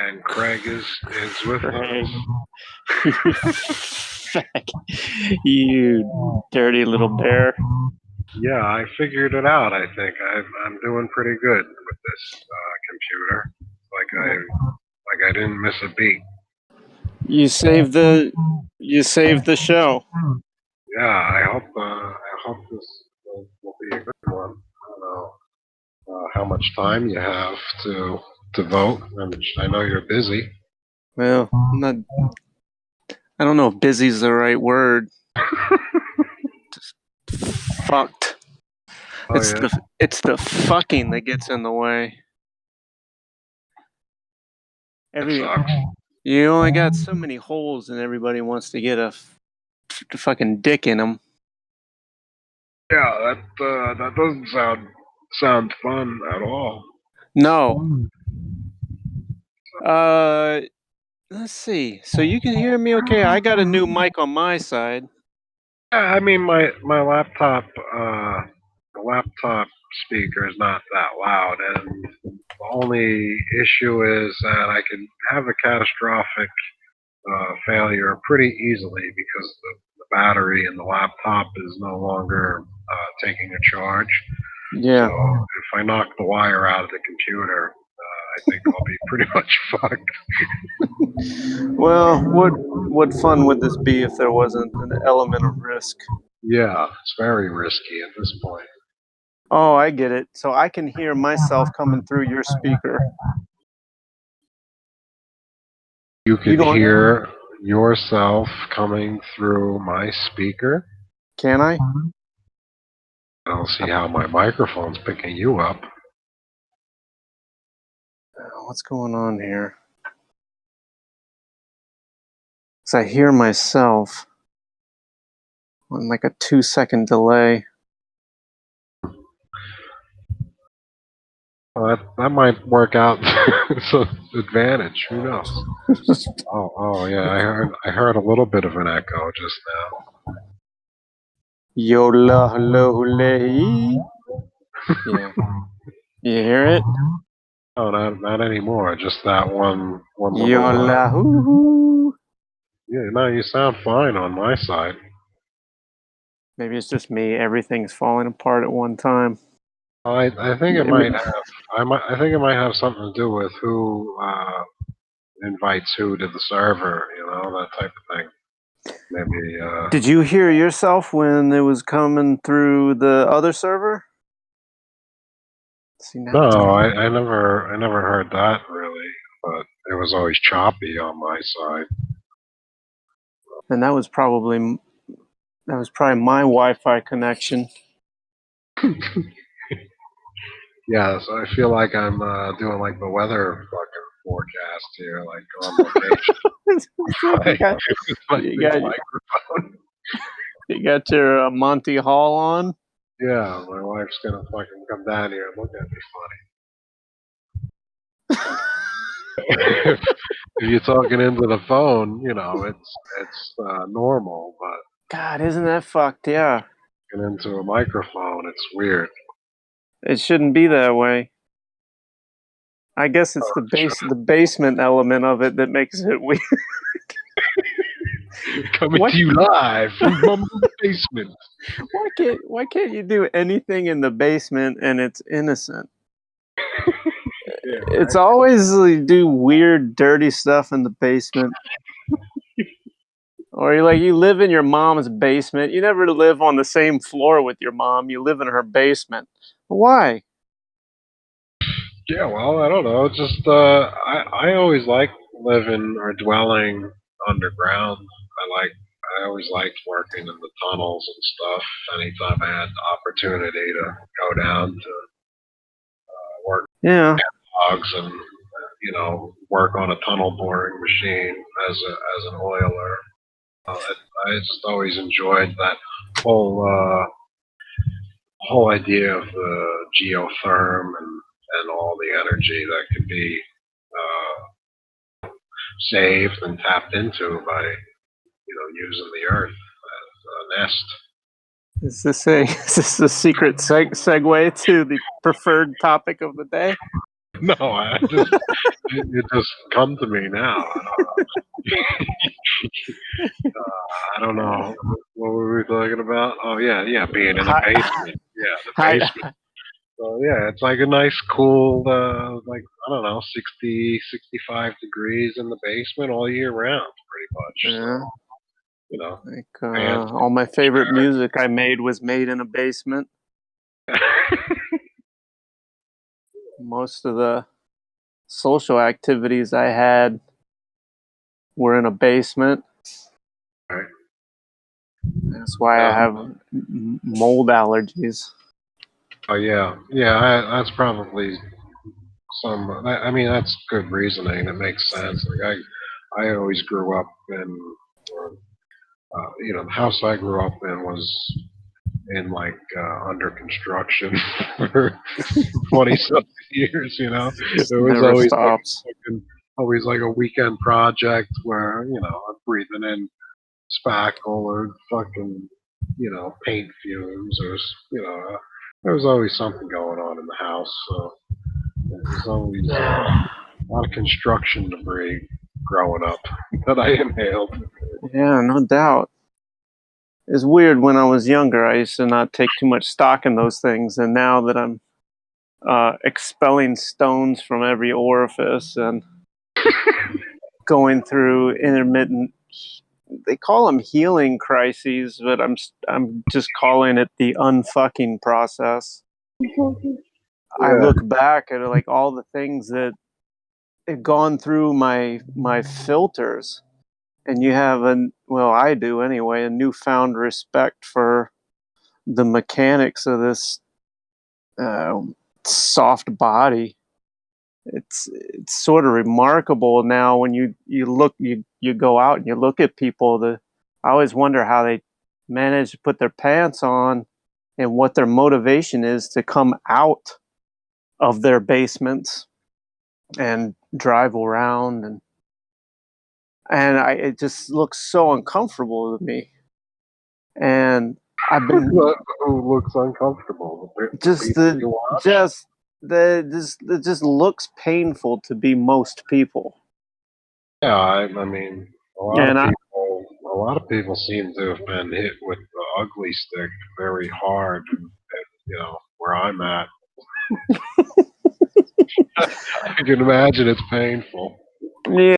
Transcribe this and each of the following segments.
and Craig is with Craig. us. You dirty little bear. Yeah, I figured it out. I think I'm doing pretty good with this computer. Like I didn't miss a beat. You saved the show. Yeah, I hope this will be a good one. I don't know how much time you have to vote. I know you're busy. Well, I don't know if busy's the right word. Just fucked. Oh, yeah. It's the fucking that gets in the way. You only got so many holes, and everybody wants to get a fucking dick in them. Yeah, that doesn't sound fun at all. No. Let's see. So you can hear me okay? I got a new mic on my side. Yeah, I mean my laptop the laptop speaker is not that loud, and the only issue is that I can have a catastrophic failure pretty easily because the battery in the laptop is no longer taking a charge. Yeah. So if I knock the wire out of the computer, I think I'll be pretty much fucked. Well, what fun would this be if there wasn't an element of risk? Yeah, it's very risky at this point. Oh, I get it. So I can hear myself coming through your speaker. You can hear yourself coming through my speaker. Can I? I don't see how my microphone's picking you up. What's going on here? Because I hear myself on like a 2-second delay. Well, that might work out to advantage. Who knows? Oh yeah. I heard a little bit of an echo just now. Yola hello hule. Yeah. You hear it? No, not anymore. Just that one little. Yola hoo hoo. Yeah, no, you sound fine on my side. Maybe it's just me. Everything's falling apart at one time. I think it might have. I think it might have something to do with who invites who to the server. You know, that type of thing. Maybe. Did you hear yourself when it was coming through the other server? See, now No, I never heard that really, but it was always choppy on my side. And that was probably my Wi-Fi connection. Yeah, so I feel like I'm doing like the weather fucking forecast here, like on location. You got your Monty Hall on? Yeah, my wife's gonna fucking come down here and look at me funny. If you're talking into the phone, you know, it's normal, but God, isn't that fucked? Yeah. getting into a microphone, it's weird. It shouldn't be that way. I guess it's the basement element of it that makes it weird. Coming to you live from Mumble basement. Why can't you do anything in the basement and it's innocent? Yeah, it's always do weird, dirty stuff in the basement. Or you live in your mom's basement. You never live on the same floor with your mom. You live in her basement. Why? Yeah, well, I don't know. Just I always liked living or dwelling underground. I always liked working in the tunnels and stuff. Anytime I had the opportunity to go down to work logs and work on a tunnel boring machine as an oiler. I just always enjoyed that whole idea of the geotherm and all the energy that can be saved and tapped into by using the earth as a nest. Is this a secret segue to the preferred topic of the day? No, I it just come to me now. I don't know. What were we talking about? Oh yeah, yeah, being in a Hi, basement. Yeah, the hi, basement. So yeah, it's like a nice cool, like I don't know, 60, 65 degrees in the basement all year round, pretty much. So yeah, you know, like pants. all my favorite music I made was made in a basement. Most of the social activities I had were in a basement. Right. That's why I Yeah. have mold allergies. Oh yeah, yeah. That's probably some. I mean, that's good reasoning. It makes sense. Like I always grew up in, or, the house I grew up in was in like under construction for 20 something years. It Just was never always like stops. always like a weekend project where I'm breathing in spackle or fucking paint fumes or there was always something going on in the house. So it was always a lot of construction debris growing up that I inhaled. Yeah, no doubt. It's weird. When I was younger, I used to not take too much stock in those things, and now that I'm expelling stones from every orifice and going through intermittent, they call them healing crises, but I'm just calling it the unfucking process. I Yeah. look back at like all the things that have gone through my filters, and you have I do anyway, a newfound respect for the mechanics of this uh, soft body. It's sort of remarkable now when you go out and you look at people. I always wonder how they manage to put their pants on and what their motivation is to come out of their basements and drive around, and it just looks so uncomfortable to me. And I've been Who looks uncomfortable? The just people the you watch? just the just it just looks painful to be most people. Yeah, I mean, And I a lot of people seem to have been hit with the ugly stick very hard, where I'm at. I can imagine it's painful. Yeah,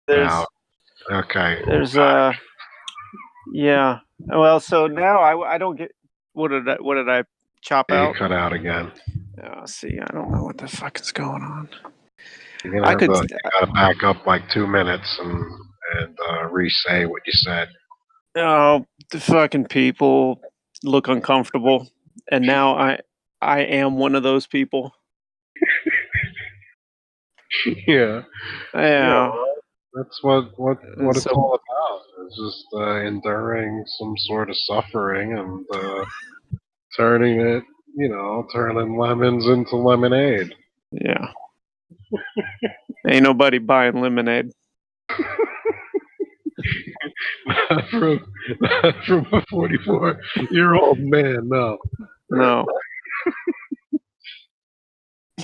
Now, there's okay, there's yeah. Well, so now I don't get what did I chop you out? cut out again. See, I don't know what the fuck is going on. You're gonna I have could to. You gotta back up like 2 minutes and re-say what you said. oh the fucking people look uncomfortable, and now I am one of those people. Yeah, yeah. Yeah, Well, that's what it's so all about. It's just enduring some sort of suffering and turning it, turning lemons into lemonade. yeah, ain't nobody buying lemonade. Not from a 44-year-old man. No, No,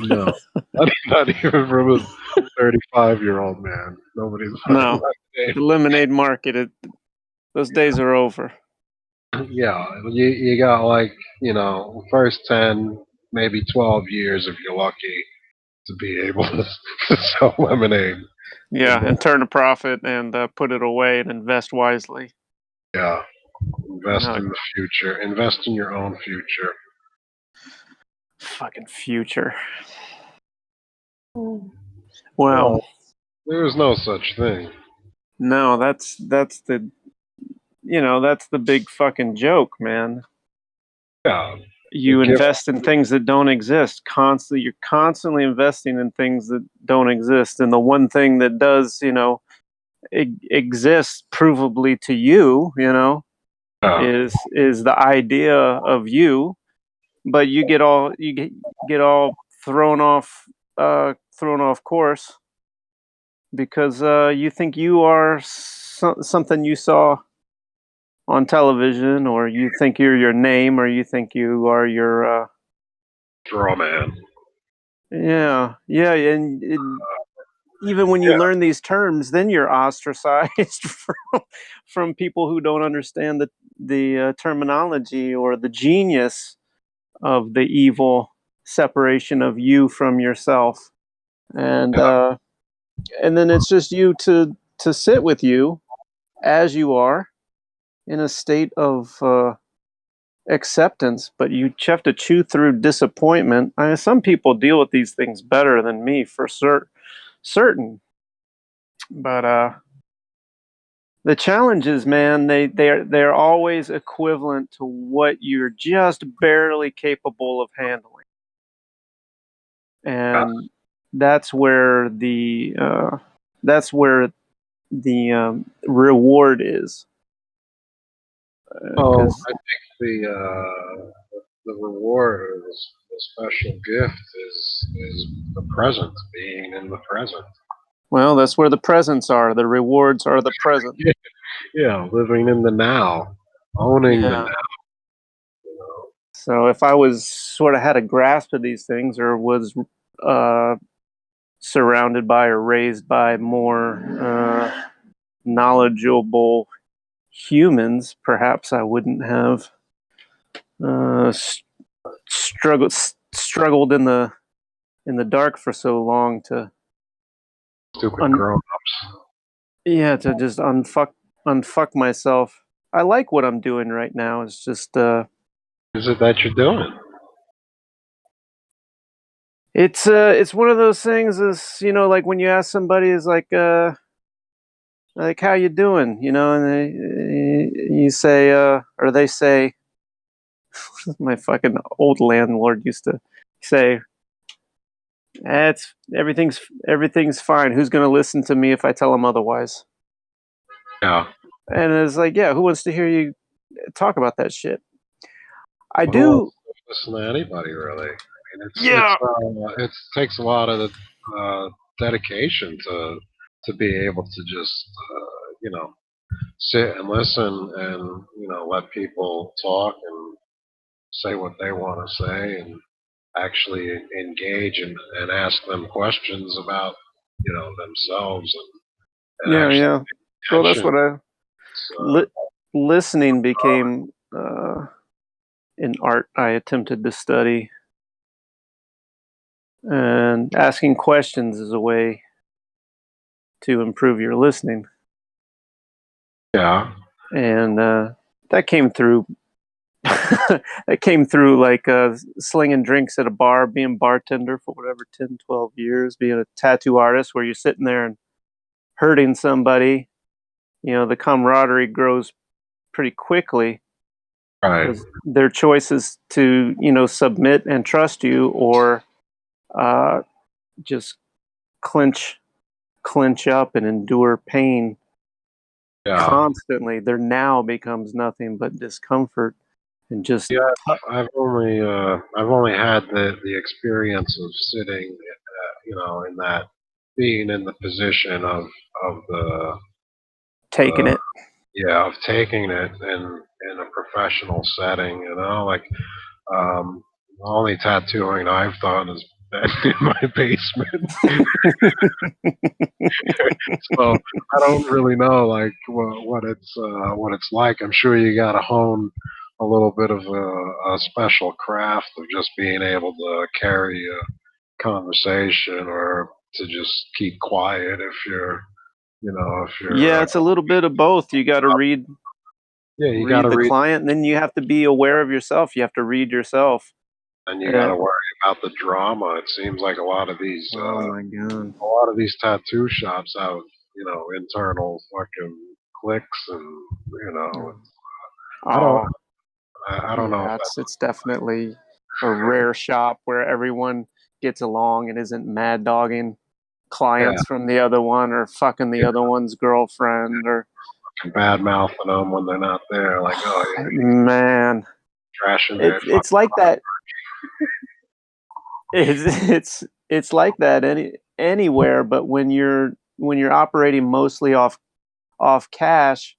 no, not even from a 35-year-old man. Nobody's buying no, lemonade. the lemonade market. Those days are over. Yeah, you got like first 10, maybe 12 years if you're lucky to be able to sell lemonade. And Yeah, then, and turn a profit and put it away and invest wisely. yeah, invest Not a in the future. Invest in your own future. fucking future. Well, Well, there is no such thing. no, that's the big fucking joke, man. Yeah, You you give. invest in things that don't exist constantly. You're constantly investing in things that don't exist, and the one thing that does, exist provably to you, Yeah, is the idea of you, but you get all thrown off course because you think you are something you saw on television, or you think you're your name, or you think you are your Straw man. yeah, and even when you Yeah. learn these terms, then you're ostracized from people who don't understand the terminology or the genius of the evil separation of you from yourself, and Yeah. uh, and then it's just you to sit with you as you are in a state of acceptance, but you have to chew through disappointment. Some people deal with these things better than me for certain, but the challenges, man, they're always equivalent to what you're just barely capable of handling, Yeah. and that's where the reward is, Oh, because I think the reward or the special gift is the present, being in the present. well, that's where the presents are. The rewards are the present. Yeah, yeah, living in the now, owning the Yeah. now. You know? So if I was sort of had a grasp of these things, or was uh, surrounded by or raised by more knowledgeable humans, perhaps I wouldn't have uh, struggled in the dark for so long to Stupid un- grown. yeah, to just unfuck myself. I like what I'm doing right now. It's just Is it that you're doing? it's one of those things, is like when you ask somebody, is like, how you doing, and you say or they say, my fucking old landlord used to say, it's everything's fine. Who's going to listen to me if I tell them otherwise? Yeah. And it's like, yeah, who wants to hear you talk about that shit? I Who wants do. to listen to anybody really? I mean, Yeah. it takes a lot of dedication to be able to just sit and listen and let people talk and say what they want to say and actually engage and ask them questions about themselves and Yeah, actually yeah. Well, that's attention. what I So, li- listening became an art I attempted to study, and asking questions is a way to improve your listening. yeah, And that came through that came through like slinging drinks at a bar, being bartender for whatever 10, 12 years, being a tattoo artist, where you're sitting there and hurting somebody. The camaraderie grows pretty quickly, right, because their choice is to submit and trust you, or uh, just clench clench up and endure pain yeah. constantly. Their now becomes nothing but discomfort, and just Yeah, I've only had the experience of sitting, in that being in the position of taking the it. yeah of taking it in a professional setting. Like the only tattooing I've done is been in my basement, so I don't really know like what it's like. I'm sure you got to hone a little bit of a special craft of just being able to carry a conversation or to just keep quiet if Yeah, you're it's a little bit of both. You got to yeah, you got read to the read client, and then you have to be aware of yourself. You have to read yourself. and you got Uh, to worry about the drama. It seems like oh my god. a lot of these tattoo shops have internal fucking clicks and I don't Oh I don't know if yeah, it's that's it's definitely a rare shop where everyone gets along and isn't mad dogging yeah, clients from the other one, or fucking the yeah, other one's girlfriend, or bad mouthing them when they're not there. Like, oh yeah, man, trashing their it's like that. It's like that anywhere, but when you're operating mostly off cash,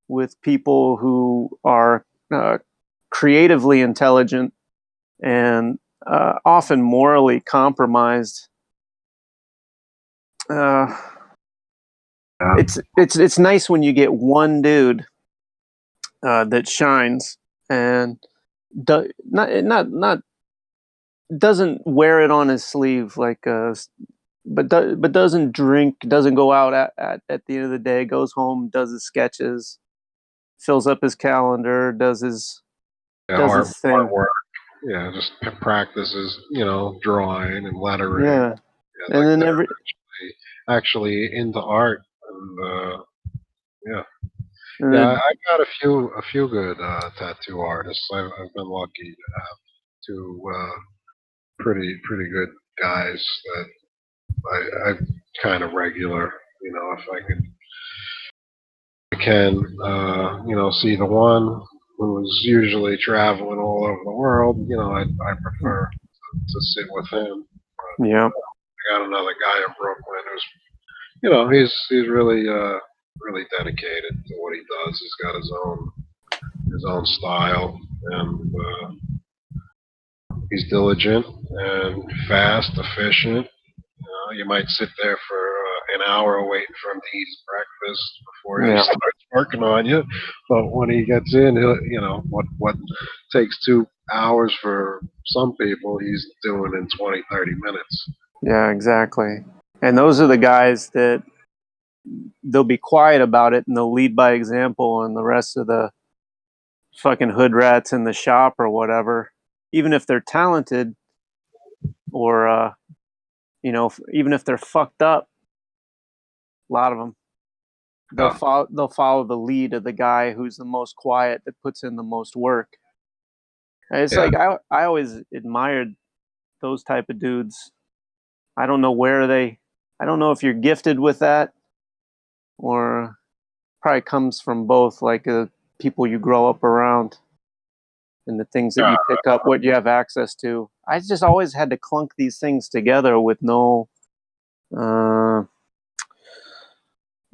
with people who are creatively intelligent and often morally compromised. It's nice when you get one dude that shines and not doesn't wear it on his sleeve like but doesn't drink, doesn't go out at the end of the day, goes home, does his sketches, fills up his calendar, does his thing. artwork. Yeah, just practices, drawing and lettering. Yeah, Yeah, and like then they're every actually into art, and yeah, and yeah. then, I've got a few good tattoo artists. I've been lucky to have two pretty good guys that I kind of regular. If I can see the one who's usually traveling all over the world. I prefer to sit with him. yeah, I got another guy in Brooklyn who's he's really dedicated to what he does. He's got his own style, and he's diligent and fast, efficient. You might sit there for an hour waiting for him to eat his breakfast before he yeah, starts working on you. But when he gets in, what takes 2 hours for some people, he's doing in 20, 30 minutes. yeah, exactly. And those are the guys that they'll be quiet about it and they'll lead by example, and the rest of the fucking hood rats in the shop or whatever, even if they're talented or even if they're fucked up, a lot of them Yeah, they'll follow the lead of the guy who's the most quiet, that puts in the most work. And it's yeah, like I always admired those type of dudes. I don't know where they. I don't know if you're gifted with that, or probably comes from both, like people you grow up around and the things that yeah. you pick up, what you have access to. I just always had to clunk these things together with uh,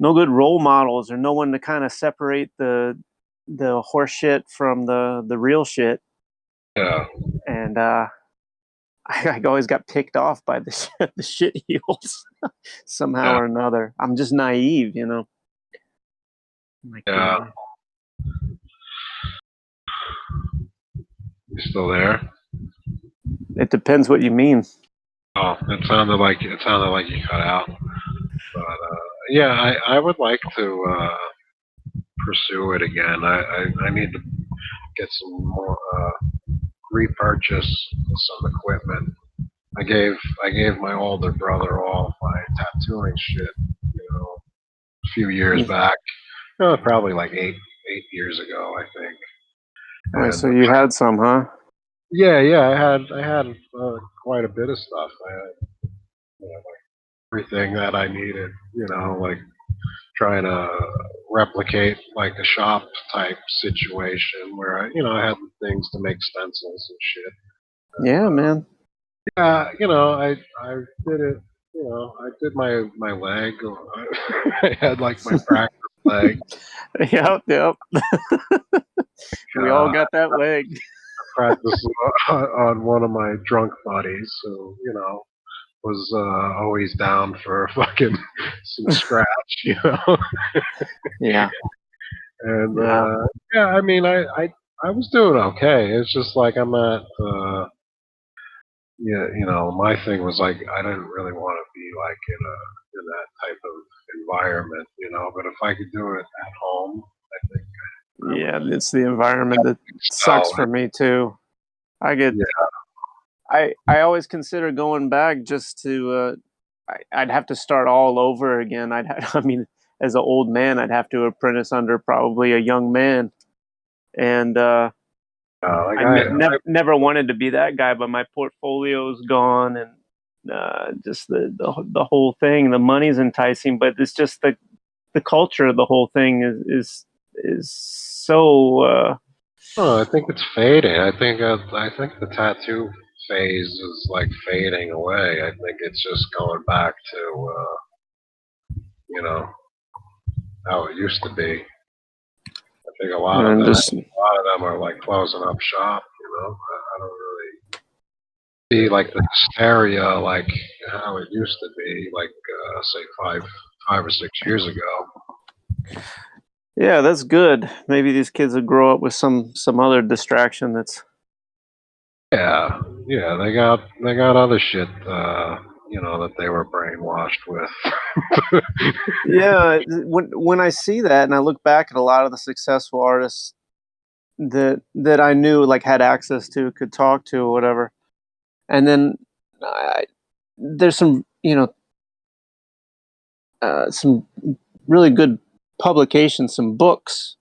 no good role models or no one to kind of separate the horse shit from the real shit. Yeah. And I always got picked off by the shit heels somehow Yeah, or another. I'm just naive, Like yeah. You still there? it depends what you mean. Oh, it sounded like you cut out. But yeah, I would like to pursue it again. I need to get some more repurchase some equipment. I gave my older brother all my tattooing shit, a few years back. Probably like 8 years ago, I think. Oh, so And you had some, huh? yeah, I had quite a bit of stuff. I had like everything that I needed. Like trying to replicate like a shop type situation where I had things to make stencils and shit. And Yeah, man. yeah, I did it. I did my leg. I had like my practice leg. Yep. We all Uh, got that leg. practice on one of my drunk buddies who was always down for fucking some scratch. Yeah, And yeah, yeah, I mean, I was doing okay. It's just like I'm not. Yeah, my thing was like I didn't really want to be like in that type of environment. But if I could do it at home, I think I would yeah. It's the environment that sucks excel. for me too. I get. Yeah, I always consider going back just to. I'd have to start all over again. I mean, as an old man, I'd have to apprentice under probably a young man, and like I never wanted to be that guy. But my portfolio's gone, and just the whole thing. The money's enticing, but it's just the culture of the whole thing is so oh, I think it's fading. I think the tattoo phase is like fading away. I think it's just going back to you know how it used to be. think and just a lot of them are like closing up shop. I don't really see like the hysteria like how it used to be, like say 5 or 6 years ago. yeah, that's good. Maybe these kids will grow up with some other distraction that's Yeah, yeah, they got other shit, that they were brainwashed with. yeah. When I see that and I look back at a lot of the successful artists that I knew like had access to, could talk to, or whatever, and then I, there's some some really good publications, some books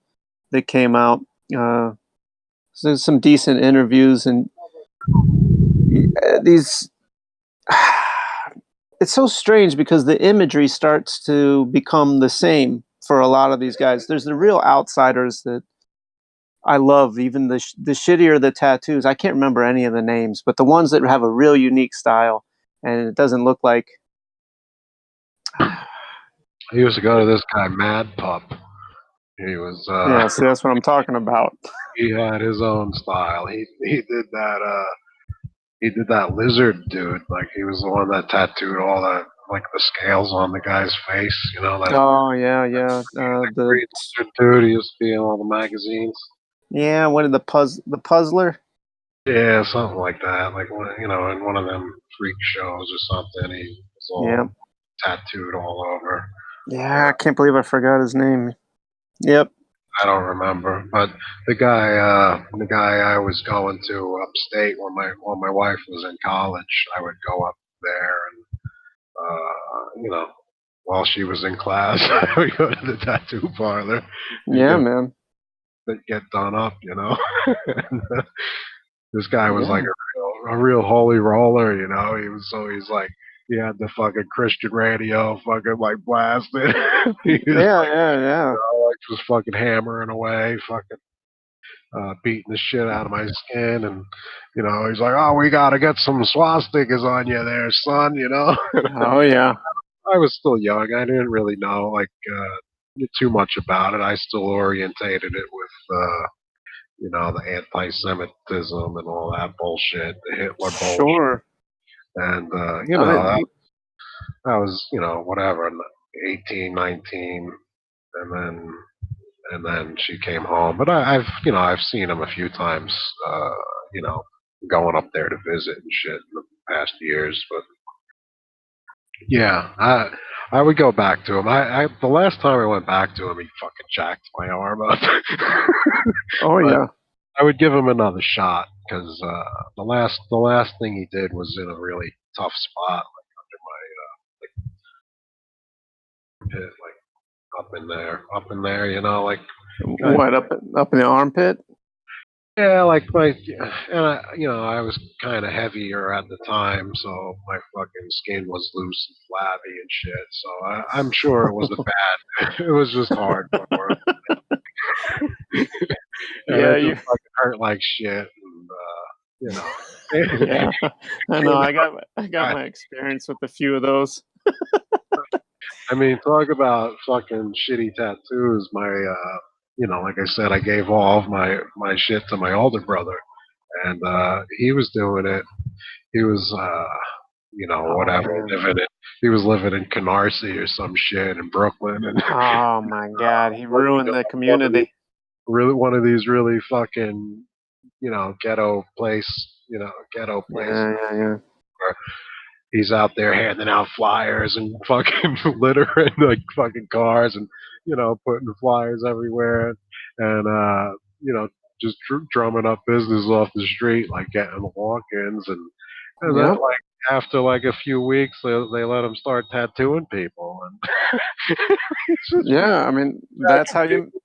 that came out. Uh, so there's some decent interviews and these. It's so strange because the imagery starts to become the same for a lot of these guys. There's the real outsiders that I love, even the shittier the tattoos. I can't remember any of the names, but the ones that have a real unique style and it doesn't look like. I used to go to this guy Mad Pup. He was Yeah, see, that's what I'm talking about. he had his own style. He did that lizard dude. Like he was the one that tattooed all that, like the scales on the guy's face. That Oh yeah, yeah. The green lizard dude. He used to be in all the magazines. yeah, what did the puzzler? Yeah, something like that. Like in one of them freak shows or something. He was Yeah, all tattooed all over. yeah. I can't believe I forgot his name. Yep. I don't remember, but the guy I was going to upstate when my wife was in college, I would go up there and while she was in class, I would go to the tattoo parlor and Yeah, man. get done up. And, this guy was like Yeah. a real holy roller. He was always like he had the fucking Christian radio fucking like blasted. He was Yeah, like yeah, yeah. like just fucking hammering away, fucking beating the shit out of my skin, and he's like, "Oh, we gotta get some swastikas on you there, son." Oh yeah. I was still young. I didn't really know like too much about it. I still orientated it with the anti-Semitism and all that bullshit, the Hitler bullshit, Sure. and I mean, I was whatever, 18, 19, and then she came home. But I've seen him a few times, you know, going up there to visit and shit in the past years. But yeah, I would go back to him. The last time I went back to him, he fucking jacked my arm up. oh But yeah. I would give him another shot because the last thing he did was in a really tough spot, like under my pit, like up in there, like kind What, up in the armpit? yeah, and I was kind of heavier at the time, so my fucking skin was loose and flabby and shit. So I'm sure it was a bad. It was just hard for him, and Yeah, it just you. fucking hurt like shit. And you know, Yeah, I know. and I got my experience with a few of those. I mean, talk about fucking shitty tattoos. Like I said, I gave all of my shit to my older brother, and he was doing it. He was, Oh whatever, man. he was living in Canarsie or some shit in Brooklyn, and Oh my God, he ruined the one of these community. really fucking, ghetto ghetto places Yeah, yeah, yeah. where he's out there handing out flyers and fucking littering like fucking cars and putting flyers everywhere and just drumming up business off the street, like getting walk-ins, and then Yep. like after like a few weeks they let him start tattooing people, and he's just Yeah, I mean, that's jacking how you. people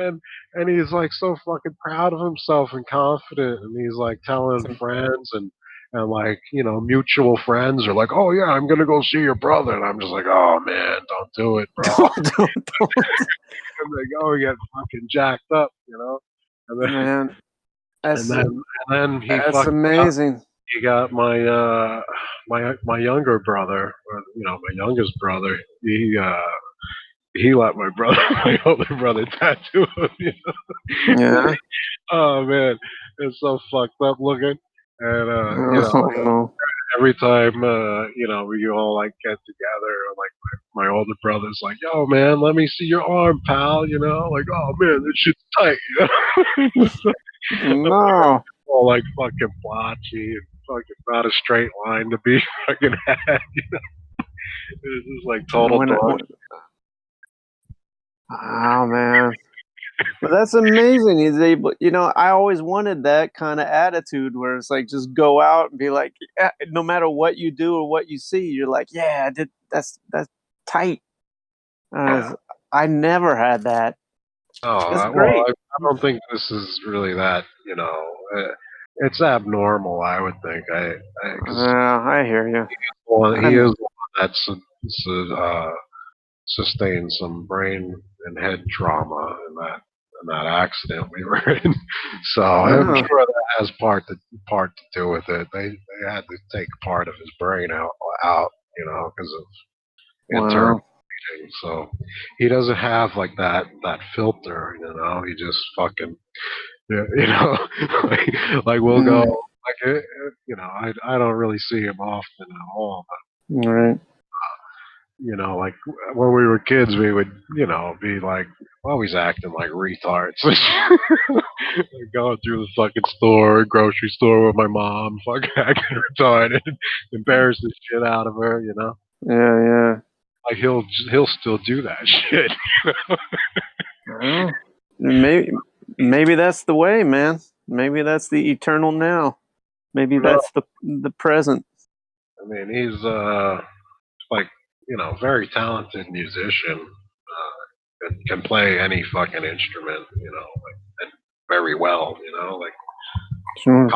up. and he's like so fucking proud of himself and confident, and he's like telling friends and like mutual friends are like, oh yeah, I'm gonna go see your brother, and I'm just like, oh man, don't do it, bro. Don't. And they go and get fucking jacked up, and then Man, and that's then and then that's amazing. he got my younger brother, or my youngest brother. he let my brother, my older brother, tattoo him. You know? Yeah. Oh man, it's so fucked up looking. And Oh no. every time we all like get together, like my older brother's like, "Yo, man, let me see your arm, pal." Like, "Oh man, this shit's tight." No. All like fucking blotchy and fucking not a straight line to be fucking had. It's just like total When, dog. when, oh man. But that's amazing. He's able, I always wanted that kind of attitude where it's like just go out and be like, yeah, no matter what you do or what you see, you're like, yeah, I did. That's tight. Uh, I never had that. Oh, That's well, great. I don't think this is really that. It's abnormal. I would think. Because I hear you. he I'm is the one that's sustained some brain and head trauma in that accident we were in. So I'm uh, sure that has part to do with it. They had to take part of his brain out, because of internal wow. bleeding. So he doesn't have like that filter. He just fucking like we'll go Mm, like I don't really see him often at all. right. Like when we were kids, we would, be like always acting like retards. Going through the fucking grocery store with my mom, fucking acting retarded, embarrass the shit out of her. Yeah, yeah. Like he'll still do that shit. Well, maybe that's the way, man. Maybe that's the eternal now. Maybe No, that's the present. I mean he's like very talented musician. Can play any fucking instrument. And very well. Like Sure.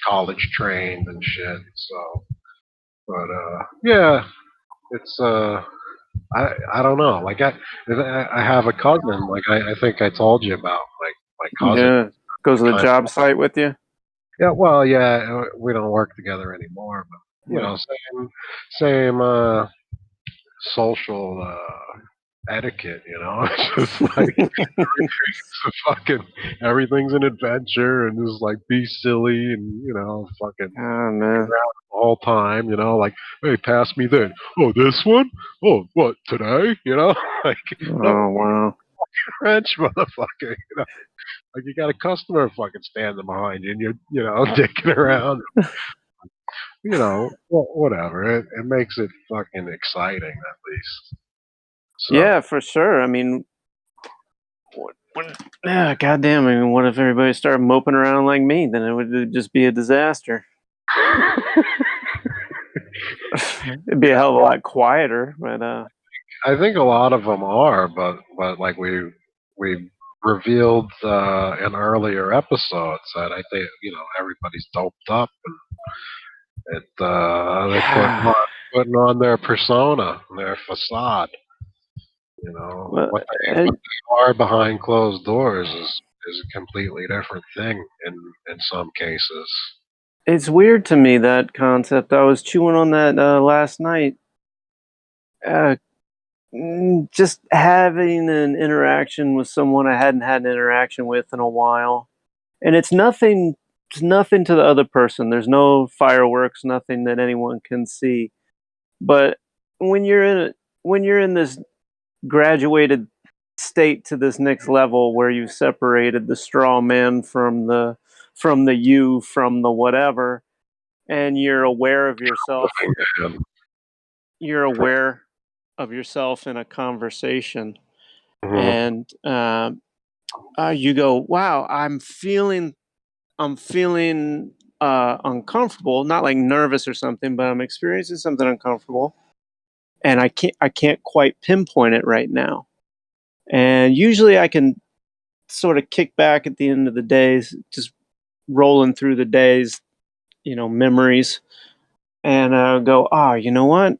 college trained and shit. So, but yeah, it's I don't know. Like I have a cousin. Like I think I told you about my cousin. Yeah. Goes to the Kind of, job site with you. yeah. Well, yeah. We don't work together anymore, but Oh. same social etiquette. It's just like everything's fucking everything's an adventure and just like be silly and fucking Oh man. around the whole time. Like, hey, pass me that. Oh, this one. Oh, what today? Like no Oh wow. French, motherfucker. Like you got a customer fucking standing behind you and you're dicking around. Whatever. It makes it fucking exciting at least. So. Yeah, for sure. I mean, yeah, goddamn. I mean, what if everybody started moping around like me? Then it would just be a disaster. It'd be a hell of a lot quieter, but I think a lot of them are, but like we revealed in earlier episodes that I think everybody's doped up and they're yeah. putting on their persona, their facade. Well, What they are behind closed doors is a completely different thing in some cases. it's weird to me that concept. I was chewing on that last night. Uh, just having an interaction with someone I hadn't had an interaction with in a while, and it's nothing. It's nothing to the other person. There's no fireworks, nothing that anyone can see. But when you're in this graduated state to this next level where you've separated the straw man from the you from the whatever, and And, you're aware of yourself in a conversation, mhm. and you go, wow, I'm feeling uncomfortable, not like nervous or something, but I'm experiencing something uncomfortable, and I can't quite pinpoint it right now. And usually I can sort of kick back at the end of the days, just rolling through the days, memories, and go, oh, you know what?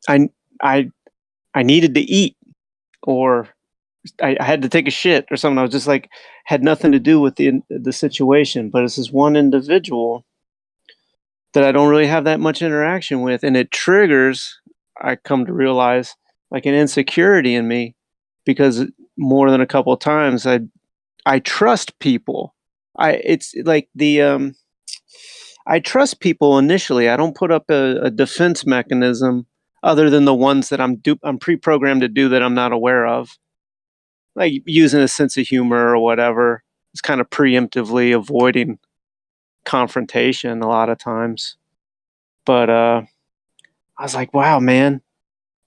I I I needed to eat, or I had to take a shit, or something. I was just like, had nothing to do with the situation, but it's this one individual that I don't really have that much interaction with, and it triggers. I come to realize like an insecurity in me because more than a couple of times I trust people. It's like I trust people initially. I don't put up a defense mechanism other than the ones that I'm pre-programmed to do that I'm not aware of, like using a sense of humor or whatever. It's kind of preemptively avoiding confrontation a lot of times. But I was like, wow, man,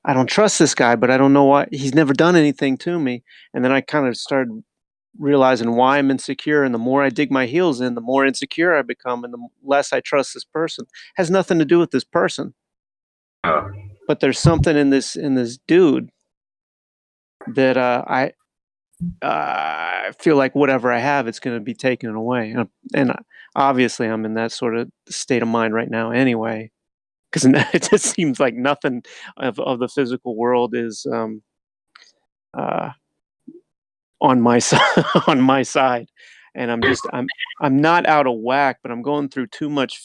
I don't trust this guy, but I don't know why. He's never done anything to me. And then I kind of started realizing why I'm insecure. And the more I dig my heels in, the more insecure I become, and the less I trust this person. Has nothing to do with this person, Uh, but there's something in this dude that I feel like whatever I have, it's going to be taken away. And obviously, I'm in that sort of state of mind right now, anyway, because it just seems like nothing of the physical world is uh, on my side. On my side, and I'm not out of whack, but I'm going through too much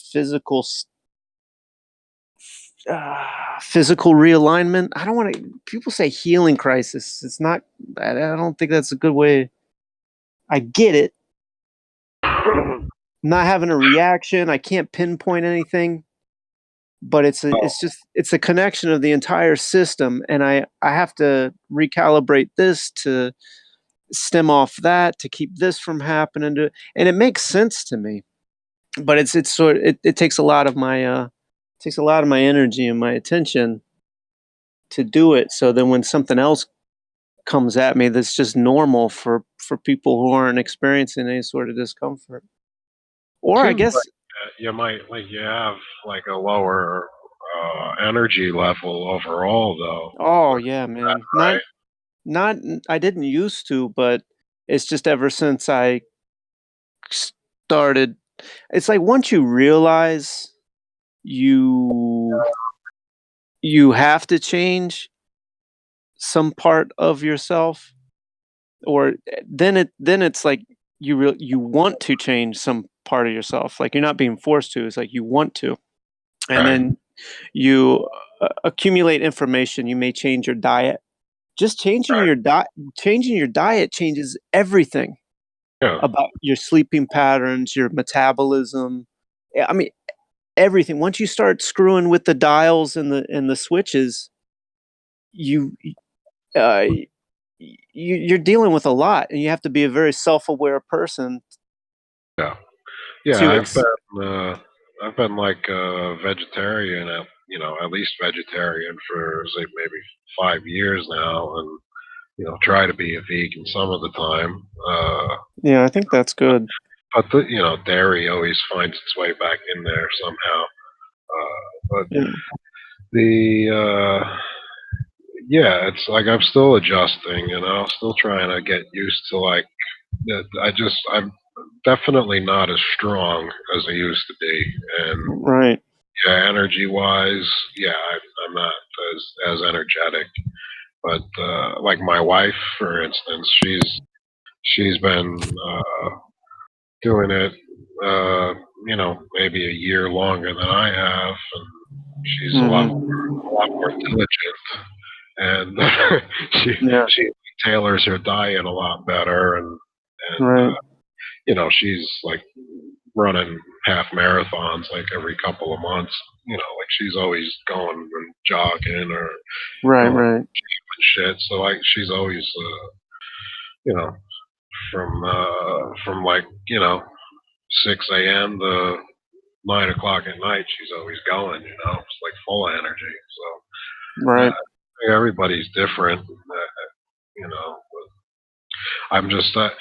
physical realignment. I don't want to. People say healing crisis. It's not. I don't think that's a good way. I get it. Not having a reaction. I can't pinpoint anything, but it's a connection of the entire system, and I have to recalibrate this to stem off that to keep this from happening to, and it makes sense to me, but it takes a lot of my energy and my attention to do it. So then when something else comes at me that's just normal for people who aren't experiencing any sort of discomfort, or I Seems like guess, you might like you have like a lower energy level overall, though. oh yeah, man, Right? not I didn't used to, but it's just ever since I started, it's like once you realize you you have to change some part of yourself, or then it's like you want to change some part of yourself, like you're not being forced to, it's like you want to, and Right. then you accumulate information. You may change your diet. Just Right. changing your diet changes everything Yeah. about your sleeping patterns, your metabolism. I mean, everything. Once you start screwing with the dials and the switches, you uh, you're dealing with a lot, and you have to be a very self-aware person Yeah. Yeah. to ex- I've been like a vegetarian, at least vegetarian for say maybe 5 years now, and try to be a vegan some of the time. Yeah, I think that's good. But dairy always finds its way back in there somehow. But Yeah. the yeah, it's like I'm still adjusting, still trying to get used to like that. I'm definitely not as strong as I used to be, and Right. yeah, energy wise, yeah, I'm not as energetic. But like my wife, for instance, she's been doing it, maybe a year longer than I have, and she's a lot more diligent, and Yeah. she tailors her diet a lot better, and Right. she's like running half marathons like every couple of months. Like she's always going and jogging or Right. going Right. shit. So like she's always you know from like 6 a.m. to 9 o'clock at night. She's always going. It's like full of energy. So Right. everybody's different. You know, I'm just I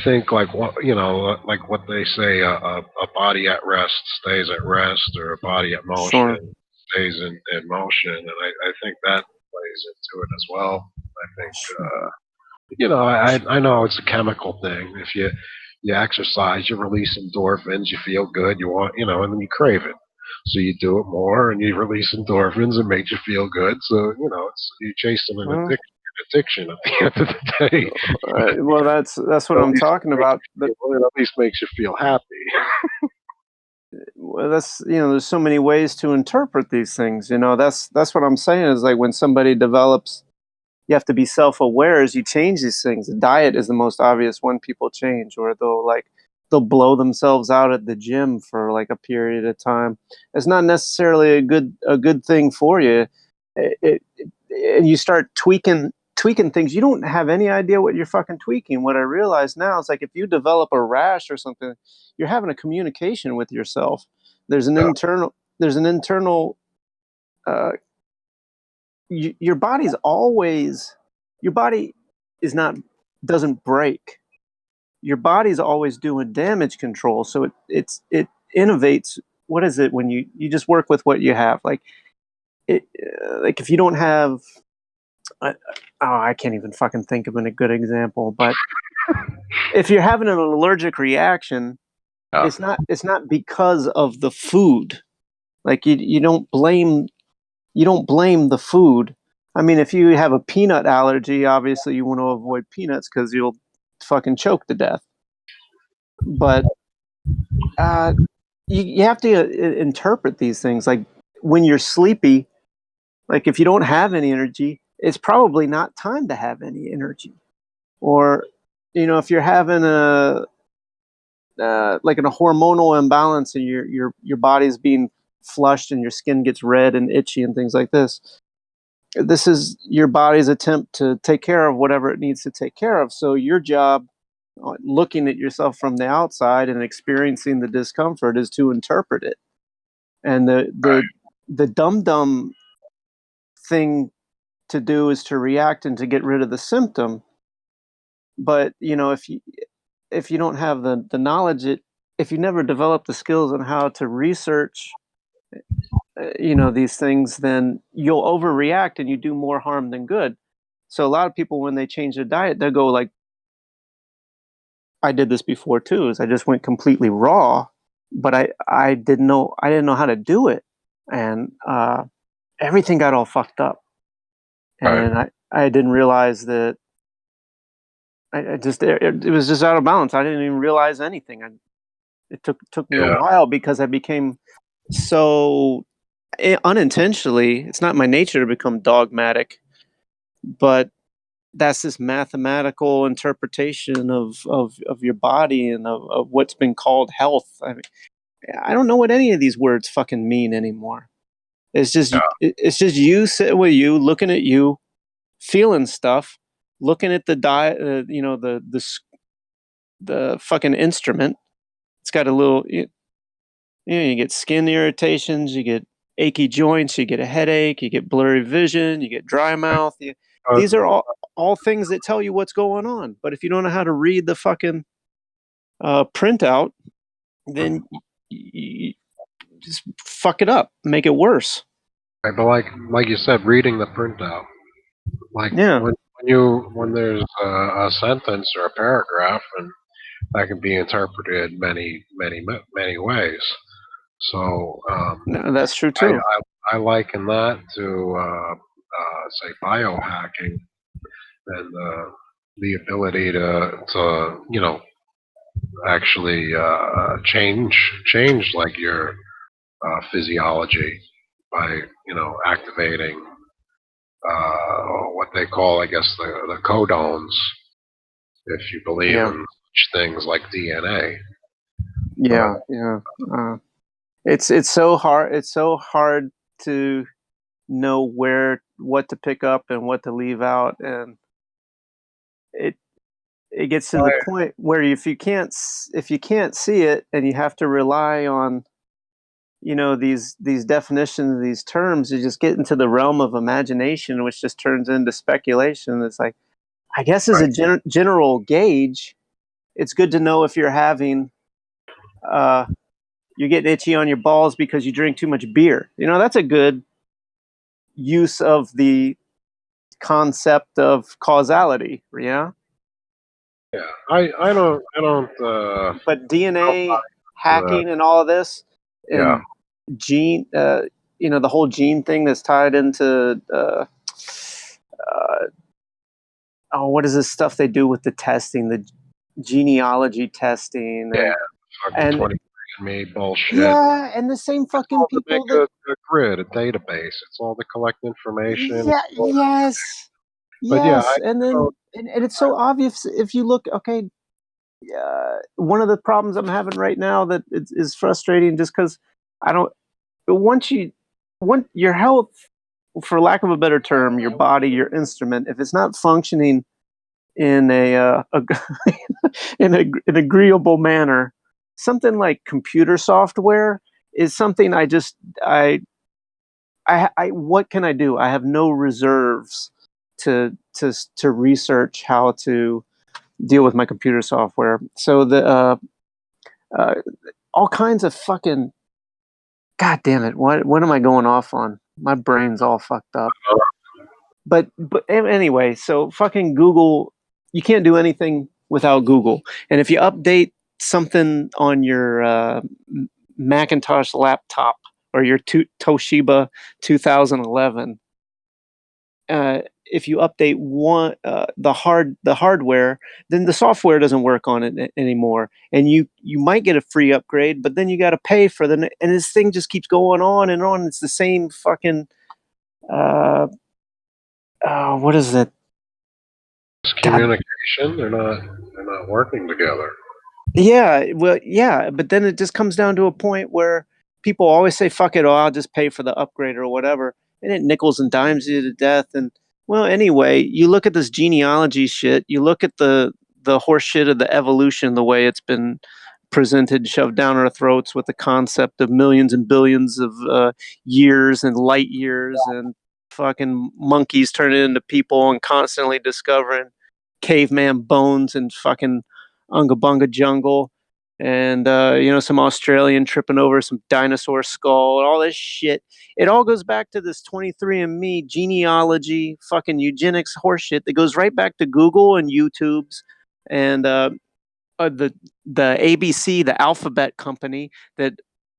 think like like what they say, a body at rest stays at rest, or a body at Sure. motion stays in motion, and I think that plays into it as well. I think I know it's a chemical thing. If you exercise, you release endorphins, you feel good, you want and then you crave it. So you do it more, and you release endorphins, and makes you feel good. So it's you're chasing Well, an addiction at the end of the day. But well, that's what at I'm least talking about. But it at least makes you feel happy. well, that's there's so many ways to interpret these things. That's what I'm saying is like when somebody develops you have to be self-aware as you change these things. The diet is the most obvious one people change, or they'll blow themselves out at the gym for like a period of time. It's not necessarily a good thing for you. And you start tweaking things. You don't have any idea what you're fucking tweaking. What I realize now is like if you develop a rash or something, you're having a communication with yourself. There's an internal uh, your body's always your body is not doesn't break. Your body's always doing damage control, so it innovates. What is it when you just work with what you have? Like it like if you don't have uh, I can't even fucking think of a good example, but if you're having an allergic reaction, Yeah. it's not because of the food. Like you don't blame the food. I mean, if you have a peanut allergy, obviously you want to avoid peanuts because you'll fucking choke to death. But uh, you have to interpret these things. Like when you're sleepy, like if you don't have any energy, it's probably not time to have any energy. Or, if you're having like in a hormonal imbalance and your body's being flushed and your skin gets red and itchy and things like this is your body's attempt to take care of whatever it needs to take care of. So your job, looking at yourself from the outside and experiencing the discomfort, is to interpret it. And the dumb thing to do is to react and to get rid of the symptom. But if you don't have the knowledge, if you never develop the skills on how to research these things, then you'll overreact and you do more harm than good. So a lot of people, when they change their diet, they'll go like, I did this before too, is I just went completely raw, but I didn't know how to do it. And everything got all fucked up. Right. And I didn't realize that I just it was just out of balance. I didn't even realize anything. It took me a Yeah. while because I became so unintentionally. It's not my nature to become dogmatic, but that's this mathematical interpretation of your body and of what's been called health. I mean, I don't know what any of these words fucking mean anymore. Yeah. It's just you sitting with you, looking at you, feeling stuff, looking at the diet, the fucking instrument. It's got a little, you get skin irritations, you get achy joints, you get a headache, you get blurry vision, you get dry mouth. Uh, These are all things that tell you what's going on. But if you don't know how to read the fucking printout, then you just fuck it up, make it worse. right, but like you said, reading the printout, like Yeah. when there's a sentence or a paragraph, and that can be interpreted many ways. So No, that's true I, too. I liken that to say biohacking and the ability to actually change like your physiology by activating what they call, I guess, the codones, if you believe Yeah. in such things like DNA. But Yeah. Yeah. It's so hard. It's so hard to know what to pick up and what to leave out, and it it gets to the I, point where if you can't see it and you have to rely on these definitions, these terms, you just get into the realm of imagination, which just turns into speculation. It's like, I guess as a general gauge, it's good to know if uh you're getting itchy on your balls because you drink too much beer. That's a good use of the concept of causality. Yeah. yeah, I don't But DNA uh, hacking and all of this, yeah, and gene, the whole gene thing that's tied into, uh, oh, what is this stuff they do with the testing, the genealogy testing, yeah, and fucking and 23 me bullshit. yeah, and the same It's fucking all to make people that, a grid, a database. It's all to collect information. yeah, yes, But yeah, Yes, and then don't- and it's so obvious if you look. Okay, one of the problems I'm having right now that is frustrating, just because I don't. Once you, once your health, for lack of a better term, your body, your instrument, if it's not functioning in a in an agreeable manner, something like computer software is something I what can I do? I have no reserves to research how to deal with my computer software. So uh, all kinds of fucking, god damn it, what am I going off on? My brain's all fucked up. But anyway, so fucking Google, you can't do anything without Google. And if you update something on your Macintosh laptop or your Toshiba 2011, if you update the hardware, then the software doesn't work on it anymore, and you might get a free upgrade, but then you got to pay for and this thing just keeps going on and on. It's the same fucking uh, what is it? God, communication. They're not working together. yeah, well, yeah, but then it just comes down to a point where people always say, "Fuck it, oh, I'll just pay for the upgrade or whatever," and it nickels and dimes you to death. And well, anyway, you look at this genealogy shit. You look at the horse shit of the evolution, the way it's been presented, shoved down our throats with the concept of millions and billions of years and light years and fucking monkeys turning into people and constantly discovering caveman bones and fucking Unga Bunga jungle, and some Australian tripping over some dinosaur skull and all this shit. It all goes back to this 23andMe genealogy, fucking eugenics horseshit that goes right back to Google and YouTube's and the ABC, the Alphabet company that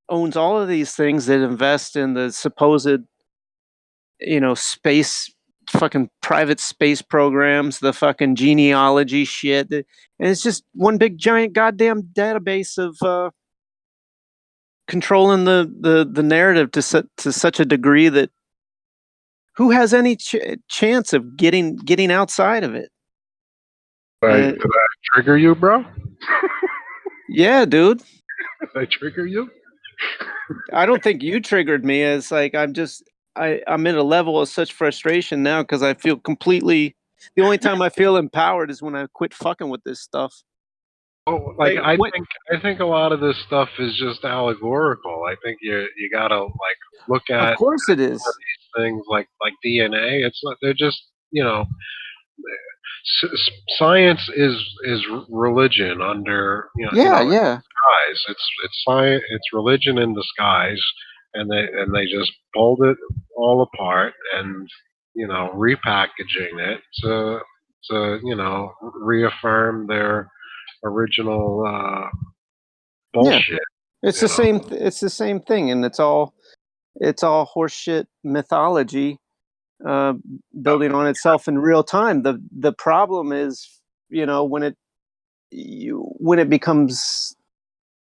owns all of these things that invest in the supposed space, fucking private space programs, the fucking genealogy shit. And it's just one big giant goddamn database of controlling the narrative to such a degree that who has any chance of getting outside of it? Did I trigger you, bro? Yeah, dude. Did I trigger you? I don't think you triggered me. It's like I'm at a level of such frustration now because I feel completely. The only time I feel empowered is when I quit fucking with this stuff. Oh, like Like what? I think a lot of this stuff is just allegorical. I think you gotta like look Of at course it is. these things like DNA. It's not. They're just science is religion under Yeah, yeah, disguise. It's science. It's religion in disguise, and they just pulled it all apart and repackaging it to reaffirm their original yeah. bullshit. It's You the know, same. It's the same thing, and it's all horseshit mythology, uh, building on itself in real time. The problem is, when it becomes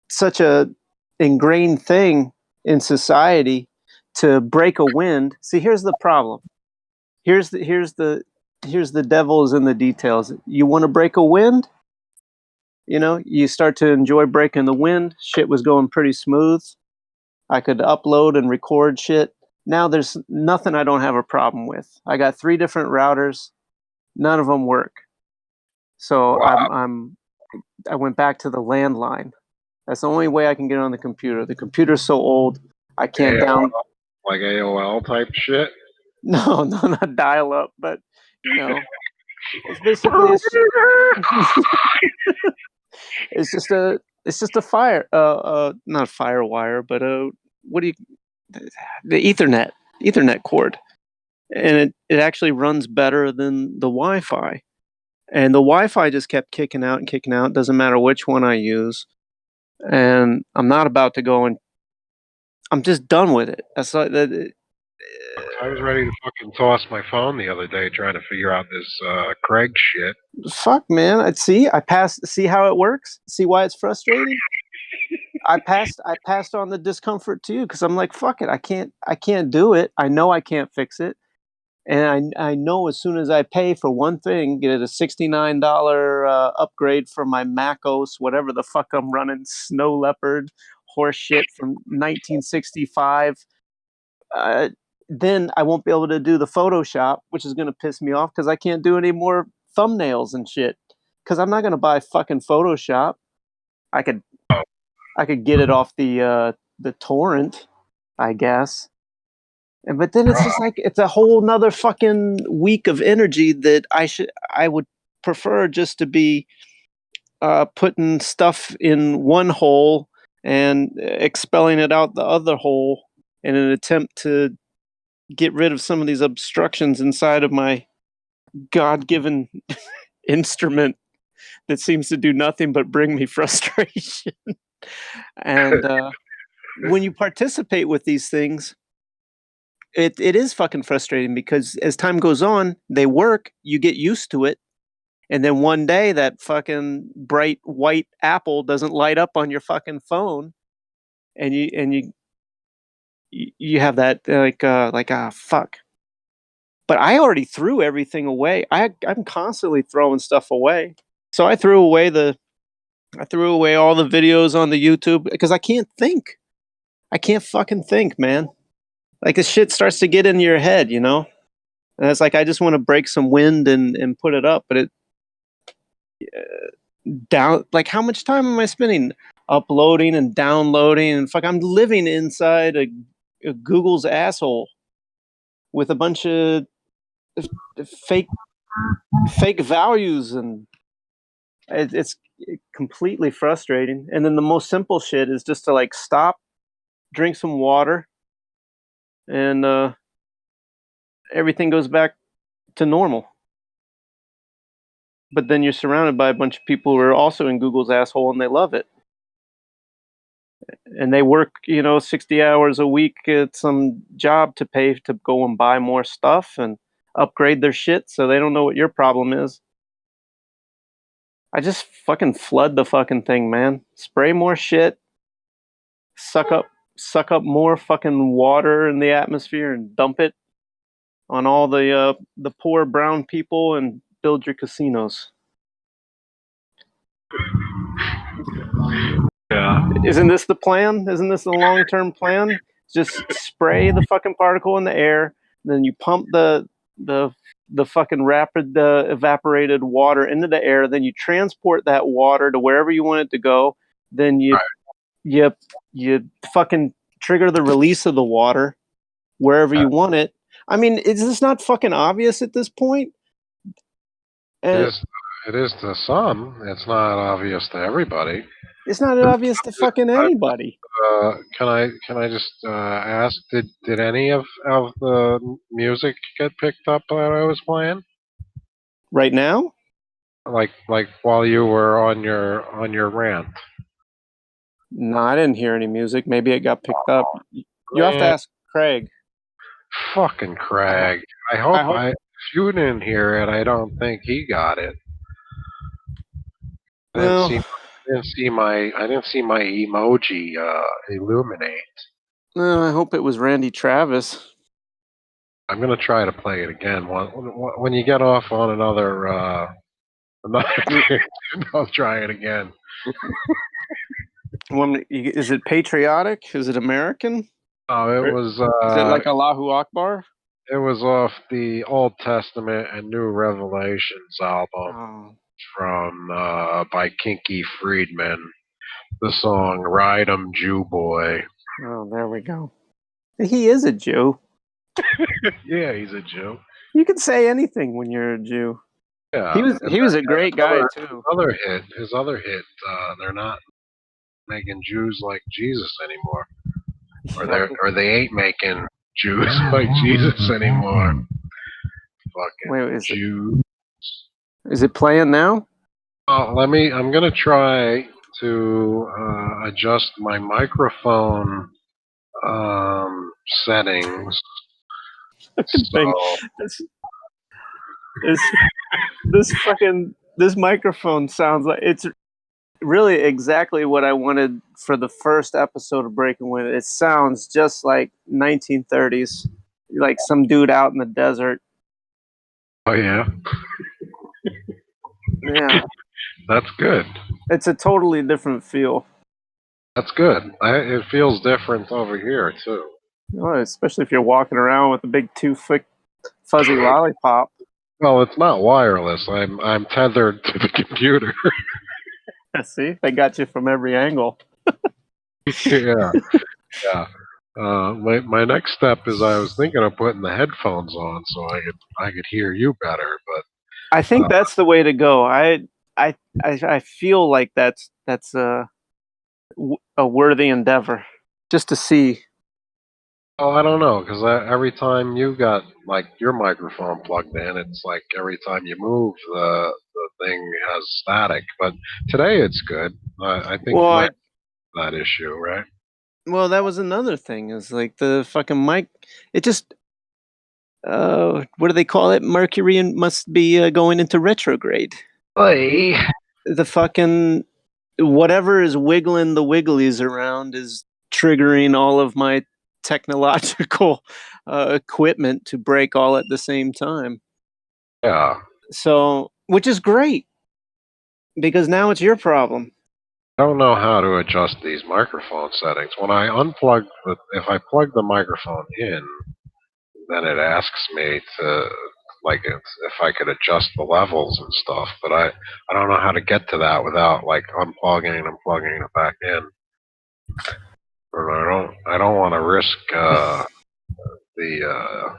such a ingrained thing in society to break a wind. See, here's the problem. Here's the devil is in the details. You want to break a wind? You start to enjoy breaking the wind. Shit was going pretty smooth. I could upload and record shit. Now there's nothing I don't have a problem with. I got 3 different routers. None of them work. So wow, I went back to the landline. That's the only way I can get on the computer. The computer's so old, I can't down. AOL, like AOL type shit. No, no, not dial up, but you know, it's basically it's just a fire not fire wire, but what do you the Ethernet cord, and it actually runs better than the Wi-Fi. And the Wi-Fi just kept kicking out and kicking out. Doesn't matter which one I use, and I'm not about to go and I'm just done with it. That's like that. I was ready to fucking toss my phone the other day trying to figure out this Craig shit. Fuck, man. I passed. See how it works. See why it's frustrating. I passed on the discomfort to you because I'm like, fuck it. I can't do it. I know I can't fix it. And I know as soon as I pay for one thing, get a $69 upgrade for my MacOS, whatever the fuck I'm running, Snow Leopard, horse shit from 1965, uh, then I won't be able to do the Photoshop, which is going to piss me off because I can't do any more thumbnails and shit. Because I'm not going to buy fucking Photoshop. I could I could get it off the torrent, I guess. But then it's just like it's a whole nother fucking week of energy that I would prefer just to be putting stuff in one hole and expelling it out the other hole in an attempt to get rid of some of these obstructions inside of my God-given instrument that seems to do nothing but bring me frustration. And when you participate with these things, it is fucking frustrating because as time goes on, they work, you get used to it, and then one day that fucking bright white apple doesn't light up on your fucking phone, and you have that like ah fuck. But I already threw everything away. I'm constantly throwing stuff away. So I threw away all the videos on the YouTube because I can't think. I can't fucking think, man. Like this shit starts to get in your head, you know? And it's like I just want to break some wind and put it up, but it down like how much time am I spending uploading and downloading and fuck I'm living inside a Google's asshole with a bunch of fake fake values and it's completely frustrating. And then the most simple shit is just to like stop, drink some water, and everything goes back to normal. But then you're surrounded by a bunch of people who are also in Google's asshole and they love it. And they work, 60 hours a week at some job to pay to go and buy more stuff and upgrade their shit so they don't know what your problem is. I just fucking flood the fucking thing, man. Spray more shit, suck up more fucking water in the atmosphere and dump it on all the poor brown people and build your casinos. Yeah. Isn't this the plan? Isn't this the long-term plan? Just spray the fucking particle in the air, then you pump the the fucking rapid evaporated water into the air, then you transport that water to wherever you want it to go, then you you fucking trigger the release of the water wherever you want it. I mean, is this not fucking obvious at this point? It And is. It is to some. It's not obvious to everybody. it's not obvious to fucking anybody. Can I just ask? Did any of the music get picked up that I was playing? Right now? Like while you were on your rant? No, I didn't hear any music. Maybe it got picked up. You have to Man, ask Craig. fucking Craig. I hope I hope. if you didn't hear it, I don't think he got it. I didn't Well, see. I didn't see my emoji illuminate. I hope it was Randy Travis. I'm gonna try to play it again. When you get off on another Mm, tangent, I'll try it again. Is it patriotic? Is it American? Oh, Or is it like Allahu Akbar? it was off the Old Testament and New Revelations album Oh, from by Kinky Friedman. The song "Ride 'Em Jew Boy." oh, there we go. He is a Jew. Yeah, he's a Jew. You can say anything when you're a Jew. Yeah, and He was a great guy too. his other hit. They're not making Jews like Jesus anymore, or they ain't making Jews like Jesus anymore. Fucking Wait, Jews. is it playing now? I'm gonna try to adjust my microphone settings. Fucking thing. So This this this microphone sounds like it's really exactly what I wanted for the first episode of Breaking Wind. It sounds just like 1930s, like some dude out in the desert Oh yeah, Yeah, that's good. it's a totally different feel. That's good. It feels different over here too. Oh, especially if you're walking around with a big 2 foot fuzzy lollipop. Well, it's not wireless. I'm tethered to the computer. See, they got you from every angle. Yeah, yeah. My next step is I was thinking of putting the headphones on so I could hear you better. I But think that's the way to go. I feel like that's a worthy endeavor, just to see. oh, I don't know because every time you got like your microphone plugged in, it's like every time you move, the thing has static. But today it's good. I think Well, you might I have that issue, right? well that was another thing. Is like the fucking mic. It just what do they call it? Mercury must be going into retrograde. Hey. The fucking whatever is wiggling the wigglies around is triggering all of my technological equipment to break all at the same time. Yeah. So, which is great because now it's your problem. I don't know how to adjust these microphone settings. When I unplug if I plug the microphone in, then it asks me to like if I could adjust the levels and stuff. But I don't know how to get to that without like unplugging and plugging it back in. Or I don't want to risk the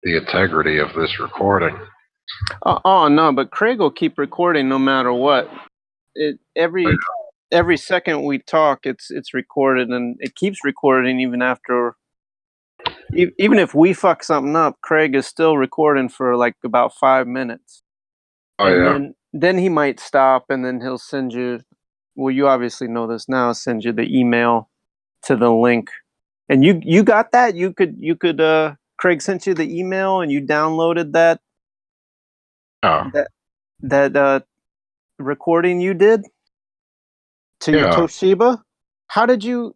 the integrity of this recording. Oh no, but Craig will keep recording no matter what. It every second we talk, it's recorded and it keeps recording even after. Even if we fuck something up, Craig is still recording for like about 5 minutes, Oh and yeah. then he might stop, and then he'll send you. Well, you obviously know this now. Send you the email to the link, and you got that. You could. Craig sent you the email, and you downloaded Yeah. that that recording you did to your Yeah. Toshiba. How did you?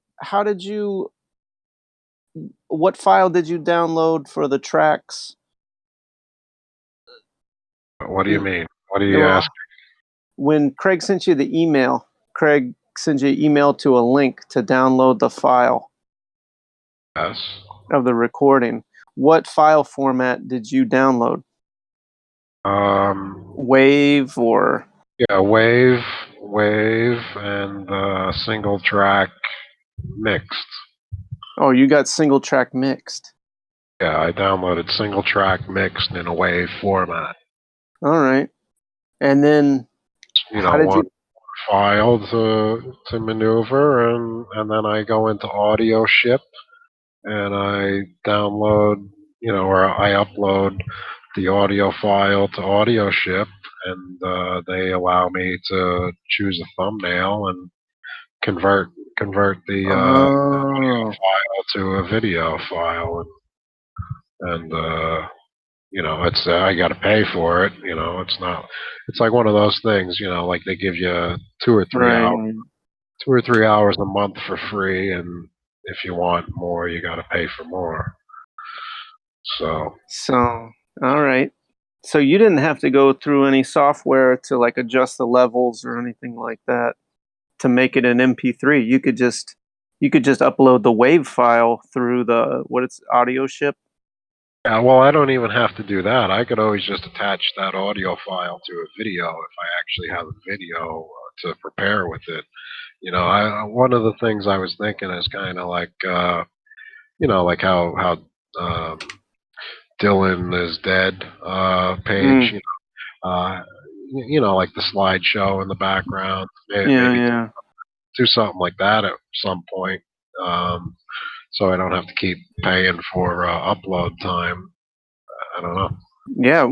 What file did you download for the tracks? What do you You, mean? What do you ask? well, when Craig sent you the email, Craig sent you an email to a link to download the file Yes. of the recording. What file format did you download? Um. Wave or Yeah. Wave, and single track mixed. oh, you got single track mixed. Yeah, I downloaded single track mixed in a wave format. All right. And then You how know, did one you file to maneuver, and then I go into audio ship and I download, or I upload the audio file to audio ship, and they allow me to choose a thumbnail and convert convert the Oh, file to a video file, and it's I got to pay for it. It's not. It's like one of those things. Like they give you two or three hours, right. 2 or 3 hours a month for free, and if you want more, you got to pay for more. So So, all right. So you didn't have to go through any software to like adjust the levels or anything like that to make it an MP3. You could just upload the wave file through the what it's audio ship. yeah, well, I don't even have to do that. I could always just attach that audio file to a video if I actually have a video to prepare with it. I one of the things I was thinking is kind of like like how Dylan is dead page. Mm, Uh, like the slideshow in the background. yeah, Maybe yeah. do something like that at some point, so I don't have to keep paying for upload time. I don't know. Yeah,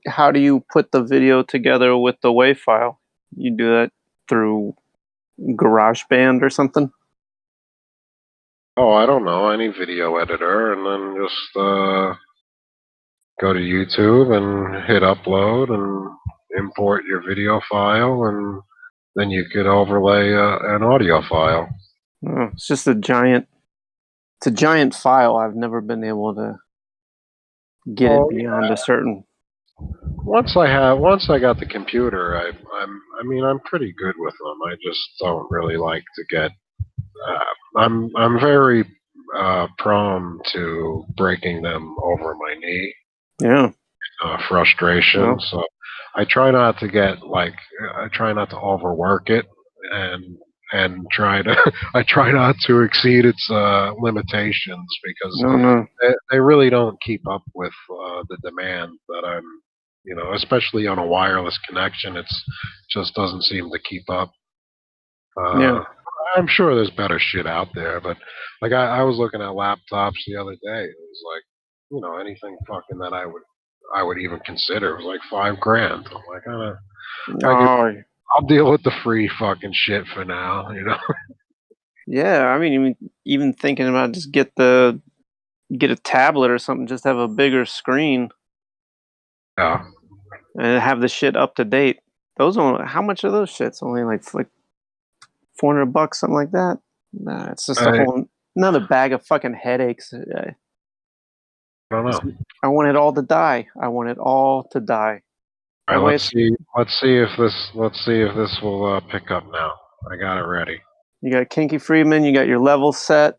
how do you put the video together with the WAV file? You do that through GarageBand or something? Oh, I don't know. Any video editor, and then just go to YouTube and hit upload and import your video file, and then you could overlay an audio file. Oh, it's a giant file. I've never been able to get it beyond a certain. Once I got the computer, I'm pretty good with them. I just don't really like to get. I'm very prone to breaking them over my knee. Yeah. Frustration. Well, So I try not to get like I try not to overwork it and try to I try not to exceed its limitations because no. they really don't keep up with the demand that I'm especially on a wireless connection. It's just doesn't seem to keep up. Yeah. Uh, I'm sure there's better shit out there, but like I was looking at laptops the other day. It was like, anything fucking that I would even consider was like $5 grand. I'm like, Oh, I'll deal with the free fucking shit for now. yeah. I mean, even thinking about just get a tablet or something, just have a bigger screen Yeah. and have the shit up to date. Those only how much are those shits? Only like $400, something like that. Nah, it's just a I whole another bag of fucking headaches. don't know. I want it all to die. I want it all to die. All That right, way, it's let's see if this will pick up now. I got it ready. you got Kinky Friedman. You got your level set.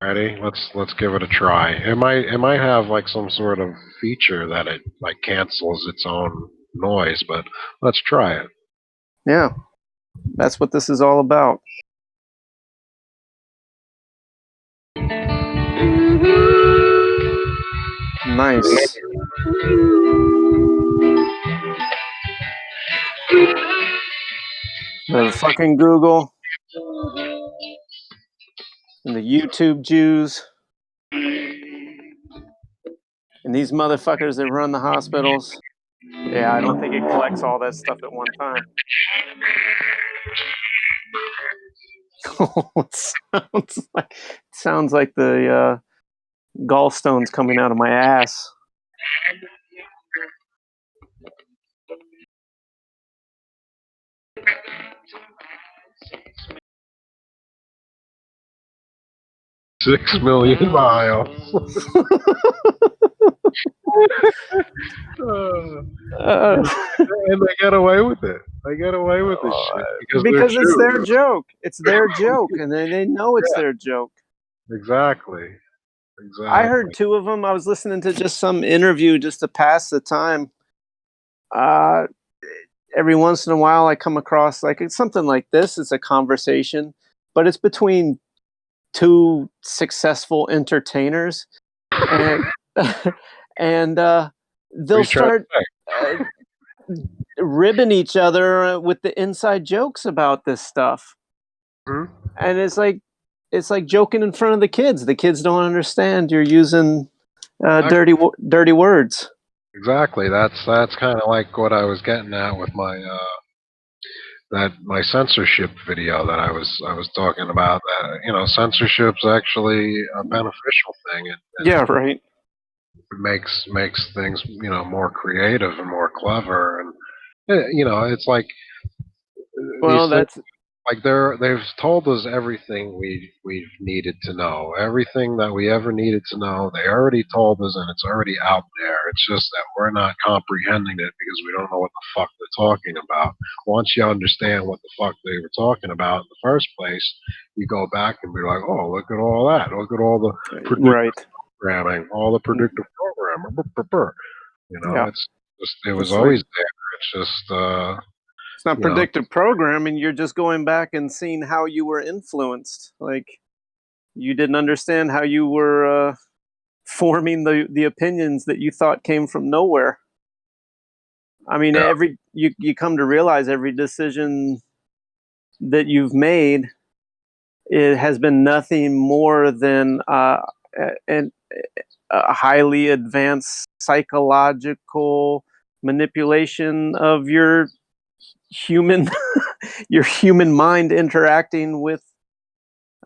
Ready? Let's give it a try. It might have like some sort of feature that it like cancels its own noise, but let's try it. Yeah, that's what this is all about. Nice. The fucking Google and the YouTube Jews and these motherfuckers that run the hospitals. Yeah, I don't think it collects all that stuff at one time. it sounds like the gallstones coming out of my ass. Six million miles. Uh, And they get away with it. They get away with this shit because they're because it's their Jews. joke. It's their joke, and they know it's their joke. Exactly. I heard Exactly. two of them. I was listening to just some interview just to pass the time. Uh, every once in a while, I come across like it's something like this. It's a conversation, but it's between two successful entertainers, and and What are they'll you trying to start say? uh, ribbing each other with the inside jokes about this stuff, Hmm? and it's like joking in front of the kids. The kids don't understand you're using dirty words. Exactly. That's kind of like what I was getting at with my censorship video that I was talking about. That censorship's actually a beneficial thing. And Yeah, right. it makes things more creative and more clever. And it's like Well, these things. that's Like they've told us everything we've needed to know. Everything that we ever needed to know, they already told us, and it's already out there. It's just that we're not comprehending it because we don't know what the fuck they're talking about. Once you understand what the fuck they were talking about in the first place, you go back and be like, oh, look at all that. Look at all the predictive right. programming, all the predictive programming. Yeah, It was it's like always there. It's just it's not you know predictive programming. You're just going back and seeing how you were influenced. Like you didn't understand how you were forming the opinions that you thought came from nowhere. I mean, yeah, every you come to realize every decision that you've made, it has been nothing more than an a highly advanced psychological manipulation of your human your human mind interacting with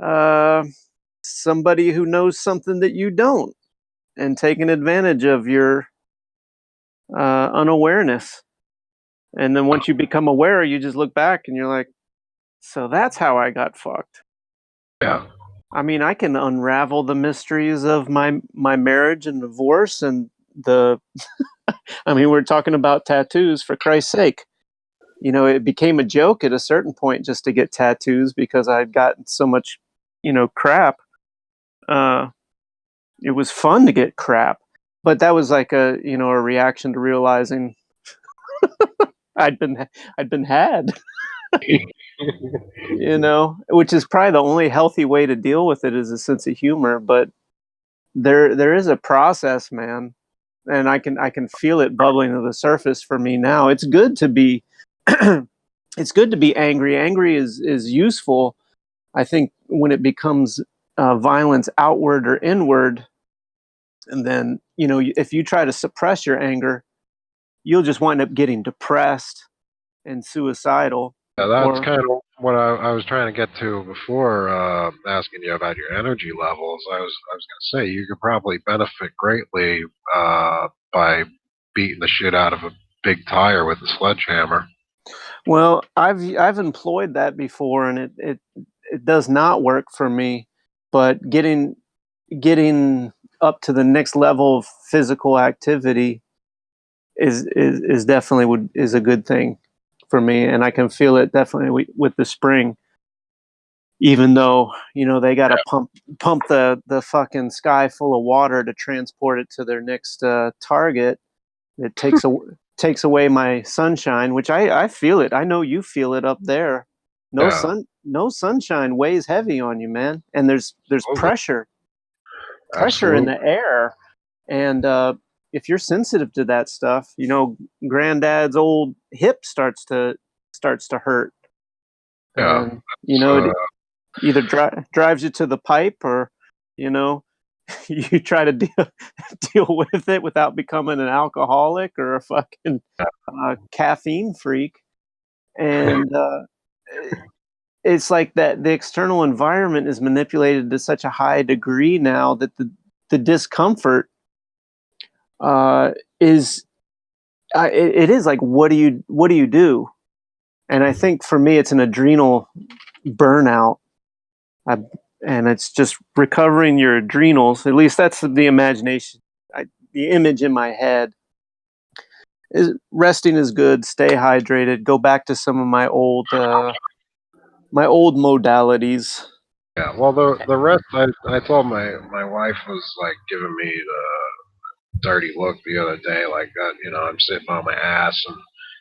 uh, somebody who knows something that you don't and taking advantage of your unawareness. And then once you become aware, you just look back and you're like, so that's how I got fucked. yeah. I mean, I can unravel the mysteries of my marriage and divorce, and the I mean, we're talking about tattoos, for Christ's sake. It became a joke at a certain point just to get tattoos because I'd gotten so much, crap. It was fun to get crap, but that was like a reaction to realizing I'd been I'd been had. Which is probably the only healthy way to deal with it, is a sense of humor. But there is a process, man, and I can feel it bubbling to the surface for me now. It's good to be it's good to be angry. Angry is useful. I think when it becomes violence outward or inward, and then if you try to suppress your anger, you'll just wind up getting depressed and suicidal. Yeah, that's Or kind of what I was trying to get to before asking you about your energy levels. I was going to say you could probably benefit greatly by beating the shit out of a big tire with a sledgehammer. well, I've employed that before, and it does not work for me. But getting up to the next level of physical activity is definitely is a good thing for me, and I can feel it definitely with the spring. Even though they got to pump the fucking sky full of water to transport it to their next target, it takes away my sunshine, which I feel it. I know you feel it up there. Yeah, No sunshine weighs heavy on you, man. And there's absolutely, pressure in absolutely. the air, and if you're sensitive to that stuff, granddad's old hip starts to hurt, Yeah, and it's, it either drives you to the pipe, or you know you try to deal with it without becoming an alcoholic or a fucking caffeine freak. And it's like that the external environment is manipulated to such a high degree now that the discomfort is it is like, what do you do? And I think for me it's an adrenal burnout. I, and it's just recovering your adrenals. At least that's the imagination. The image in my head is resting is good. Stay hydrated. Go back to some of my old modalities. yeah. Well, the rest I told my wife was like giving me the dirty look the other day, like I'm sitting on my ass and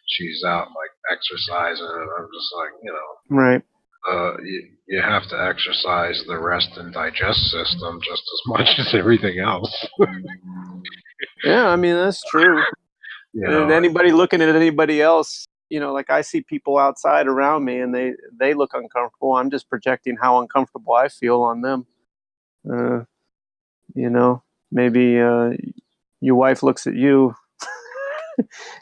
she's out like exercising, and I'm just like, Right. you have to exercise the rest and digest system just as much as everything else. Yeah, I mean that's true. you And know, anybody looking at anybody else, like I see people outside around me, and they look uncomfortable. I'm just projecting how uncomfortable I feel on them. Uh, you know, maybe your wife looks at you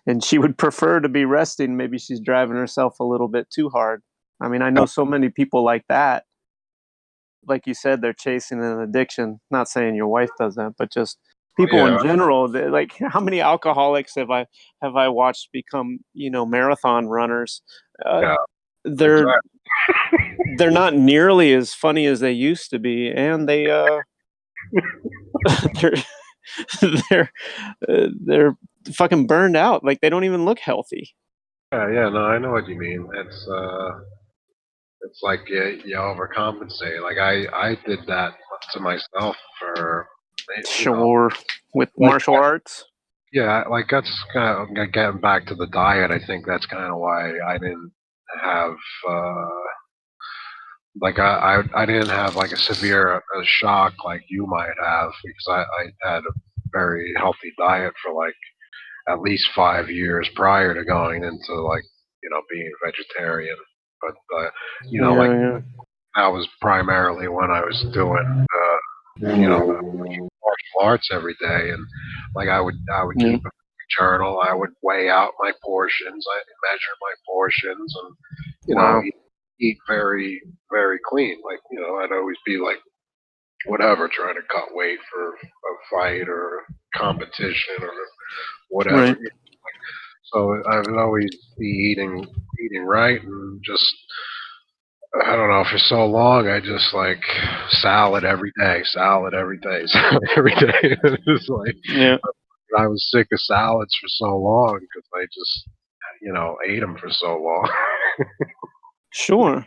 and she would prefer to be resting. Maybe she's driving herself a little bit too hard. I mean, I know so many people like that. Like you said, they're chasing an addiction. Not saying your wife does that, but just people in yeah, general. Like, how many alcoholics have I watched become marathon runners? Uh, yeah, they're exactly. they're not nearly as funny as they used to be, and they're they're they're fucking burned out. Like, they don't even look healthy. Yeah, yeah. No, I know what you mean. It's like you overcompensate. Like I did that to myself for Sure, with like martial arts. yeah, like that's kind of getting back to the diet. I think that's kind of why I didn't have uh like I didn't have like a severe shock like you might have, because I had a very healthy diet for like at least 5 years prior to going into like being vegetarian. But like Yeah, yeah. that was primarily when I was doing martial arts every day, and like I would Yeah. keep a journal. I would weigh out my portions. I measure my portions, and Wow. eat very very clean. Like I'd always be like whatever, trying to cut weight for a fight or a competition or whatever. Right. So I would always be eating right, and just I don't know, for so long I just like salad every day, salad every day, salad every day. It's like Yeah. I was sick of salads for so long because I just, ate them for so long. Sure.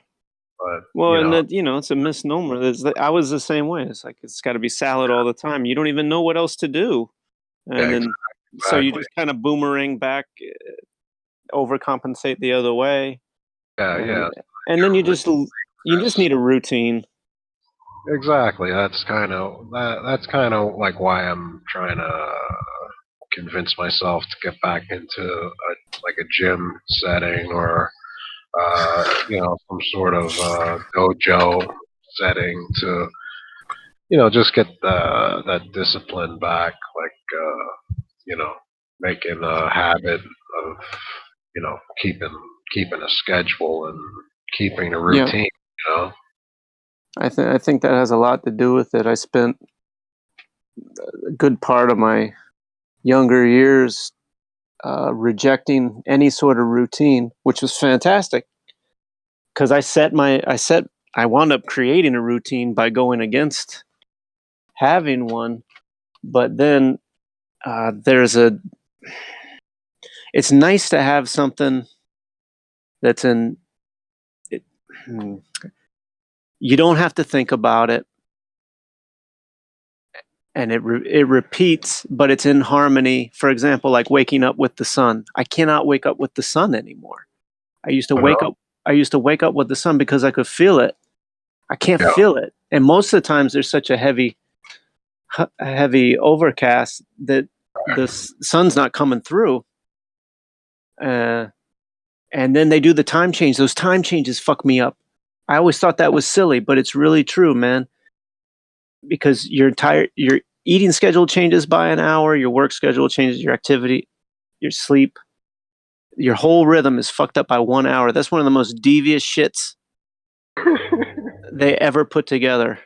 But Well, and that it's a misnomer. I was the same way. It's like it's got to be salad all the time. You don't even know what else to do, yeah, and then so you exactly. just kind of boomerang back, overcompensate the other way, Yeah, and yeah, and then you just need a routine. exactly. That's kind of like why I'm trying to convince myself to get back into like a gym setting or some sort of dojo setting to just get that discipline back, like you know making a habit of keeping a schedule and keeping a Yeah, routine. You know. I think that has a lot to do with it. I spent a good part of my younger years rejecting any sort of routine, which was fantastic because I wound up creating a routine by going against having one. But then there's a it's nice to have something that's in it, hmm, you don't have to think about it, and it repeats, but it's in harmony. For example, like waking up with the sun. I cannot wake up with the sun anymore. I used to Oh no. wake up I used to wake up with the sun because I could feel it. I can't Yeah. feel it. And most of the times there's such a heavy overcast that the sun's not coming through. Uh, and then they do the time change. Those time changes fuck me up. I always thought that was silly, but it's really true, man. Because your eating schedule changes by an hour, your work schedule changes, your activity, your sleep, your whole rhythm is fucked up by 1 hour. That's one of the most devious shits they ever put together.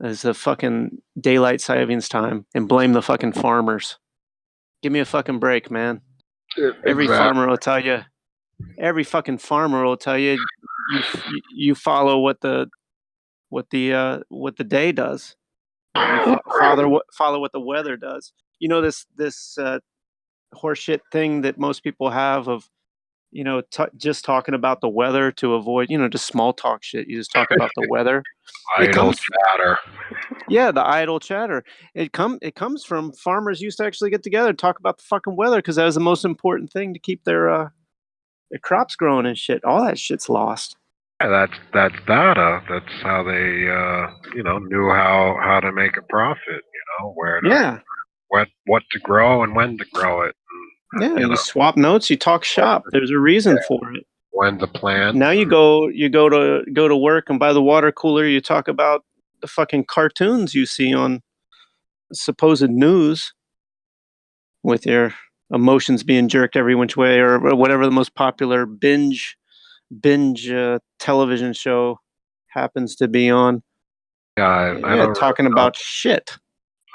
Is the fucking daylight savings time and blame the fucking farmers. Give me a fucking break, man. Every Exactly. farmer will tell you. Every fucking farmer will tell you you follow what the day does. You follow what the weather does. You know this horseshit thing that most people have of just talking about the weather to avoid just small talk shit. You just talk about the weather. It Idle comes chatter. Yeah, the idle chatter. It comes from farmers used to actually get together and talk about the fucking weather because that was the most important thing to keep their crops growing and shit. All that shit's lost. Yeah, that's data. That's how they knew how to make a profit. Where to Yeah, what to grow and when to grow it. yeah. You You know swap notes. You talk when shop. to, There's a reason for it. when to plant. Now you go to work and by the water cooler you talk about the fucking cartoons you see on supposed news with your emotions being jerked every which way or whatever the most popular binge television show happens to be on. Yeah, I Yeah, don't talking really know. about shit.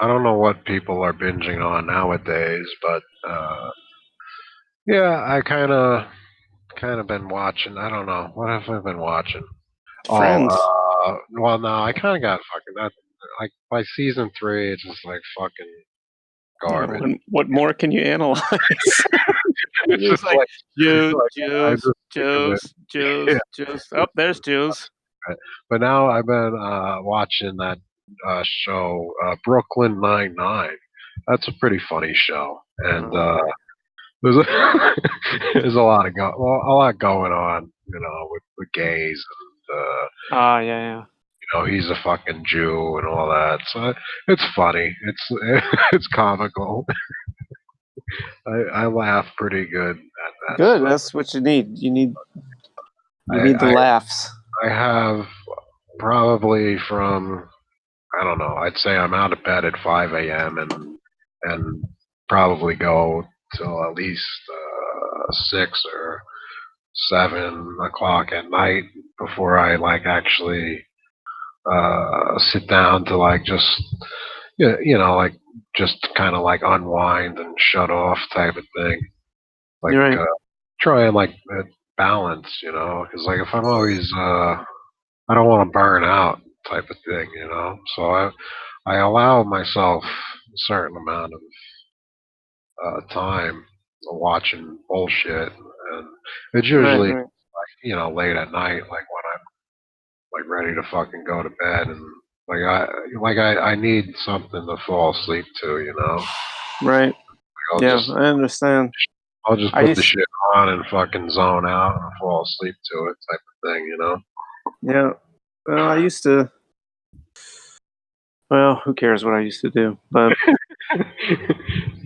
I don't know what people are binging on nowadays, but yeah, I kind of been watching. I don't know what have I been watching. Oh, Friends. well, no, I kind of got fucking that. Like by season three, it's just like fucking Yeah, garbage. what more can you analyze? It's It's just like like I Juice, just sick of it. Yeah, Juice. Oh, it's there's Juice. right. But now I've been watching that show, Brooklyn Nine-Nine. That's a pretty funny show, and Oh boy. there's a, there's a lot going on, with the gays and Ah, yeah, yeah. he's a fucking Jew and all that. So it's funny. It's it's comical. I laugh pretty good at that Good. stuff. That's what you need. You need the I laughs. I have probably from I don't know. I'd say I'm out of bed at 5 a.m. and probably go till at least 6 or 7 o'clock at night before I like actually sit down to like just like just kind of like unwind and shut off type of thing. Like You're right. try and like balance, because like if I'm always I don't want to burn out type of thing. So I allow myself a certain amount of time watching bullshit, and it's Right, usually right. late at night, like when I'm like ready to fucking go to bed, and I need something to fall asleep to, Right. I'll Yeah, just I understand. I'll just I put the used, shit on and fucking zone out and fall asleep to it, type of thing. yeah. Well, I used to. Well, who cares what I used to do? But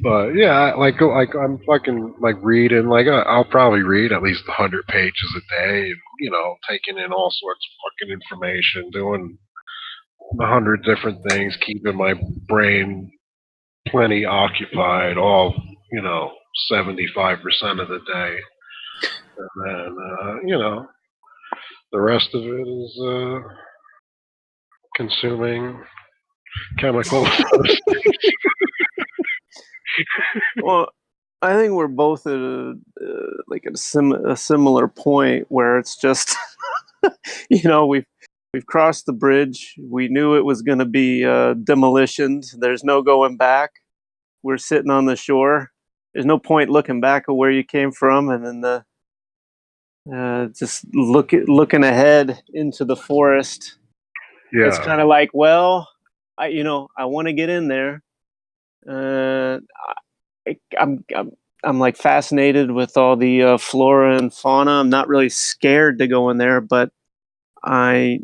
But yeah, like I'm fucking like reading, like I'll probably read at least 100 pages a day, and taking in all sorts of fucking information, doing 100 different things, keeping my brain plenty occupied, all 75% of the day, and then the rest of it is consuming chemical substances. well, I think we're both at like at a similar point where it's just we've crossed the bridge. We knew it was going to be demolitioned. There's no going back. We're sitting on the shore. There's no point looking back at where you came from, and then the just looking ahead into the forest. It's Yeah, kind of like, well, I want to get in there. Uh, I'm like fascinated with all the flora and fauna. I'm not really scared to go in there, but I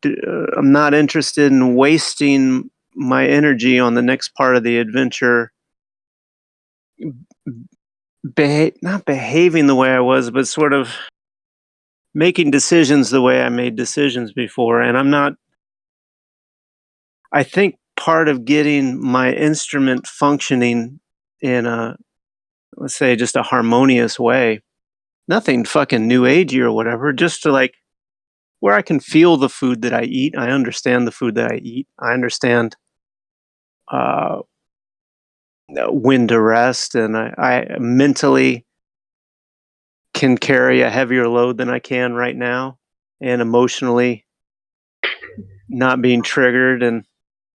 I'm not interested in wasting my energy on the next part of the adventure. Not behaving the way I was, but sort of making decisions the way I made decisions before. And I'm not. I think part of getting my instrument functioning in a, let's say, just a harmonious way, nothing fucking new agey or whatever, just to like where I can feel the food that I eat. I understand the food that I eat. I understand uh, when to rest, and I mentally can carry a heavier load than I can right now, and emotionally not being triggered and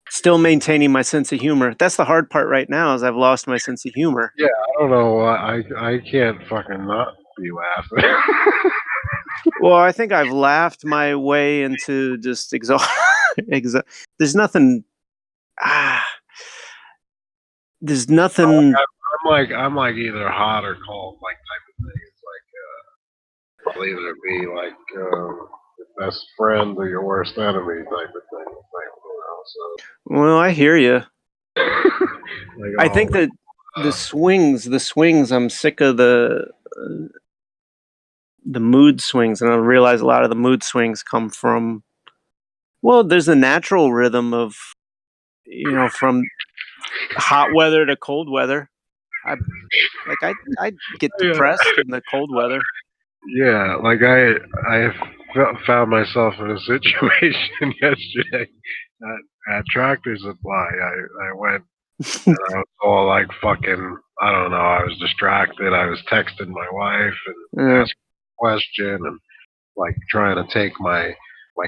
still maintaining my sense of humor. That's the hard part right now is I've lost my sense of humor. yeah. I don't know. I can't fucking not be laughing. Well, I think I've laughed my way into just exhaust. There's nothing. Ah, there's nothing. I'm like either hot or cold, like type of thing. It's like I'll either be like your best friend or your worst enemy type of thing. Well, I hear you. Like I think that the swings. I'm sick of the mood swings, and I realize a lot of the mood swings come from. Well, there's a natural rhythm of from hot weather to cold weather. I I get yeah, depressed in the cold weather. yeah. Like I found myself in a situation yesterday at Tractor Supply. I went and I was all like fucking. I don't know. I was distracted. I was texting my wife and Yeah, asking a question and like trying to take my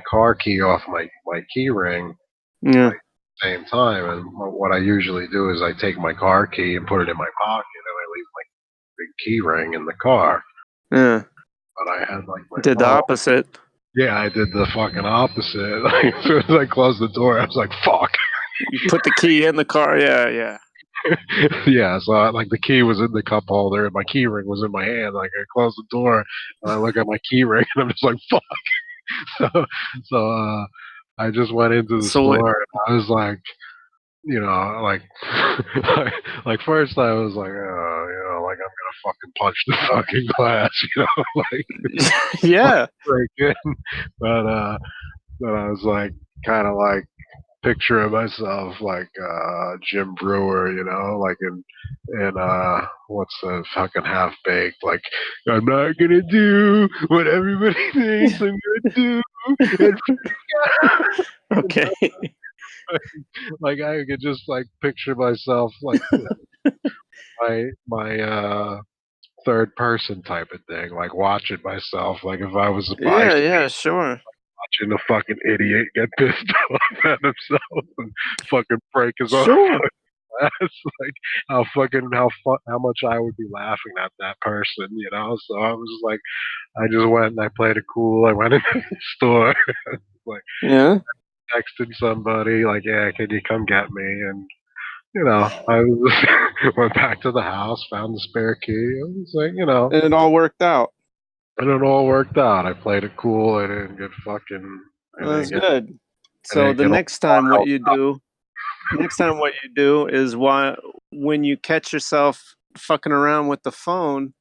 car key off my key ring yeah, like same time. And what I usually do is I take my car key and put it in my pocket and I leave my big key ring in the car. yeah. But I had like my Did the phone. opposite. Yeah, I did the fucking opposite. Like, as soon as I closed the door, I was like, "Fuck." You put the key in the car. Yeah, yeah. Yeah, so like the key was in the cup holder and my key ring was in my hand. Like I closed the door and I look at my key ring and I'm just like, "Fuck." So I just went into the So store and I was like, like, like first I was like, like I'm gonna fucking punch the fucking glass, like yeah, break in. But then I was like, kind of like picturing myself like Jim Brewer, like in what's the fucking half baked, like I'm not gonna do what everybody thinks I'm gonna do, and okay. like I could just like picture myself like my third person type of thing, like watching myself, like if I was a Yeah, bystander yeah, sure. watching a fucking idiot get pissed off at himself and fucking break his arm. Sure. It's like how much I would be laughing at that person, you know. So I was like, I just went and I played it cool. I went into the store, like Yeah. texted somebody, like, yeah, can you come get me? And I went back to the house, found the spare key. I was like, And it all worked out. and it all worked out. I played it cool. I Well, didn't that's get, good. I So didn't the get all next time what riled you up. do, is when you catch yourself fucking around with the phone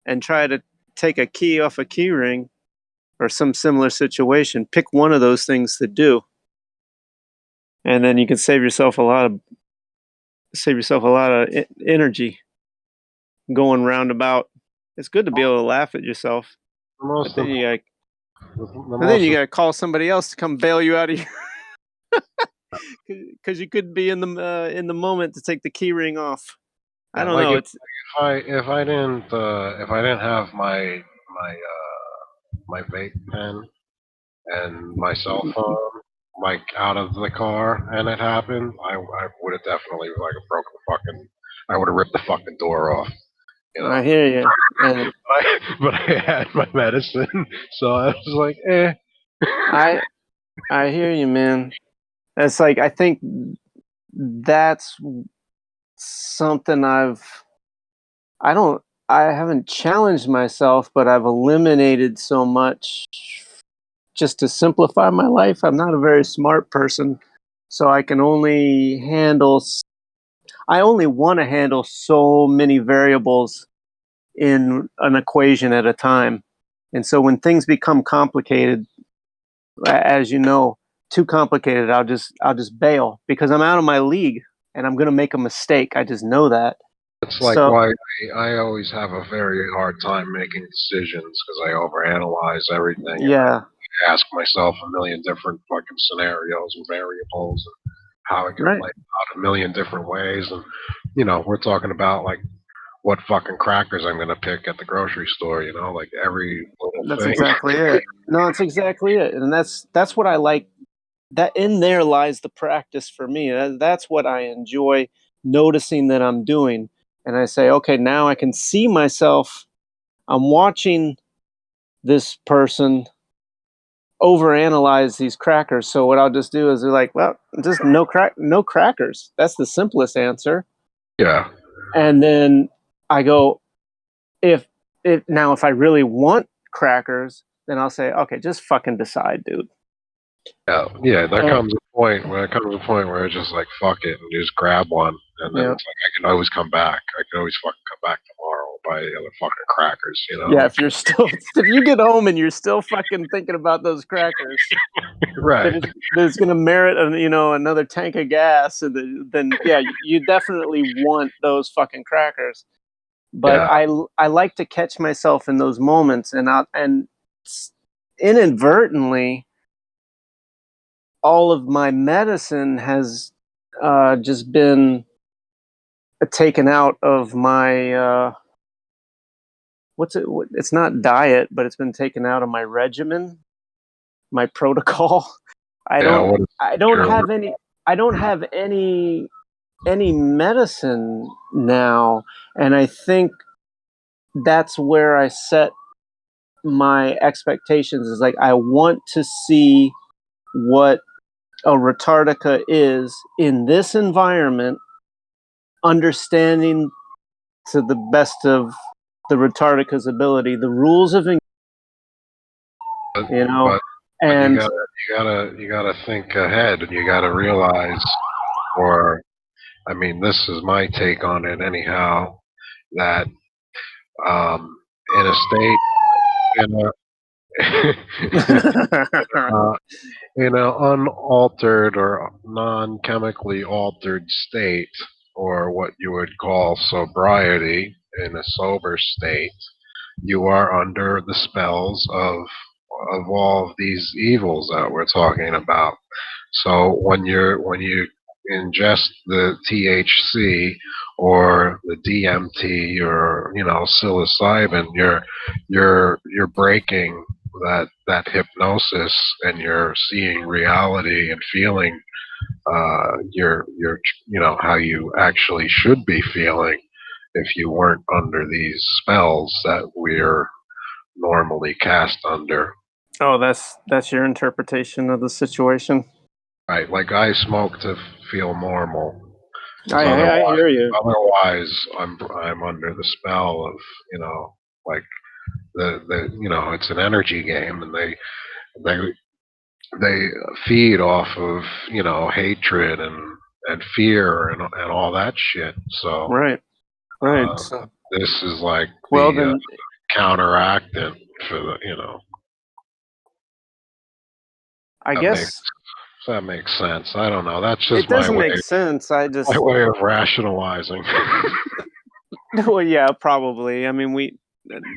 and try to take a key off a key ring or some similar situation, pick one of those things to do, and then you can save yourself a lot of energy going roundabout. It's good to be able to laugh at yourself, The but most then you got the but then most you got to call somebody else to come bail you out of your because you could be in the moment to take the key ring off. I yeah, don't like know. if I didn't have my vape pen and my cell phone like out of the car and it happened, I would have definitely like broken the fucking. I would have ripped the fucking door off, you know. I hear you, and But I had my medicine, so I was like, eh. I I hear you, man. That's like I think that's something I don't I haven't challenged myself, but I've eliminated so much just to simplify my life. I'm not a very smart person, so I only want to handle so many variables in an equation at a time. And so when things become complicated, as you know, too complicated, I'll just bail because I'm out of my league and I'm going to make a mistake. I just know that. That's like So, why I always have a very hard time making decisions because I overanalyze everything and yeah, I ask myself a million different fucking scenarios and variables and how it could right. play out a million different ways. And we're talking about like what fucking crackers I'm gonna pick at the grocery store. Like every little That's thing. exactly it. No, that's exactly it. And that's what I like. That in there lies the practice for me. That's what I enjoy noticing that I'm doing. And I say, okay, now I can see myself. I'm watching this person overanalyze these crackers. So what I'll just do is they're like, well, just no crackers. That's the simplest answer. Yeah. And then I go, if if I really want crackers, then I'll say, okay, just fucking decide, dude. Yeah, yeah. There And comes a point where it's just like fuck it and you just grab one, and then yeah, it's like I can always come back. I can always fucking come back tomorrow and buy the other fucking crackers. yeah. If you're still if you get home and you're still fucking thinking about those crackers, Right. that it's gonna merit another tank of gas, and then yeah, you definitely want those fucking crackers. But Yeah. I like to catch myself in those moments, and inadvertently, all of my medicine has just been taken out of my it's not diet, but it's been taken out of my regimen, my protocol. I Yeah. don't What is I don't your have any I don't have any medicine now, and I think that's where I set my expectations is like I want to see what a Retardica is in this environment, understanding to the best of the Retardica's ability the rules of you know but you and gotta think ahead and you gotta realize, or I mean, this is my take on it anyhow, that in a state in a uh, in an unaltered or non-chemically altered state, or what you would call sobriety, in a sober state, you are under the spells of all of these evils that we're talking about. So when you ingest the THC or the DMT or psilocybin, you're breaking that hypnosis and you're seeing reality and feeling your how you actually should be feeling if you weren't under these spells that we're normally cast under. Oh, that's your interpretation of the situation. Right, like I smoke to feel normal, because I hear you. otherwise I'm under the spell of like it's an energy game, and they they feed off of hatred and fear and all that shit. So Right, right. uh, So, this is like well, the then counteractant for the I that makes guess that makes sense. I don't know. That's it just doesn't make sense. my way of rationalizing. Well, yeah, probably. I mean,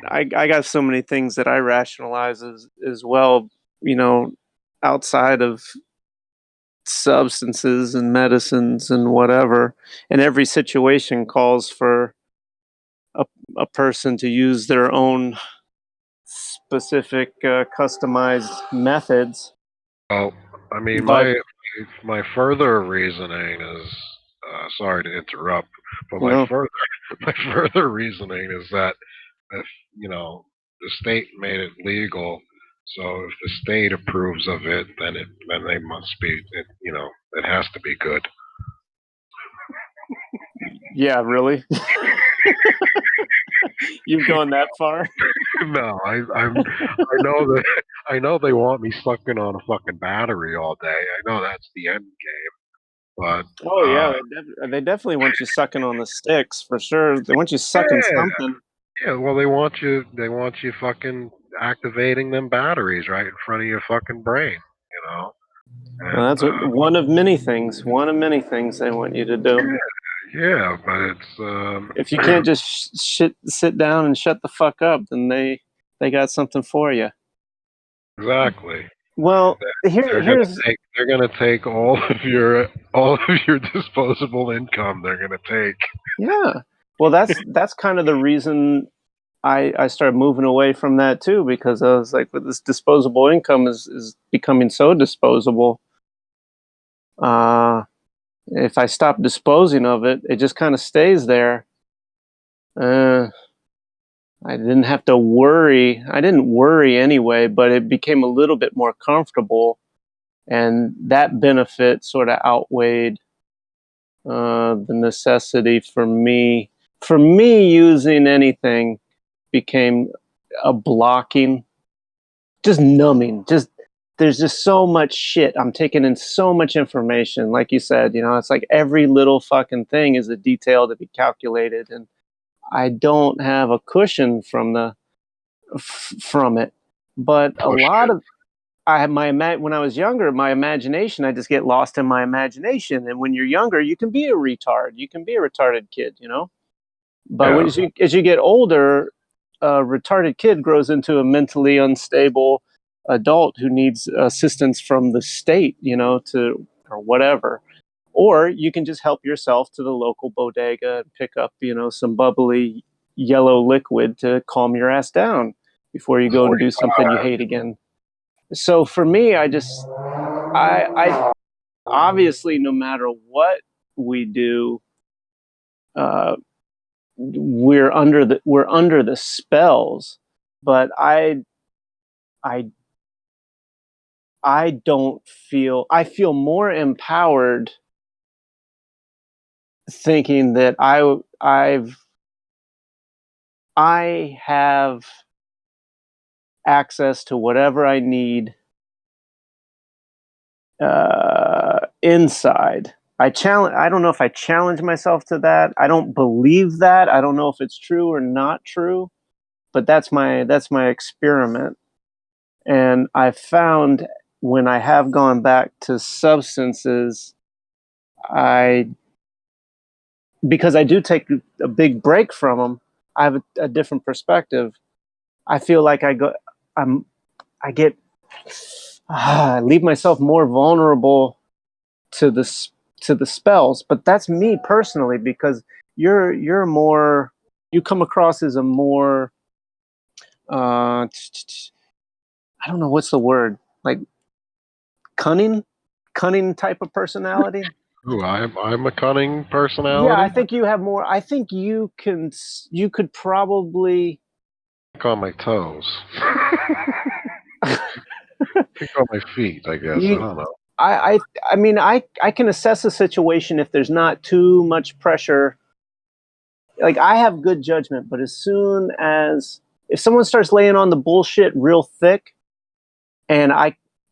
I got so many things that I rationalize as well, you know, outside of substances and medicines and whatever. And every situation calls for a, a person to use their own specific, customized methods. Well, I mean, But, my further reasoning is sorry to interrupt, but you know, my further reasoning is that if the state made it legal, so if the state approves of it, then they must be it has to be good. yeah, really? You've gone that far? No, I know that I know they want me sucking on a fucking battery all day. I know that's the end game, but Oh yeah, they definitely want you sucking on the sticks for sure. They want you sucking yeah, something. yeah. Well, they want you fucking activating them batteries right in front of your fucking brain, you know. Well, And that's one of many things. One of many things they want you to do. yeah, but it's If you can't just sit down and shut the fuck up, then they got something for you. exactly. Well, here's They're gonna take all of your disposable income. They're gonna take. yeah. Well, that's kind of the reason I started moving away from that too, because I was like, with this disposable income is becoming so disposable. Uh, if I stop disposing of it, it just kind of stays there. Uh, I didn't have to worry. I didn't worry anyway, but it became a little bit more comfortable, and that benefit sort of outweighed the necessity for me. For me, using anything became a blocking, just numbing. Just there's just so much shit. I'm taking in so much information. Like you said, it's like every little fucking thing is a detail to be calculated, and I don't have a cushion from it. But a Oh lot shit! of I had when I was younger, my imagination, I just get lost in my imagination. And when you're younger, you can be a retard. You can be a retarded kid. But Yeah, as you get older, a retarded kid grows into a mentally unstable adult who needs assistance from the state, to or whatever. Or you can just help yourself to the local bodega and pick up, some bubbly yellow liquid to calm your ass down before you go and do something you hate again. So for me, I obviously, no matter what we do, uh, we're under the spells. But I I don't feel I feel more empowered thinking that I have access to whatever I need inside. I don't know if I challenge myself to that. I don't believe that. I don't know if it's true or not true, but that's my experiment. And I found when I have gone back to substances, I because I do take a big break from them, I have a different perspective. I feel like I'm, I get, I leave myself more vulnerable to the spells. But that's me personally, because you're more, you come across as a more, I don't know what's the word, like cunning. cunning type of personality. Ooh, I'm a cunning Yeah, I personality. think you have more. I think you could probably. Think on my toes. Think on my feet. I guess I you, don't know. I mean, I can assess a situation if there's not too much pressure. Like I have good judgment, but as soon as if someone starts laying on the bullshit real thick, and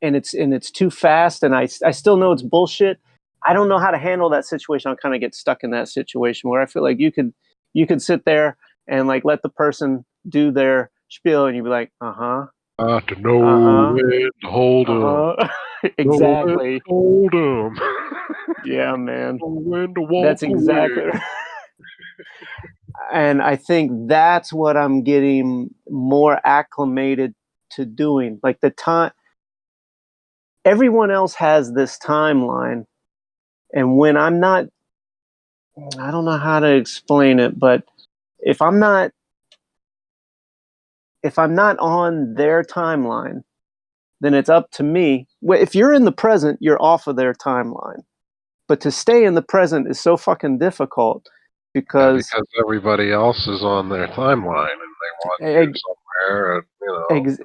it's too fast, and I still know it's bullshit. I don't know how to handle that situation. I'll kind of get stuck in that situation where I feel like you could sit there and like let the person do their spiel, and you'd be like, To know uh when to hold 'em. huh, Know when to exactly. hold 'em. Yeah, man, Know when to walk that's away. exactly. And I think that's what I'm getting more acclimated to doing. Like the time, everyone else has this timeline, and when I'm not, I don't know how to explain it, but if I'm not if I'm not on their timeline, then it's up to me. If you're in the present, you're off of their timeline. But to stay in the present is so fucking difficult Yeah, because because everybody else is on their timeline and they want you somewhere.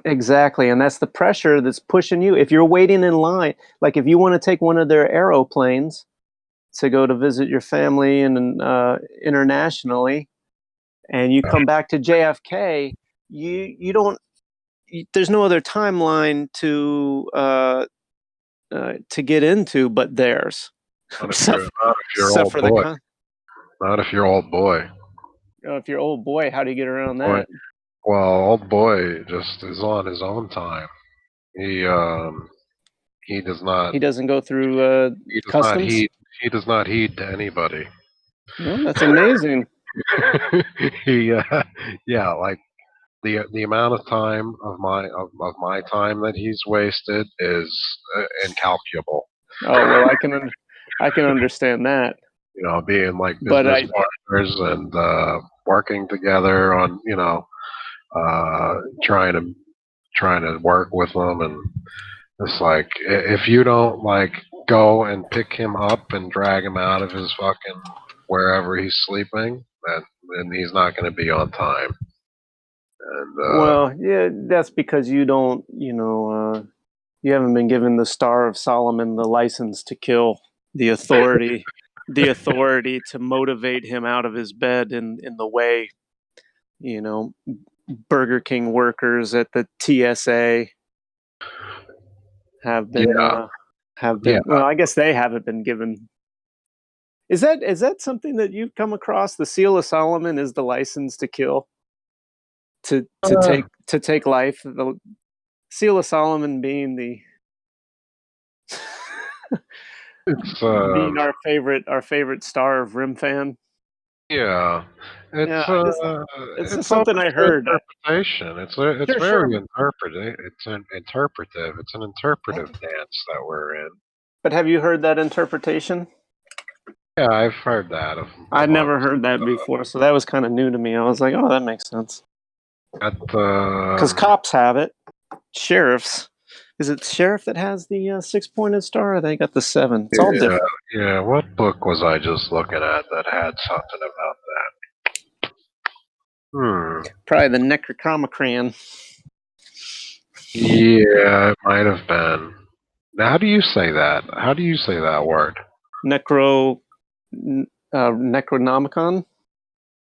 exactly, and that's the pressure that's pushing you. If you're waiting in line, like if you want to take one of their aeroplanes to go to visit your family and internationally, and you come back to JFK, you don't. There's no other timeline to get into but theirs, Not if except, you're except old for the boy. Not if you're old boy. if you're old boy. How do you get around Boy. that? Well, old boy just is on his own time. He he does not He doesn't go through he does not customs. heed he does not heed to anybody. No, that's amazing. he yeah, like the amount of time of my time that he's wasted is incalculable. Oh well, I can understand that, Being like but business I partners and working together on trying to work with them, and it's like if you don't like go and pick him up and drag him out of his fucking wherever he's sleeping, then he's not going to be on time. And well, yeah, that's because you don't, you haven't been given the Star of Solomon, the license to kill, the authority, the authority to motivate him out of his bed in the way, you know, Burger King workers at the TSA have been yeah, yeah. well, I guess they haven't been given. Is that something that you've come across? The Seal of Solomon is the license to kill, Uh, to take life. The Seal of Solomon being the it's being our favorite star of Rim fan. yeah, Yeah, it's just it's open something I to heard. interpretation. It's Sure, very sure. interpretive. It's an interpretive. It's an interpretive dance that we're in. But have you heard that interpretation? Yeah, I've heard that I'd amongst never heard that before, so that was kind of new to me. I was like, oh, that makes sense. at Because cops have it, sheriffs. Is it sheriff that has the six-pointed star? Or they got the seven. It's all yeah, different. yeah. What book was I just looking at that had something about that? Probably the Necronomicon. Yeah, it might have been. Now, how do you say that? How do you say that word? Necro Necronomicon.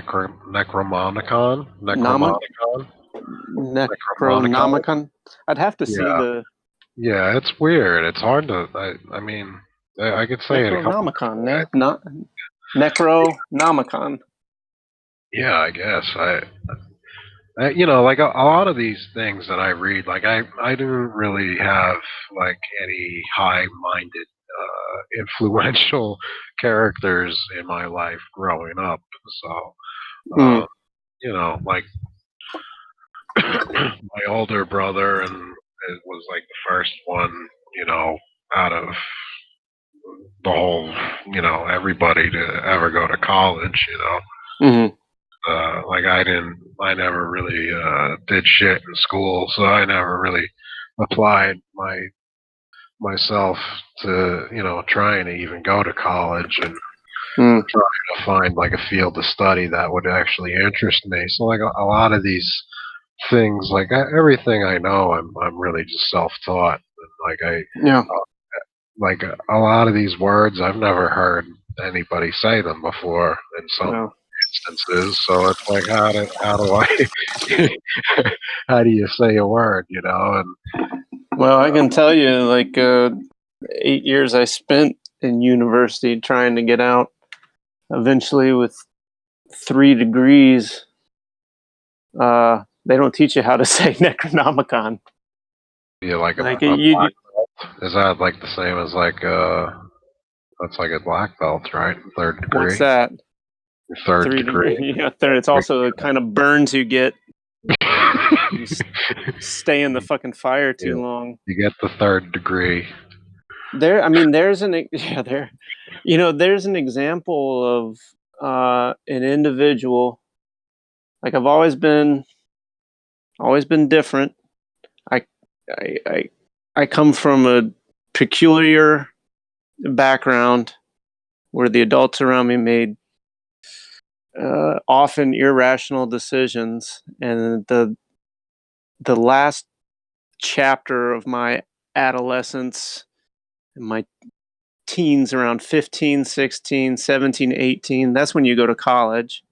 Necromonicon? Nomic Necromonicon? Necromonicon? Necronomicon. I'd have to see Yeah. the Yeah, it's weird. It's hard to. I mean, I could say it a couple Necronomicon. different ways. Not Necronomicon. Yeah, I guess. Like a lot of these things that I read, like I didn't really have like any high-minded, influential characters in my life growing up. So, Hmm. like my older brother, and it was like the first one, out of the whole, everybody to ever go to college. Hmm. Like I never really did shit in school, so I never really applied my myself to, trying to even go to college and Hmm. trying to find like a field of study that would actually interest me. So like a lot of these things, like everything I know, I'm really just self-taught. Like Yeah. like a lot of these words I've never heard anybody say them before in some Well, instances. So it's like how do I how do you say a word, And well, I can tell you, like 8 years I spent in university trying to get out. Eventually, with 3 degrees, they don't teach you how to say Necronomicon. you like Like a black belt? Is that like the same as like that's like a black belt, right? Third what's degree. that? Third Three degree. degree. Yeah, there. It's also the kind of burns you get. You stay in the fucking fire Yeah, too long. you get the third degree. There, I mean, there's an yeah, there, there's an example of an individual. Like I've always been different. I, I, I, I come from a peculiar background where the adults around me made often irrational decisions, and the last chapter of my adolescence and my teens around 15, 16, 17, 18, that's when you go to college.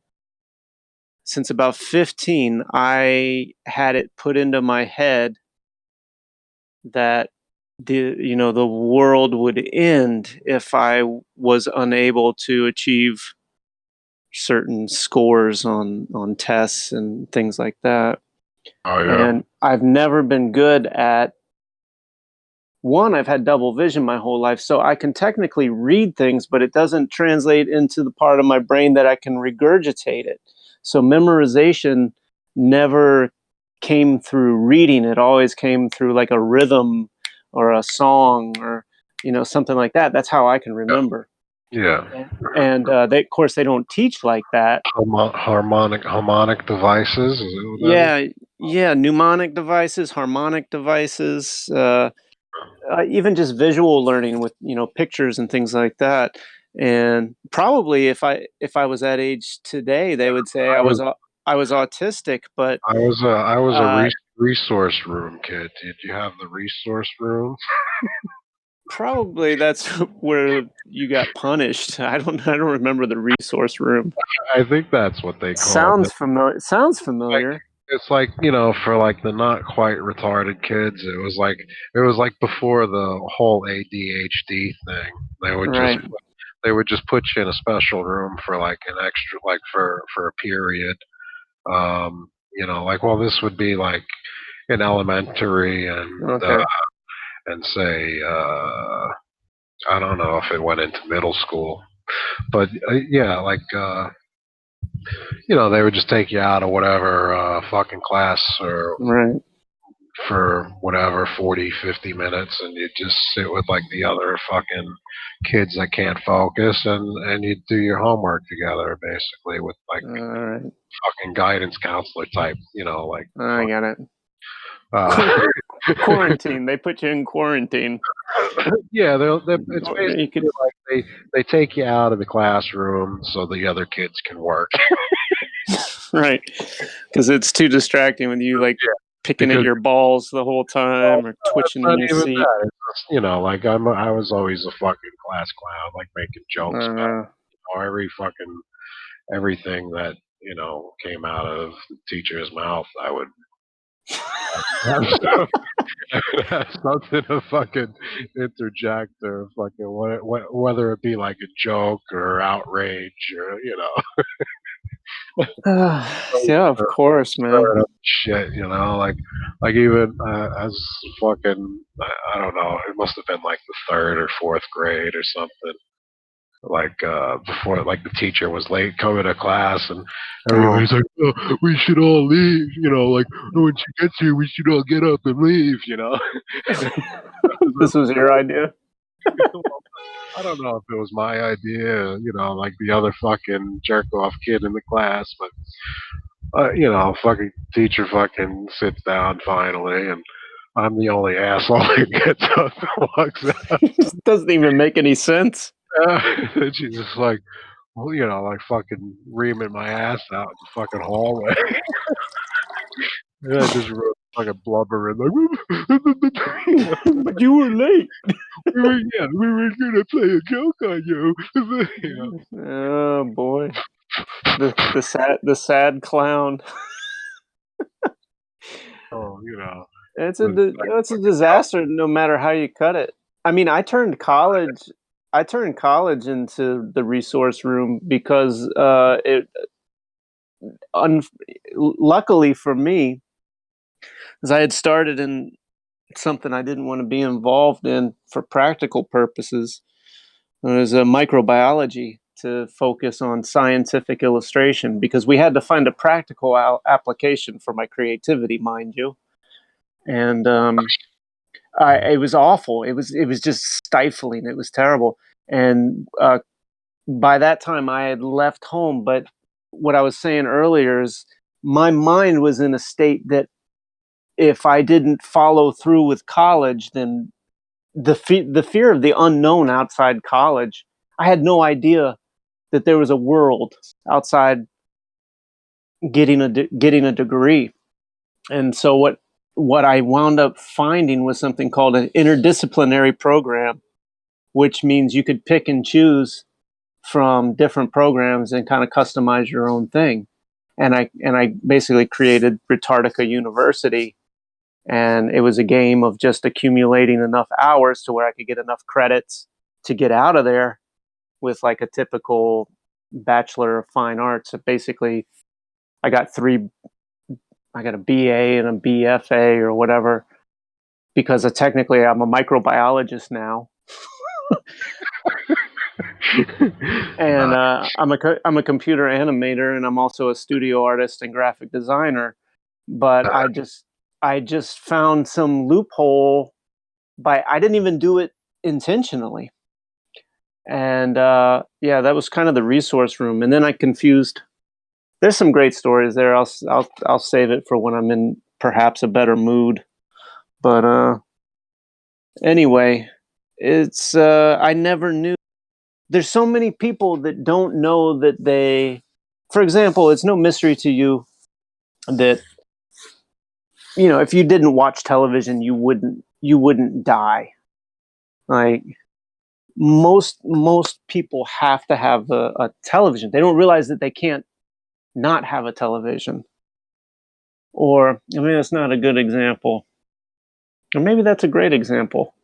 Since about 15, I had it put into my head that the world would end if I was unable to achieve certain scores on tests and things like that. Oh yeah. And I've never been good at one. I've had double vision my whole life, so I can technically read things, but it doesn't translate into the part of my brain that I can regurgitate it. So memorization never came through reading. It always came through like a rhythm or a song or something like that. That's how I can remember. Yeah. And they, of course, they don't teach like that. Harmonic devices, is that what that is? Yeah, yeah, mnemonic devices, harmonic devices, even just visual learning with pictures and things like that. And probably if I was that age today, they would say I was I was autistic. But I was a uh, resource room kid. Did you have the resource room? probably that's where you got punished. I don't remember the resource room. I think that's what they called it. Sounds familiar. Sounds Like familiar. it's like, for like the not quite retarded kids, it was like before the whole ADHD thing. They would just Right. they would just put you in a special room for like an extra, like for a period. Like, well, this would be like in elementary Okay. and say I don't know if it went into middle school, but yeah, like they would just take you out of whatever fucking class or Right. for whatever 40, 50 minutes, and you just sit with like the other fucking kids that can't focus, and you do your homework together basically with like All right. fucking guidance counselor type, like I fuck. got it. Uh, Quarantine. They put you in quarantine. yeah, it's Or you basically could. like they take you out of the classroom so the other kids can work. Right. Because it's too distracting when you like Yeah, picking at because your balls the whole time or it's twitching in not your even seat. that. It's just, like I was always a fucking class clown, like making jokes about Uh, every fucking everything that came out of the teacher's mouth. I would have, I would have something to fucking interject or fucking whether it be like a joke or outrage or yeah, of course, man. stirring up shit, like even as fucking I don't know, it must have been like the third or fourth grade or something. Like before, like the teacher was late coming to class, and Oh. everybody's like, oh, "We should all leave," like when she gets here, we should all get up and leave. This was your idea? I don't know if it was my idea, like the other fucking jerk off kid in the class, but fucking teacher fucking sits down finally, and I'm the only asshole who gets up and walks out. It doesn't even make any sense. And she's just like, well, like fucking reaming my ass out in the fucking hallway. And I just wrote fucking blubbering like, But you were late. we were gonna play a joke on you. Oh boy, the sad clown. Oh, It's a disaster no matter how you cut it. I mean, I turned college into the resource room because it un, luckily for me, because I had started in something I didn't want to be involved in for practical purposes. It was a microbiology to focus on scientific illustration because we had to find a practical application for my creativity, mind you. And it was awful. It was just stifling. It was terrible. And by that time, I had left home. But what I was saying earlier is my mind was in a state that if I didn't follow through with college, then the fear of the unknown outside college. I had no idea that there was a world outside getting a degree. And so what I wound up finding was something called an interdisciplinary program, which means you could pick and choose from different programs and kind of customize your own thing. And I basically created Retardica University, and it was a game of just accumulating enough hours to where I could get enough credits to get out of there with like a typical Bachelor of Fine Arts. So basically, I got a BA and a BFA or whatever because technically I'm a microbiologist now. And I'm a computer animator, and I'm also a studio artist and graphic designer. But I just found some loophole by I didn't even do it intentionally. And yeah, that was kind of the resource room. And then I confused. There's some great stories there. I'll save it for when I'm in perhaps a better mood. But anyway, it's I never knew. There's so many people that don't know that for example, it's no mystery to you that if you didn't watch television, you wouldn't die. Like most people have to have a television. They don't realize that they can't not have a television. Or I mean, that's not a good example. Or maybe that's a great example.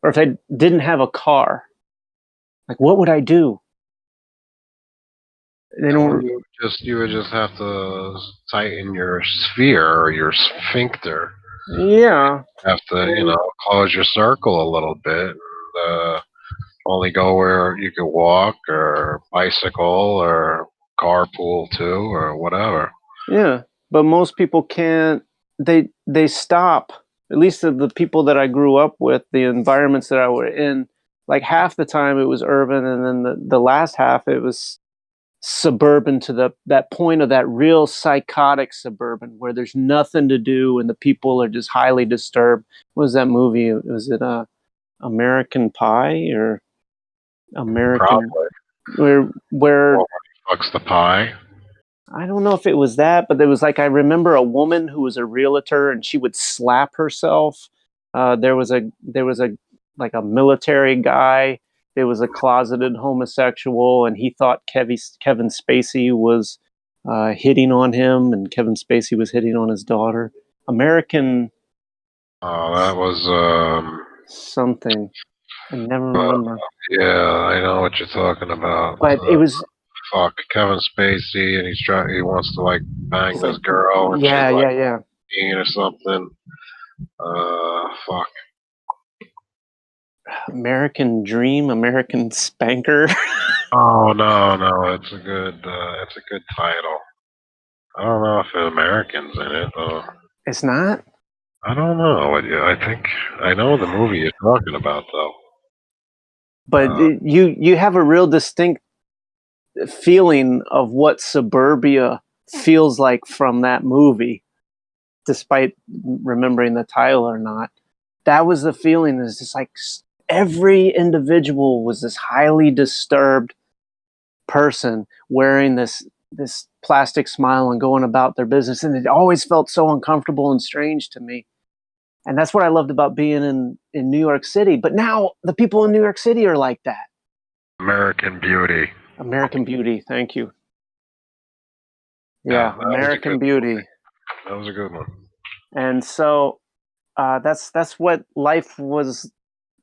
Or if I didn't have a car, like what would I do? They Well, don't. you would just have to tighten your sphere or your sphincter. Yeah. Have to, close your circle a little bit. Only go where you can walk or bicycle or carpool too or whatever. Yeah, but most people can't. They stop. At least the people that I grew up with, the environments that I were in, like half the time it was urban, and then the last half it was suburban to that point of that real psychotic suburban where there's nothing to do and the people are just highly disturbed. What was that movie? Was it American Pie or American Probably. where Well, fucks the pie. I don't know if it was that, but there was like I remember a woman who was a realtor and she would slap herself. There was a like a military guy. There was a closeted homosexual, and he thought Kevin Spacey was hitting on him, and Kevin Spacey was hitting on his daughter. American Oh, that was something. I never uh, remember, yeah, I know what you're talking about. but it was Fuck Kevin Spacey, and he wants to like bang it's this like girl, and she's yeah, like yeah, yeah. peeing or something. Fuck. American Dream, American Spanker. Oh no, no, it's a good title. I don't know if the Americans in it though. It's not. I don't know. I think I know the movie you're talking about though. But Uh, you have a real distinct feeling of what suburbia feels like from that movie. despite remembering the title or not. That was the feeling. Is just like every individual was this highly disturbed person wearing this plastic smile and going about their business, and it always felt so uncomfortable and strange to me. And that's what I loved about being in New York City. But now the people in New York City are like that. American Beauty. American Beauty, thank you. Yeah, Yeah, American Beauty. that was a good one. And so that's what life was.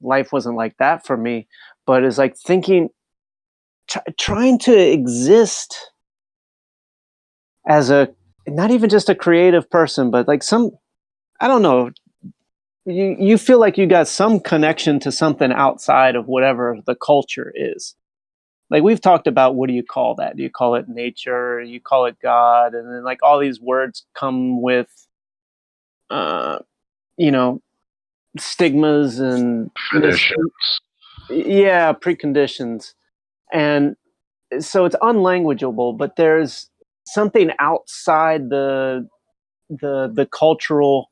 Life wasn't like that for me, but it's like thinking, trying to exist as a, not even just a creative person, but like some, I don't know, you feel like you got some connection to something outside of whatever the culture is. Like we've talked about, what do you call that? Do you call it nature? You call it God? And then like all these words come with, uh, you know, stigmas and Definitions. yeah, preconditions. And so it's unlanguageable, but there's something outside the cultural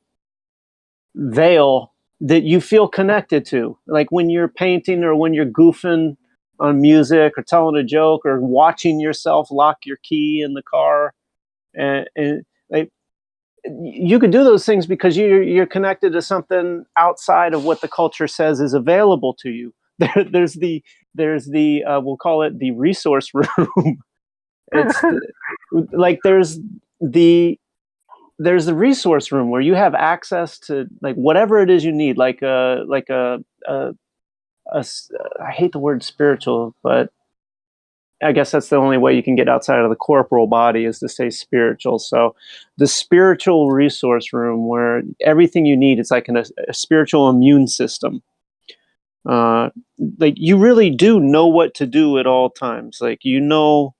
veil that you feel connected to, like when you're painting or when you're goofing on music or telling a joke or watching yourself lock your key in the car. And like, you could do those things because you're connected to something outside of what the culture says is available to you. There's the we'll call it the resource room. It's like the there's the resource room where you have access to like whatever it is you need, like a, a I hate the word spiritual, but I guess that's the only way you can get outside of the corporal body, is to say spiritual. So the spiritual resource room where everything you need, it's like a spiritual immune system. Uh, like you really do know what to do at all times. Like you know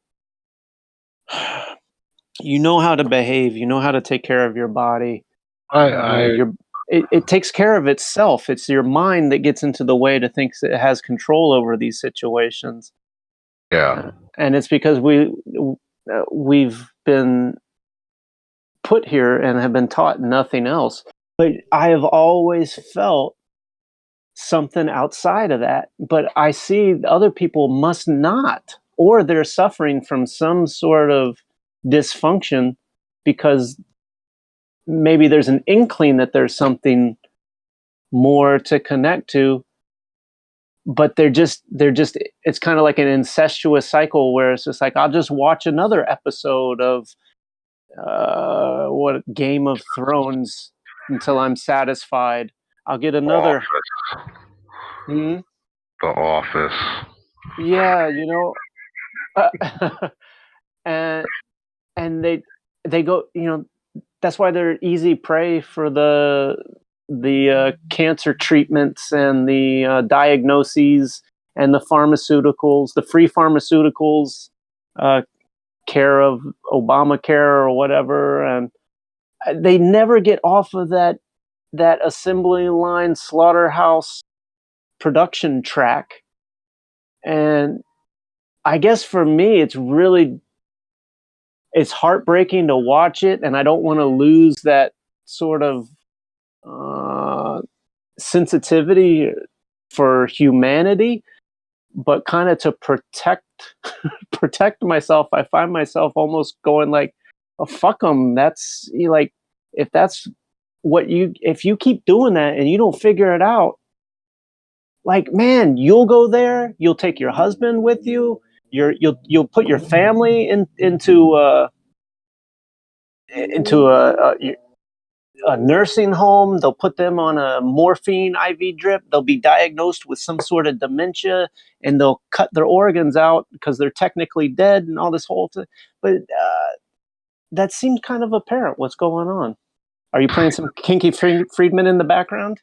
how to behave. You know how to take care of your body. I Your it takes care of itself. It's your mind that gets into the way to think that it has control over these situations, yeah. and it's because we've been put here and have been taught nothing else. But I have always felt something outside of that. But I see other people must not, or they're suffering from some sort of dysfunction because maybe there's an inkling that there's something more to connect to, but they're just it's kind of like an incestuous cycle where it's just like, I'll just watch another episode of what, Game of Thrones, until I'm satisfied. I'll get another. Office. Hmm? The Office. Yeah, and and they go, that's why they're easy prey for the cancer treatments and the diagnoses and the pharmaceuticals, the free pharmaceuticals, uh, care of Obamacare or whatever, and they never get off of that assembly line slaughterhouse production track. And I guess for me, it's heartbreaking to watch it, and I don't want to lose that sort of uh, sensitivity for humanity, but kind of to protect myself, I find myself almost going like, oh, fuck them. That's like, if that's if you keep doing that and you don't figure it out, like, man, you'll go there, you'll take your husband with you, you'll put your family into a nursing home. They'll put them on a morphine IV drip. They'll be diagnosed with some sort of dementia, and they'll cut their organs out because they're technically dead, and all this whole thing. But that seems kind of apparent. What's going on? Are you playing some Kinky Friedman in the background?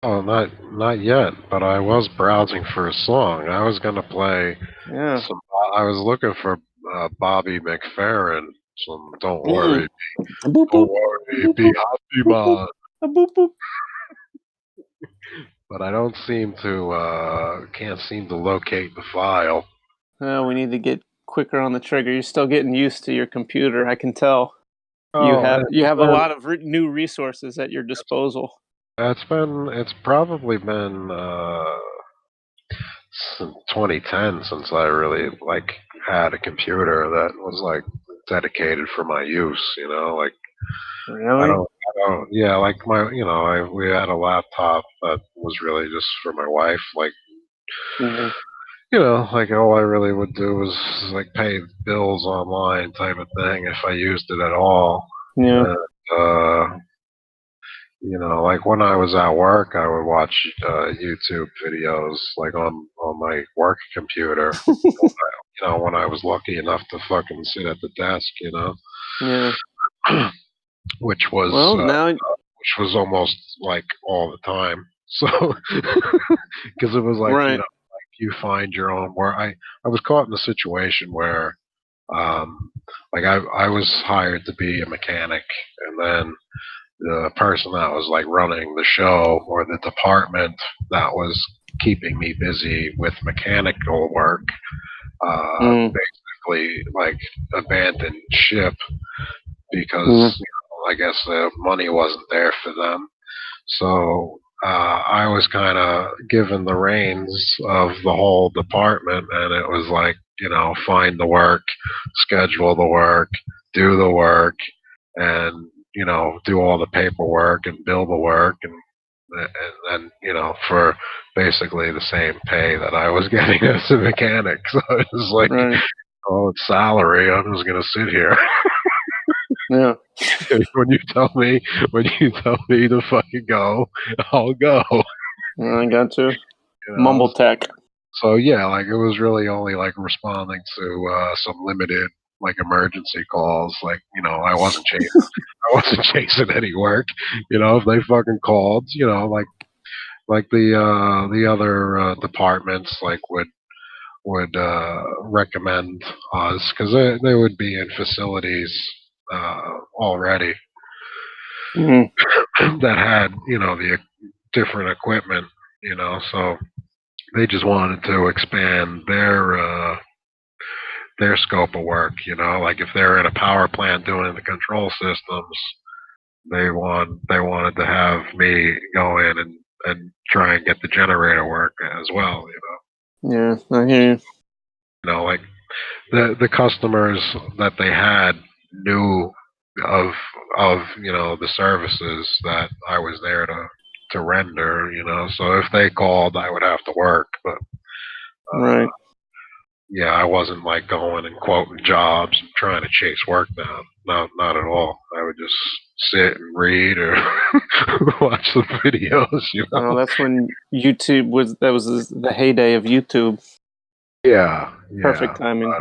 Oh, not yet. But I was browsing for a song. I was gonna play Yeah. some. I was looking for Bobby McFerrin. Some Mm. Boop don't boop. worry, Boop be boop. happy, Boop boop. man. Boop boop. But I don't seem to can't seem to locate the file. Oh, we need to get quicker on the trigger. You're still getting used to your computer, I can tell. You Oh, have a lot of new resources at your disposal. it's probably been since 2010 since I really like had a computer that was like dedicated for my use. You know, like Really? I don't. Yeah, like we had a laptop that was really just for my wife. Like, Mhm. like all I really would do was like pay bills online type of thing if I used it at all. Yeah. And, like when I was at work, I would watch YouTube videos like on my work computer. When I was lucky enough to fucking sit at the desk, Yeah. which was Well, now, almost like all the time. So, because it was like right. you find your own work. I was caught in a situation where like I was hired to be a mechanic, and then the person that was like running the show or the department that was keeping me busy with mechanical work Mm. basically like abandoned ship Mm. because I guess the money wasn't there for them. So I was kind of given the reins of the whole department, and it was like, find the work, schedule the work, do the work, and do all the paperwork and bill the work, and for basically the same pay that I was getting as a mechanic. So it was like, Right. oh, it's salary. I'm just gonna sit here. Yeah. when you tell me to fucking go, I'll go. I got you. You know. Mumble tech. So yeah, like it was really only like responding to some limited like emergency calls. Like I wasn't chasing any work. If they fucking called, like the other departments like would recommend us because they would be in facilities already Mm. that had the different equipment, so they just wanted to expand their scope of work. Like if they're in a power plant doing the control systems, they wanted to have me go in and try and get the generator work as well. Yeah, I hear you. Like the customers that they had knew of the services that I was there to render. So if they called, I would have to work, but uh, Right. yeah, I wasn't like going and quoting jobs and trying to chase work down. Not at all. I would just sit and read or watch some videos. Well, that's when YouTube was. That was the heyday of YouTube. Yeah, Perfect yeah. timing.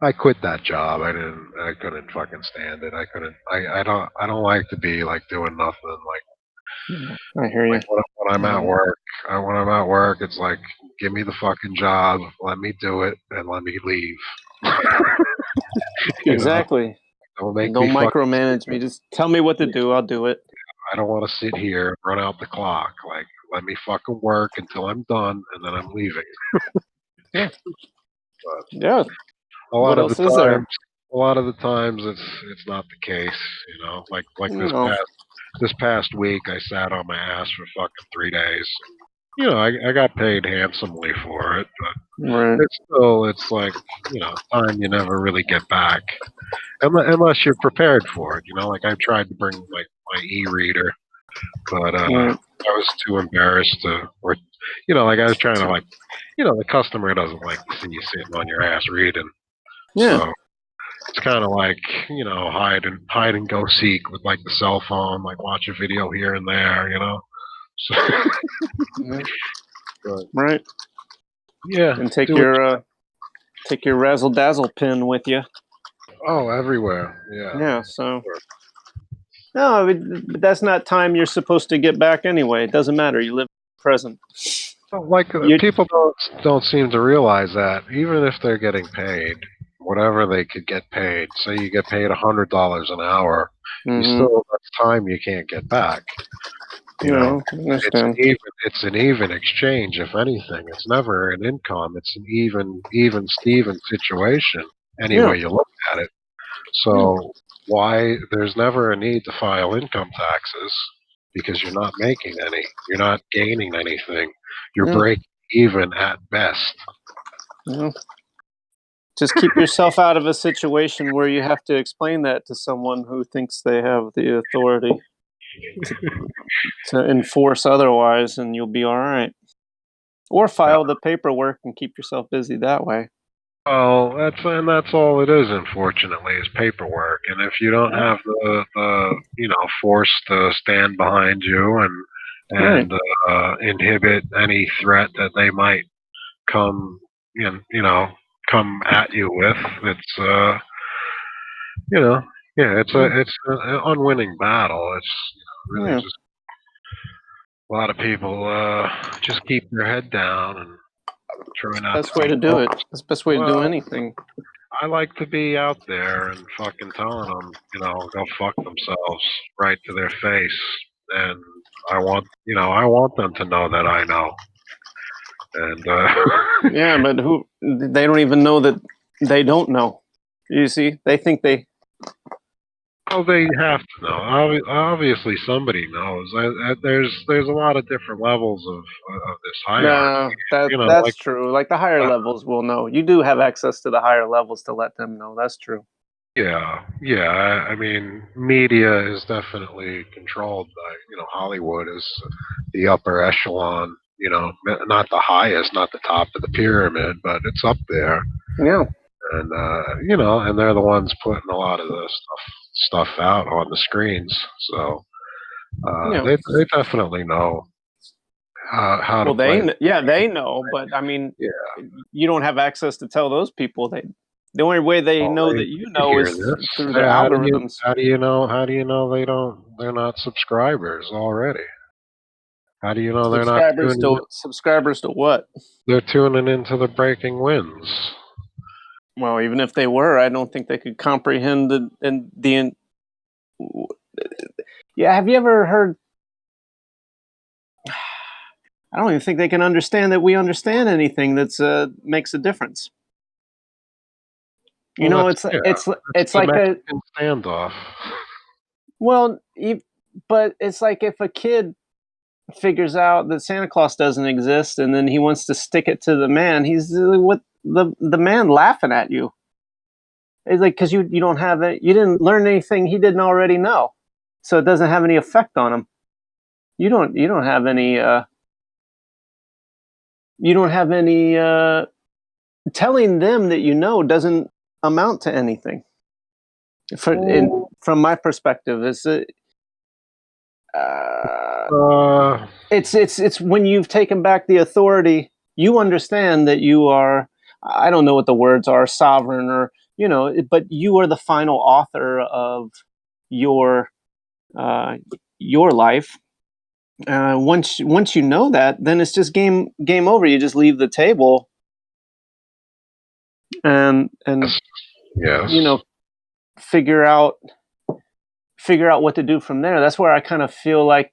I quit that job. I didn't. I couldn't fucking stand it. I couldn't. I don't. I don't like to be like doing nothing. Yeah, I hear you. When I'm at work, when I'm at work, it's like give me the fucking job, let me do it, and let me leave. you know, Exactly. don't make me Don't fucking. micromanage me. Just tell me what to do. I'll do it. I don't want to sit here and run out the clock. Like let me fucking work until I'm done, and then I'm leaving. Yeah. But Yeah. a lot What of the else is times, there? it's not the case. Like No. this past week, I sat on my ass for fucking 3 days. I got paid handsomely for it, but Right. it's like time you never really get back unless you're prepared for it. Like I tried to bring like my e-reader, but Right. I was too embarrassed to, or like I was trying to like, the customer doesn't like to see you sitting on your ass reading, Yeah. so it's kind of like hide and go seek with like the cell phone, like watch a video here and there. So, Yeah. but Right. yeah, And do it. take your razzle dazzle pin with you. Oh, everywhere. Yeah. Yeah. So no, but that's not time you're supposed to get back anyway. It doesn't matter. You live present. Well, like You. people don't seem to realize that even if they're getting paid, whatever they could get paid. Say you get paid $100 an hour, you Mm-hmm. still that's time you can't get back. You know, No, I understand. it's an even exchange. If anything, it's never an income. It's an even Steven situation. Any Yeah. way you look at it. Yeah. So. why there's never a need to file income taxes because you're not making any. You're not gaining anything. You're Yeah, breaking even at best. yeah. Just keep yourself out of a situation where you have to explain that to someone who thinks they have the authority to enforce otherwise, and you'll be all right. Or file the paperwork and keep yourself busy that way. Well, that's all it is. Unfortunately, is paperwork. And if you don't Yeah. have the force to stand behind you Right. and inhibit any threat that they might come come at you with, it's you know yeah, Yeah. it's an unwinning battle. It's really Yeah. just a lot of people just keep their head down and try not to Best way be to do it. bold. That's the best way to do Well, anything. I like to be out there and fucking telling them, go fuck themselves right to their face. And I want them to know that I know. And Yeah, but who? They don't even know that they don't know. You see, they think they. well, they have to know. Obviously, somebody knows. There's a lot of different levels of this hierarchy. Yeah, that Like that's true. Like the higher uh, levels will know. You do have access to the higher levels to let them know. That's true. yeah, yeah. I mean, media is definitely controlled by Hollywood is the upper echelon. Not the highest, not the top of the pyramid, but it's up there. Yeah. And and they're the ones putting a lot of the stuff out on the screens. So Yeah. they definitely know how to Well, play. they know, but I mean, Yeah. you don't have access to tell those people. The only way they Well, know they that you could know hear is this. through the How do you algorithms. how do you know how do you know they're not subscribers already? How do you know they're not tuning in? Subscribers to what? They're tuning into the breaking winds. Well, even if they were, I don't think they could comprehend yeah, have you ever heard? I don't even think they can understand that we understand anything that's makes a difference. You Well, know, that's yeah, that's it's the like a Mexican standoff. well, but it's like if a kid figures out that Santa Claus doesn't exist and then he wants to stick it to the man, he's what the man laughing at you. It's like because you don't have it, you didn't learn anything he didn't already know, so it doesn't have any effect on him. You don't have any you don't have any telling them that you know doesn't amount to anything. Oh, From my perspective, uh, uh, it's when you've taken back the authority, you understand that you are. I don't know what the words are, sovereign or but you are the final author of your uh, your life. Once you know that, then it's just game over. You just leave the table and yes, yes. you know figure out figure out what to do from there. That's where I kind of feel like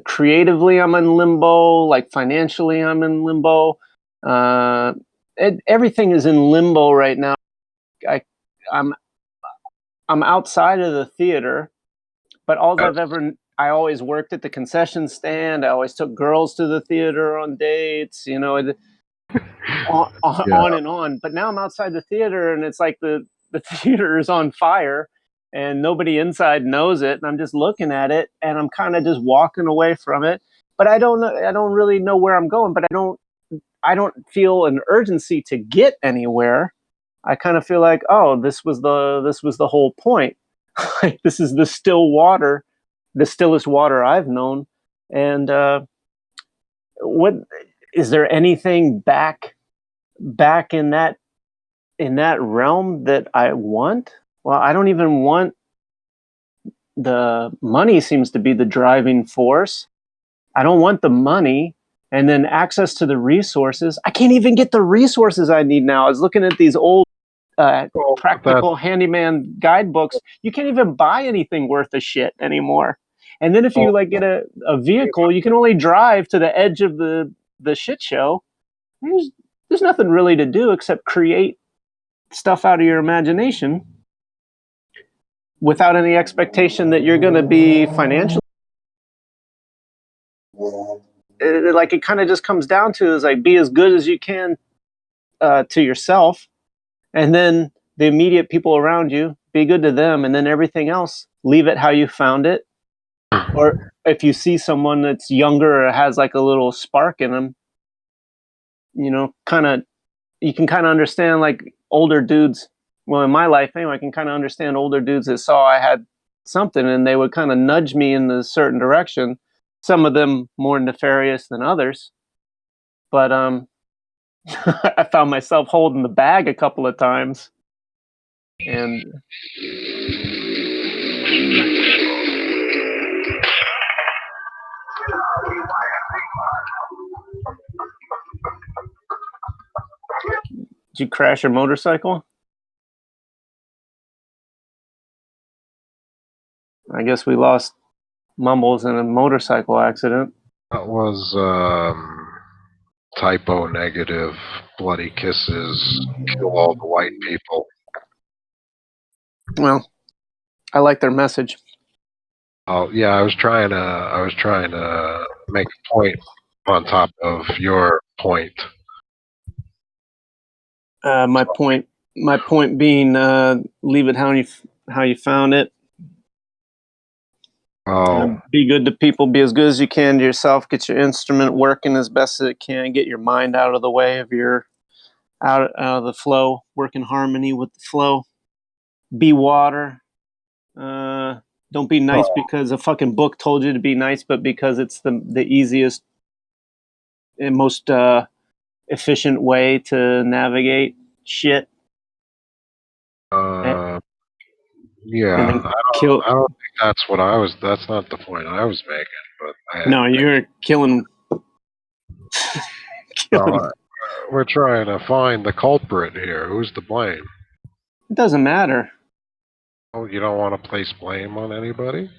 creatively I'm in limbo, like financially I'm in limbo. Uh, Everything is in limbo right now. I, I'm I'm outside of the theater, but I always worked at the concession stand. I always took girls to the theater on dates. Yeah. On and on. But now I'm outside the theater, and it's like the theater is on fire, and nobody inside knows it. And I'm just looking at it, and I'm kind of just walking away from it. But I don't know. I don't really know where I'm going. But I don't feel an urgency to get anywhere. I kind of feel like, oh, this was the whole point. This is the still water, the stillest water I've known. And what is there anything back in that realm that I want? Well, I don't even want the money seems to be the driving force. I don't want the money and then access to the resources. I can't even get the resources I need now. I was looking at these old Well, that practical handyman guidebooks. You can't even buy anything worth a shit anymore. And then if well, you like get a vehicle, you can only drive to the edge of the shit show. There's there's nothing really to do except create stuff out of your imagination. without any expectation that you're going to be financially. Like it kind of just comes down to is like be as good as you can to yourself, and then the immediate people around you, be good to them, and then everything else, leave it how you found it. Or if you see someone that's younger or has like a little spark in them, you know, you can kind of understand like older dudes. Well, in my life anyway, I can kind of understand older dudes that saw I had something and they would kind of nudge me in a certain direction. Some of them more nefarious than others, but I found myself holding the bag a couple of times, and did you crash your motorcycle? I guess we lost Mumbles in a motorcycle accident. That was typo negative. Bloody kisses. Kill all the white people. Well, I like their message. Oh yeah, I was trying to make a point on top of your point. My point being, leave it how you found it. Oh, Be good to people. Be as good as you can to yourself. Get your instrument working as best as it can. Get your mind out of the way of your out of the flow. Work in harmony with the flow. Be water. Don't be nice oh, because a fucking book told you to be nice, but because it's the easiest and most efficient way to navigate shit. And yeah. then kill. I don't think that's what I was. That's not the point I was making. But No, you're killing. well, Killing. we're trying to find the culprit here. Who's to blame? It doesn't matter. Oh, you don't want to place blame on anybody?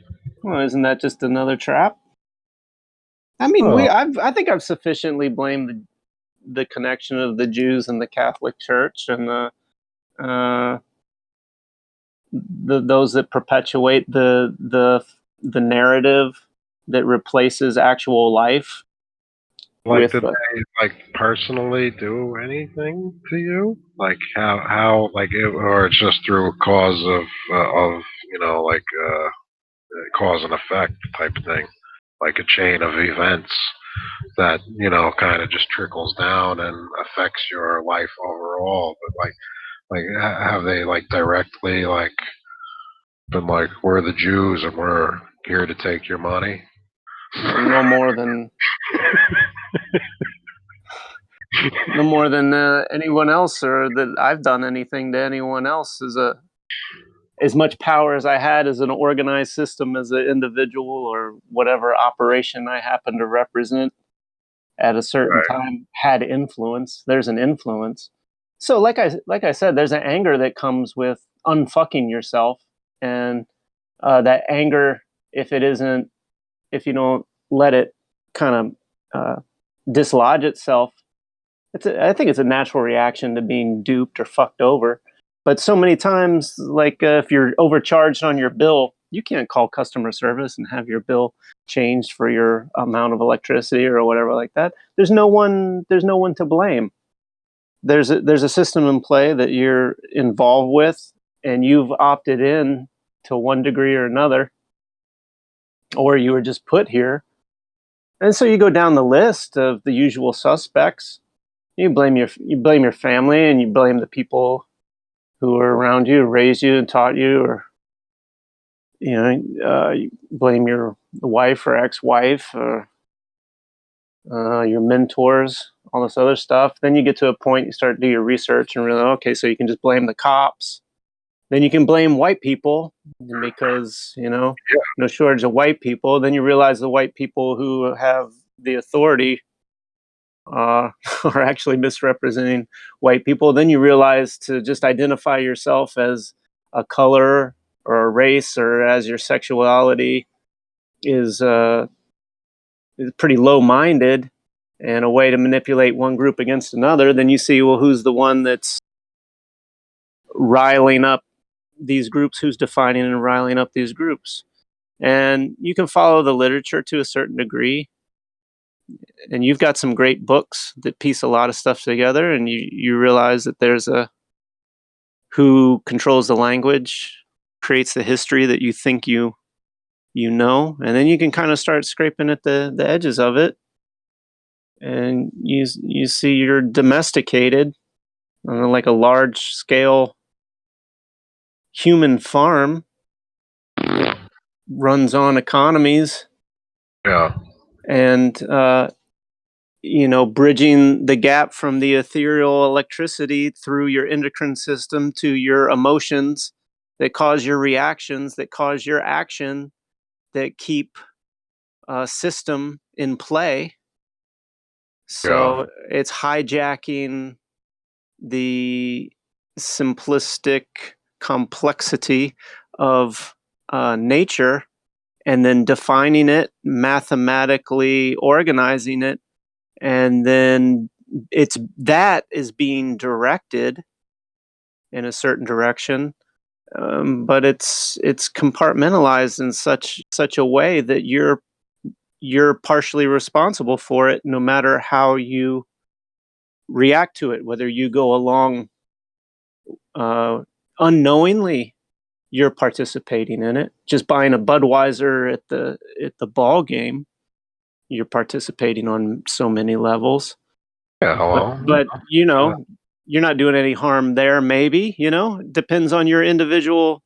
Well, isn't that just another trap? I mean, Oh, I think I've sufficiently blamed the connection of the Jews and the Catholic Church and uh, those that perpetuate the narrative that replaces actual life like with. did they like personally do anything to you? Like how like it, or it's just through a cause of like cause and effect type thing, like a chain of events that kind of just trickles down and affects your life overall. But have they like directly like been like we're the Jews and we're here to take your money? no more than no more than anyone else, or that I've done anything to anyone else. Is a as much power as I had as an organized system as an individual or whatever operation I happen to represent at a certain Right. time had influence. There's an influence. So like I said, there's an anger that comes with unfucking yourself, and that anger, if it isn't, if you don't let it kind of dislodge itself, I think it's a natural reaction to being duped or fucked over. But so many times, like if you're overcharged on your bill, you can't call customer service and have your bill changed for your amount of electricity or whatever like that. There's no one. There's no one to blame. There's a system in play that you're involved with, and you've opted in to one degree or another, or you were just put here. And so you go down the list of the usual suspects. You blame your family, and you blame the people who are around you, raised you and taught you, or you blame your wife or ex-wife, or your mentors, all this other stuff. Then you get to a point, you start to do your research and realize, okay, so you can just blame the cops. Then you can blame white people because no shortage of white people. Then you realize the white people who have the authority are actually misrepresenting white people. Then you realize to just identify yourself as a color or a race or as your sexuality is pretty low-minded and a way to manipulate one group against another. Then you see, well, who's the one that's riling up these groups, who's defining and riling up these groups. And you can follow the literature to a certain degree. And you've got some great books that piece a lot of stuff together, and you realize that there's a who controls the language, creates the history that you think you know, and then you can kind of start scraping at the edges of it, and you see you're domesticated on like a large scale human farm that runs on economies, Yeah. and bridging the gap from the ethereal electricity through your endocrine system to your emotions that cause your reactions, that cause your action, that keep a system in play. Yeah. So it's hijacking the simplistic complexity of nature, and then defining it, mathematically organizing it, and then that is being directed in a certain direction, but it's compartmentalized in such a way that you're partially responsible for it, no matter how you react to it, whether you go along uh, unknowingly. You're participating in it. Just buying a Budweiser at the ball game, you're participating on so many levels. Yeah. But Well. but Uh, you're not doing any harm there. Maybe depends on your individual.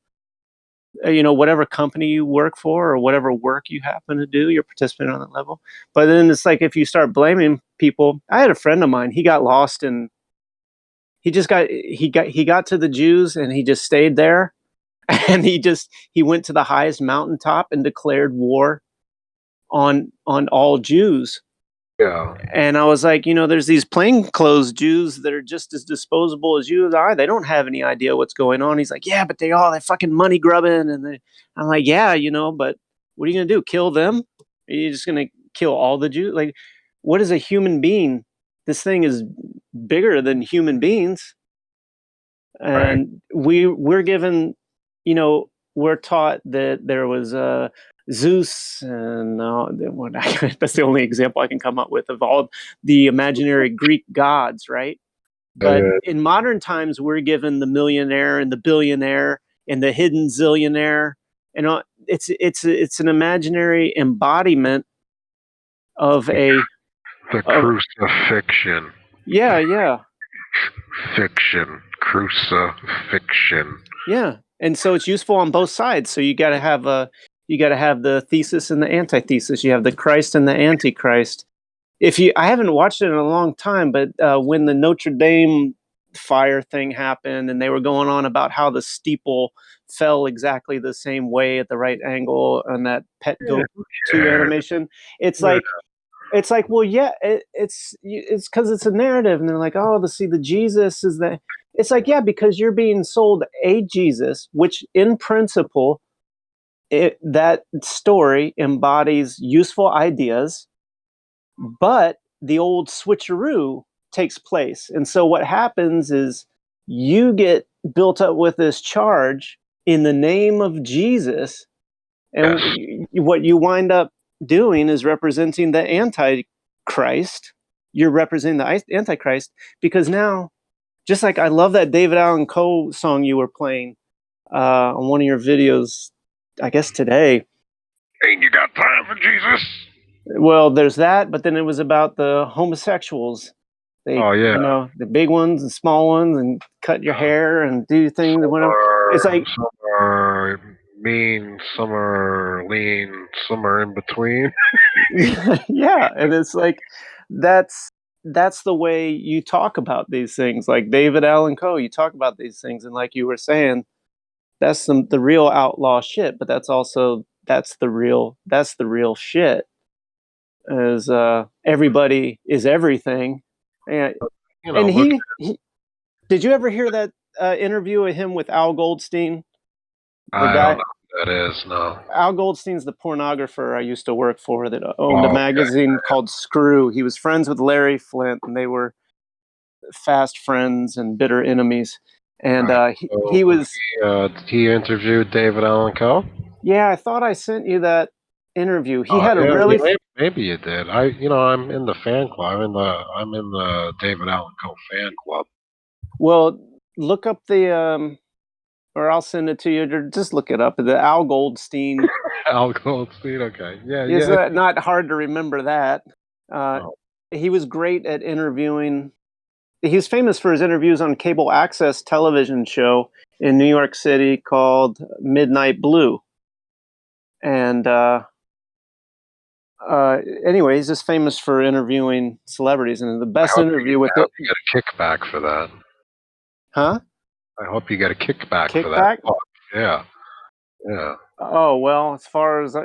Whatever company you work for or whatever work you happen to do, you're participating on that level. But then it's like if you start blaming people. I had a friend of mine. He got lost and he got to the Jews and he just stayed there. And he went to the highest mountaintop and declared war on all Jews. yeah. And I was like, there's these plainclothes Jews that are just as disposable as you and I. They don't have any idea what's going on. He's like, yeah, but they're fucking money grubbing. I'm like, yeah, but what are you going to do? Kill them? Are you just going to kill all the Jews? Like, what is a human being? This thing is bigger than human beings. Right. And we're given, we're taught that there was Zeus, and that's the only example I can come up with of all the imaginary Greek gods, right? But Uh, in modern times, we're given the millionaire and the billionaire and the hidden zillionaire, and it's an imaginary embodiment of a the of crucifixion. yeah. Crucifixion. Yeah, and so it's useful on both sides. So you got to have the thesis and the antithesis. You have the Christ and the Antichrist. I haven't watched it in a long time, but when the Notre Dame fire thing happened, and they were going on about how the steeple fell exactly the same way at the right angle on that pet Yeah. goat 2 animation, it's Yeah. like well, yeah, it's because it's a narrative, and they're like, oh, the Jesus is that. It's like, yeah, because you're being sold a Jesus, which in principle, that story embodies useful ideas, but the old switcheroo takes place, and so what happens is you get built up with this charge in the name of Jesus, and Yes. what you wind up doing is representing the Antichrist. You're representing the Antichrist because now, just like I love that David Allan Coe song you were playing on one of your videos, I guess today. Ain't you got time for Jesus? Well, there's that, but then it was about the homosexuals. They, Oh yeah. the big ones and small ones, and cut your hair and do things and Some whatever. It's are like, some are mean, some are lean, some are in between. yeah, and it's like that's that's the way you talk about these things. Like David Allan Coe, you talk about these things, and like you were saying, that's the real outlaw shit. But that's the real shit. Is everybody is everything, and You know, and look. he did you ever hear that interview of him with Al Goldstein, the I don't guy? know who that is. No. Al Goldstein's the pornographer I used to work for that owned a Oh, magazine called Screw. He was friends with Larry Flint, and they were fast friends and bitter enemies. And Right. he So was, he interviewed David Allen Coe. yeah, I thought I sent you that interview. He had a Yeah, really, maybe you did. I'm in the fan club. I'm in the David Allen Coe fan club. well, look up the, or I'll send it to you, or just look it up. The Al Goldstein. Al Goldstein. Okay. Yeah. Is Yeah. not hard to remember that. Uh, Oh, he was great at interviewing. He's famous for his interviews on cable access television show in New York City called Midnight Blue. And anyway, he's just famous for interviewing celebrities. And the best interview with I the hope you get a kickback for that. huh I hope you get a kickback for that. kickback. Oh, yeah. Yeah. Oh well, as far as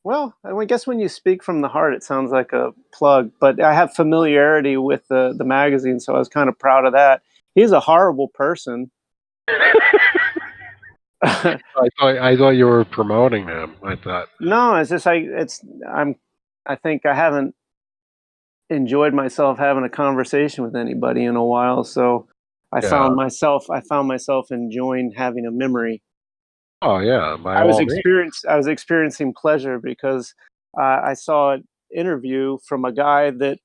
well, I guess when you speak from the heart, it sounds like a plug. But I have familiarity with the magazine, so I was kind of proud of that. He's a horrible person. I thought you were promoting him. I thought. No, it's just I think I haven't enjoyed myself having a conversation with anybody in a while, so Yeah. I found myself enjoying having a memory. Oh yeah. By all means. I was experiencing pleasure because I saw an interview from a guy that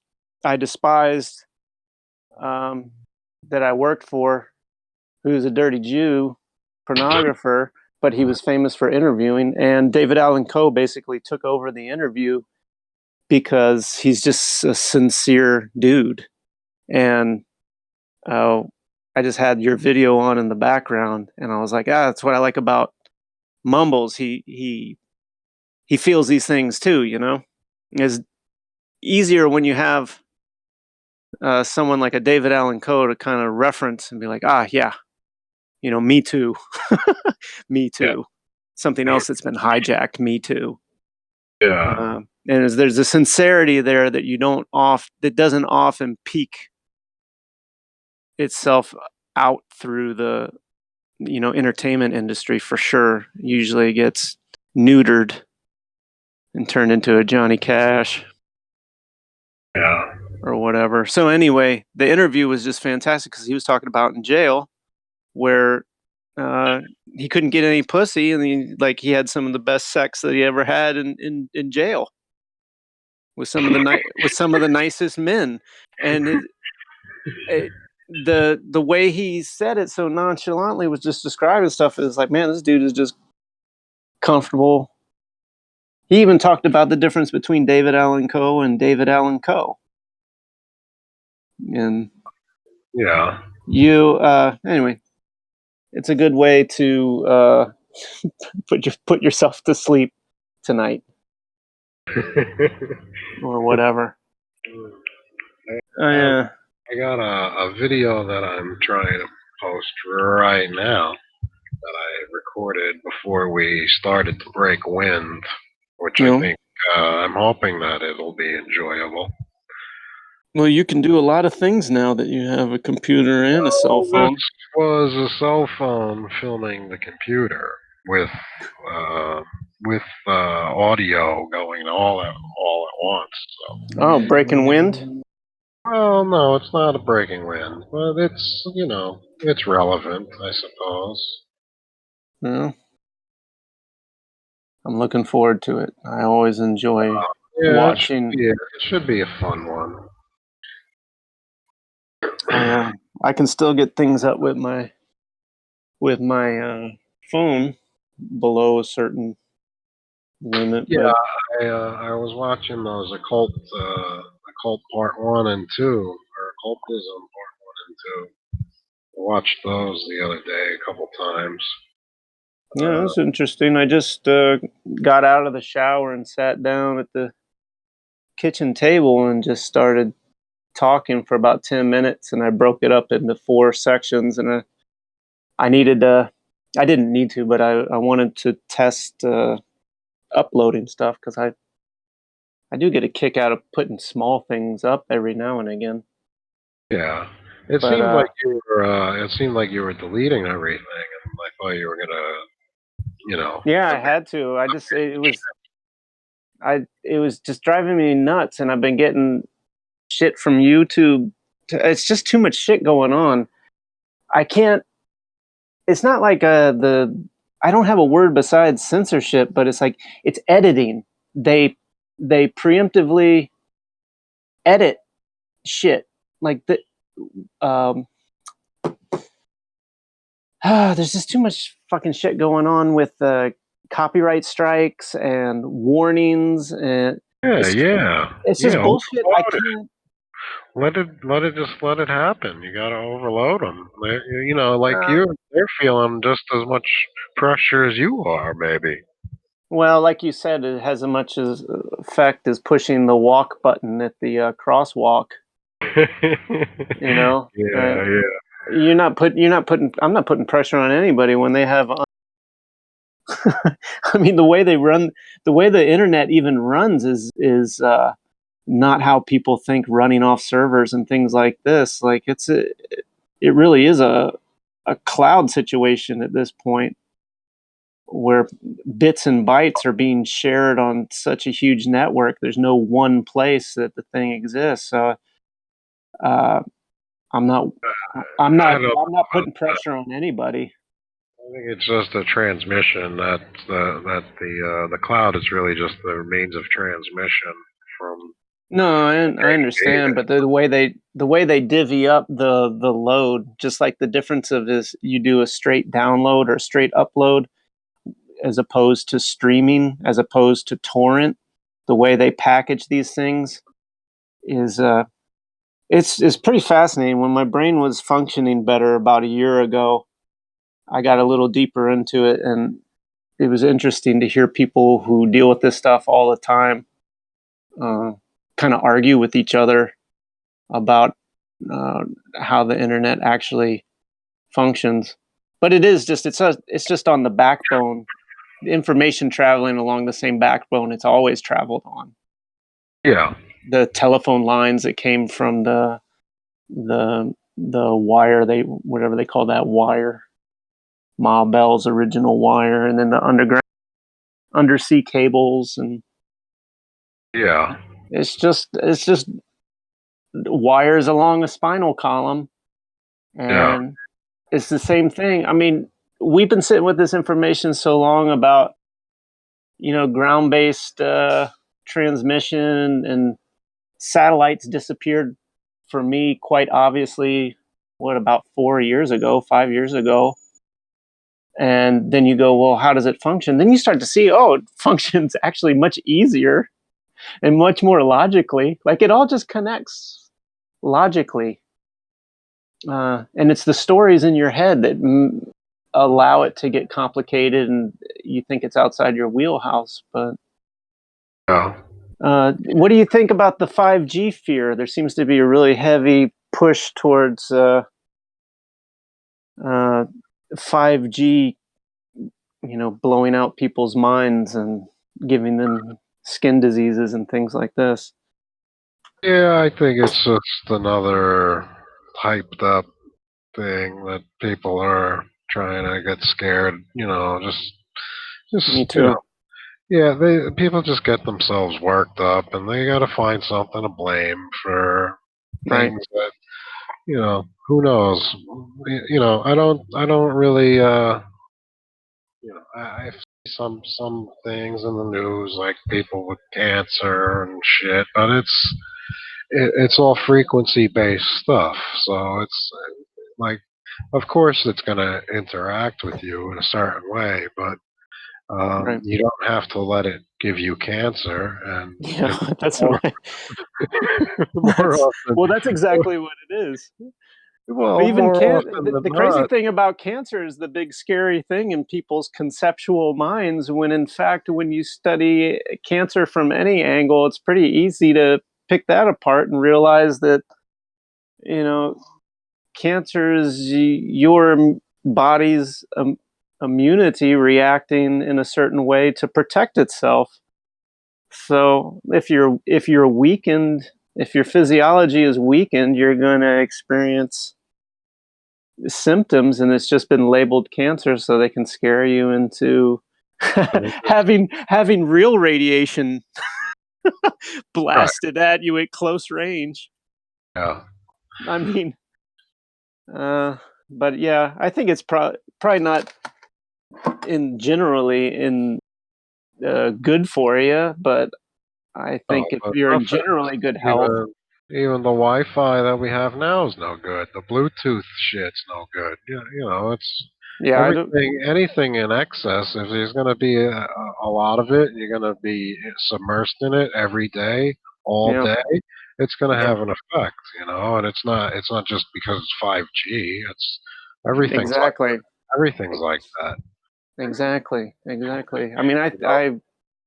I despised, um, that I worked for, who's a dirty Jew, pornographer, but he was famous for interviewing. And David Allen Coe basically took over the interview because he's just a sincere dude. And uh, I just had your video on in the background, and I was like, that's what I like about Mumbles. He feels these things too. It's easier when you have someone like a David Allen Coe to kind of reference and be like, yeah, me too, me Yeah. too. Something else that's been hijacked, me too. Yeah. And there's a sincerity there that that doesn't often peak itself out through the entertainment industry for sure. Usually gets neutered and turned into a Johnny Cash Yeah. or whatever. So anyway, the interview was just fantastic because he was talking about in jail where uh, he couldn't get any pussy, and he had some of the best sex that he ever had in jail with some of the nicest men, and the way he said it so nonchalantly was just describing stuff is like, man, this dude is just comfortable. He even talked about the difference between David Allen Coe and David Allen Coe. And Yeah. anyway, it's a good way to put yourself to sleep tonight or whatever. Um, Yeah. I got a video that I'm trying to post right now that I recorded before we started to break wind, which I think I'm hoping that it'll be enjoyable. Well, you can do a lot of things now that you have a computer and a cell Well, this phone. was a cell phone filming the computer with uh, audio going all at once. So, Oh, breaking wind. well, no, it's not a breaking wind, but it's relevant, I suppose. Yeah, I'm looking forward to it. I always enjoy Yeah, watching. it should be a fun one. I can still get things up with my phone below a certain limit, Yeah, but I was watching those occult part one and two, or occultism part one and two. I watched those the other day a couple times. yeah, it's interesting. I just got out of the shower and sat down at the kitchen table and just started talking for about 10 minutes, and I broke it up into four sections, and I needed I didn't need to, but I wanted to test uploading stuff because I do get a kick out of putting small things up every now and again. Yeah, it But seemed like you were deleting everything, and I thought you were gonna, you know, yeah, I had to. It was just driving me nuts, and I've been getting shit from YouTube. It's just too much shit going on. I can't. it's not like I don't have a word besides censorship, but it's like it's editing. They preemptively edit shit like the um there's just too much fucking shit going on with copyright strikes and warnings, and Yeah, it's yeah, it's yeah. just bullshit. I Overload it. can't. Let it happen. You gotta overload them. You know, like uh, they're feeling just as much pressure as you are, maybe. well, like you said, it has as much as effect as pushing the walk button at the crosswalk. You know, Yeah, yeah. you're not putting I'm not putting pressure on anybody when they have I mean, the way the internet even runs is not how people think, running off servers and things like this. Like it really is a cloud situation at this point, where bits and bytes are being shared on such a huge network. There's no one place that the thing exists. So uh, I'm not I don't know I'm not about putting that. pressure on anybody. I think it's just a transmission the cloud is really just the means of transmission from No, I data. understand, but the way they divvy up the load, just like the difference of is you do a straight download or straight upload as opposed to streaming, as opposed to torrent. The way they package these things is it's pretty fascinating. When my brain was functioning better about a year ago, I got a little deeper into it, and it was interesting to hear people who deal with this stuff all the time uh, kind of argue with each other about uh, how the internet actually functions. But it is just it's just on the backbone, the information traveling along the same backbone it's always traveled on. Yeah, The telephone lines that came from the wire, they whatever they call that wire, Ma Bell's original wire, and then the underground undersea cables, and yeah, it's just wires along a spinal column, yeah, and it's the same thing. I mean, we've been sitting with this information so long about ground based transmission, and satellites disappeared for me quite obviously. What, about 4 years ago, 5 years ago? And then you go, well, how does it function? Then you start to see, oh, it functions actually much easier and much more logically. Like, it all just connects logically. And it's the stories in your head that allow it to get complicated, and you think it's outside your wheelhouse. But yeah. what do you think about the 5G fear? There seems to be a really heavy push towards uh, 5G, blowing out people's minds and giving them skin diseases and things like this. Yeah, I think it's just another hyped up thing that people are trying to get scared. Me You know, too. yeah, they people just get themselves worked up, and they got to find something to blame for Right. things that who knows. I don't really. I see some things in the news like people with cancer and shit, but it's all frequency based stuff. So it's like, of course, it's going to interact with you in a certain way, but Right. you don't have to let it give you cancer. And Yeah, that's more, right. more often, That's exactly what it is. Even more often than the crazy not, thing about cancer is the big scary thing in people's conceptual minds, when in fact, when you study cancer from any angle, it's pretty easy to pick that apart and realize that, you know, cancer is your body's immunity reacting in a certain way to protect itself. So if you're weakened, if your physiology is weakened, you're going to experience symptoms, and it's just been labeled cancer so they can scare you into having real radiation right? blasted at you at close range. Yeah, I mean, uh But yeah, I think it's probably not generally in good for you, but I Oh, think if but you're in nothing. generally good health, Even the Wi-Fi that we have now is no good. The Bluetooth shit's no good. It's yeah, I don't. everything. Anything in excess. If there's going to be a lot of it, you're going to be submersed in it every day, all Yeah, day. It's going to yeah, have an effect, and it's not. It's not just because it's 5G. It's everything's like exactly, everything's like that. exactly. I mean, You know, I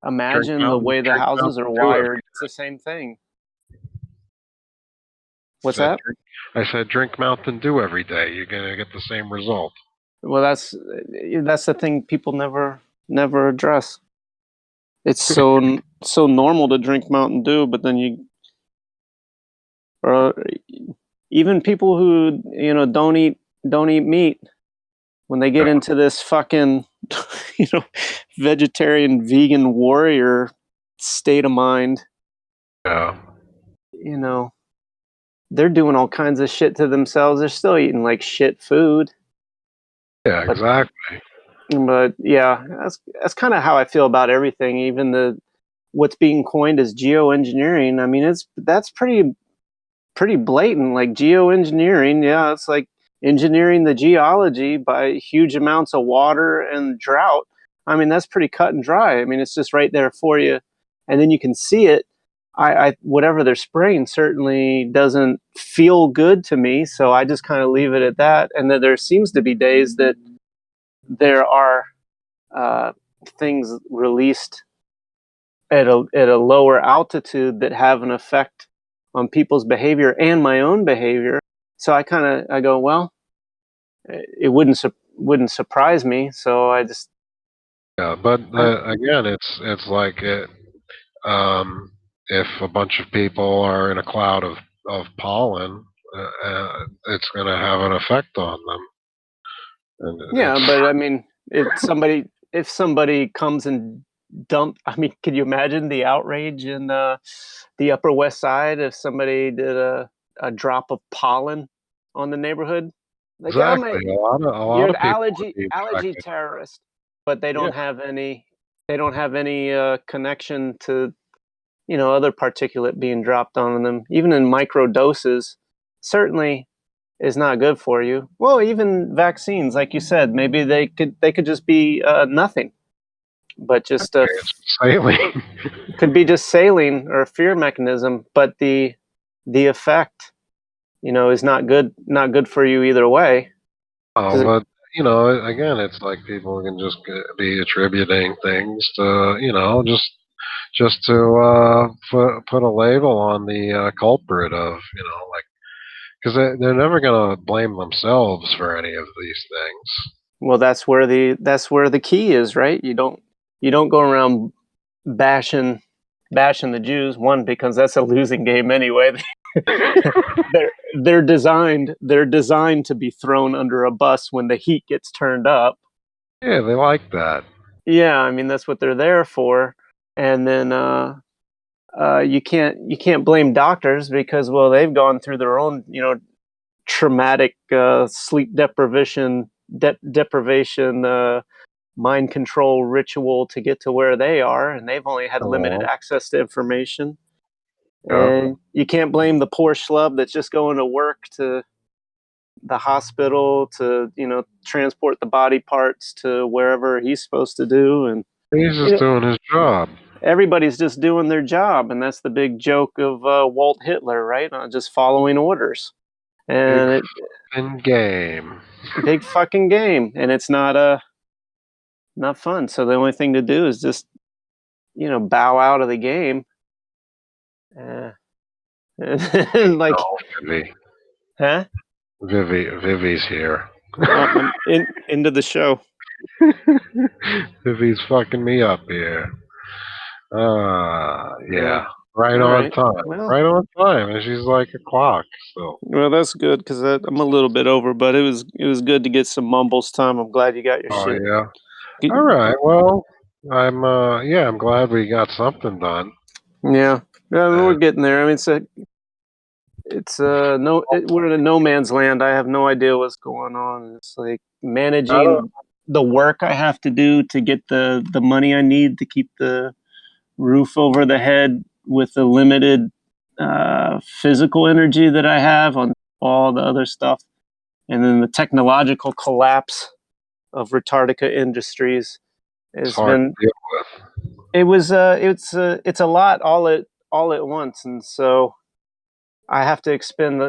imagine the way the Drink houses are Mountain Dew wired, it's the same thing. What's said that? drink, I said drink Mountain Dew every day. You're gonna get the same result. Well, that's the thing people never address. It's so normal to drink Mountain Dew, but then or even people who don't eat meat, when they get Yeah, into this fucking you know vegetarian vegan warrior state of mind, yeah, you know they're doing all kinds of shit to themselves. They're still eating like shit food, yeah, but exactly. yeah, that's kind of how I feel about everything. Even the what's being coined as geoengineering. I mean, that's pretty blatant. Like geoengineering, yeah, it's like engineering the geology by huge amounts of water and drought. I mean, that's pretty cut and dry. I mean, it's just right there for you, and then you can see it. I whatever they're spraying certainly doesn't feel good to me, so I just kind of leave it at that. And then there seems to be days that there are uh, things released at a lower altitude that have an effect on people's behavior and my own behavior. So I go, well, it wouldn't surprise me. So I just Yeah, but I, again, it's like if a bunch of people are in a cloud of pollen, it's going to have an effect on them, and yeah, it's but I mean, if somebody comes and I mean, can you imagine the outrage in the Upper West Side if somebody did a drop of pollen on the neighborhood? Like, oh my, exactly a lot you're an of people would be allergy affected. terrorist, but Yeah, they don't have any connection to other particulate being dropped on them, even in micro doses. Certainly is not good for you. Well, even vaccines, like you said, maybe they could just be nothing, but just it's saline. could be just saline or a fear mechanism. But the effect, is not good for you either way. Oh, 'Cause but again, it's like people can just be attributing things to just to put a label on the culprit of like because they're never gonna blame themselves for any of these things. Well, that's where the key is, right? You don't go around bashing bashing the Jews. One, because that's a losing game anyway. They're designed to be thrown under a bus when the heat gets turned up. Yeah, they like that. Yeah, I mean that's what they're there for. And then you can't blame doctors because, well, they've gone through their own traumatic sleep deprivation, mind control ritual to get to where they are, and they've only had limited Oh, access to information. yeah. And you can't blame the poor schlub that's just going to work to the hospital to transport the body parts to wherever he's supposed to do. And He's you just know doing his job. everybody's just doing their job, and that's the big joke of Walt Hitler, right? Just following orders. Big And fucking game. big fucking game, and it's not fun. So the only thing to do is just bow out of the game. uh, and like, Oh, Vivi. huh? Vivi's here. I'm into the show. Vivi's fucking me up here. Yeah. Yeah. Right All on right. time. Well, Right on time. And she's like a clock still. that's good because I'm a little bit over, but it was good to get some mumbles time. I'm glad you got your Oh shit. yeah. All right. Well, I'm glad we got something done. Yeah, yeah, we're And getting there. I mean, it's we're in a no man's land. I have no idea what's going on. It's like I don't. managing the work I have to do to get the money I need to keep the roof over the head with the limited physical energy that I have on all the other stuff, and then the technological collapse of Retardica Industries It's has hard been. to deal with. It's a lot all at once, and so I have to expend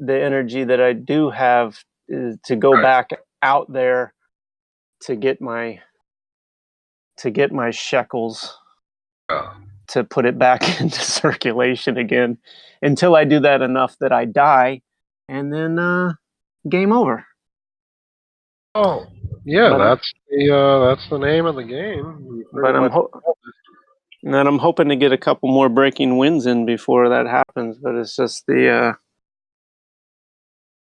the energy that I do have to go Right. back out there to get my shekels Yeah. to put it back into circulation again until I do that enough that I die, and then game over. Oh, yeah. But That's the name of the game. You pretty but I'm much. ho- and I'm hoping to get a couple more breaking wins in before that happens. But it's just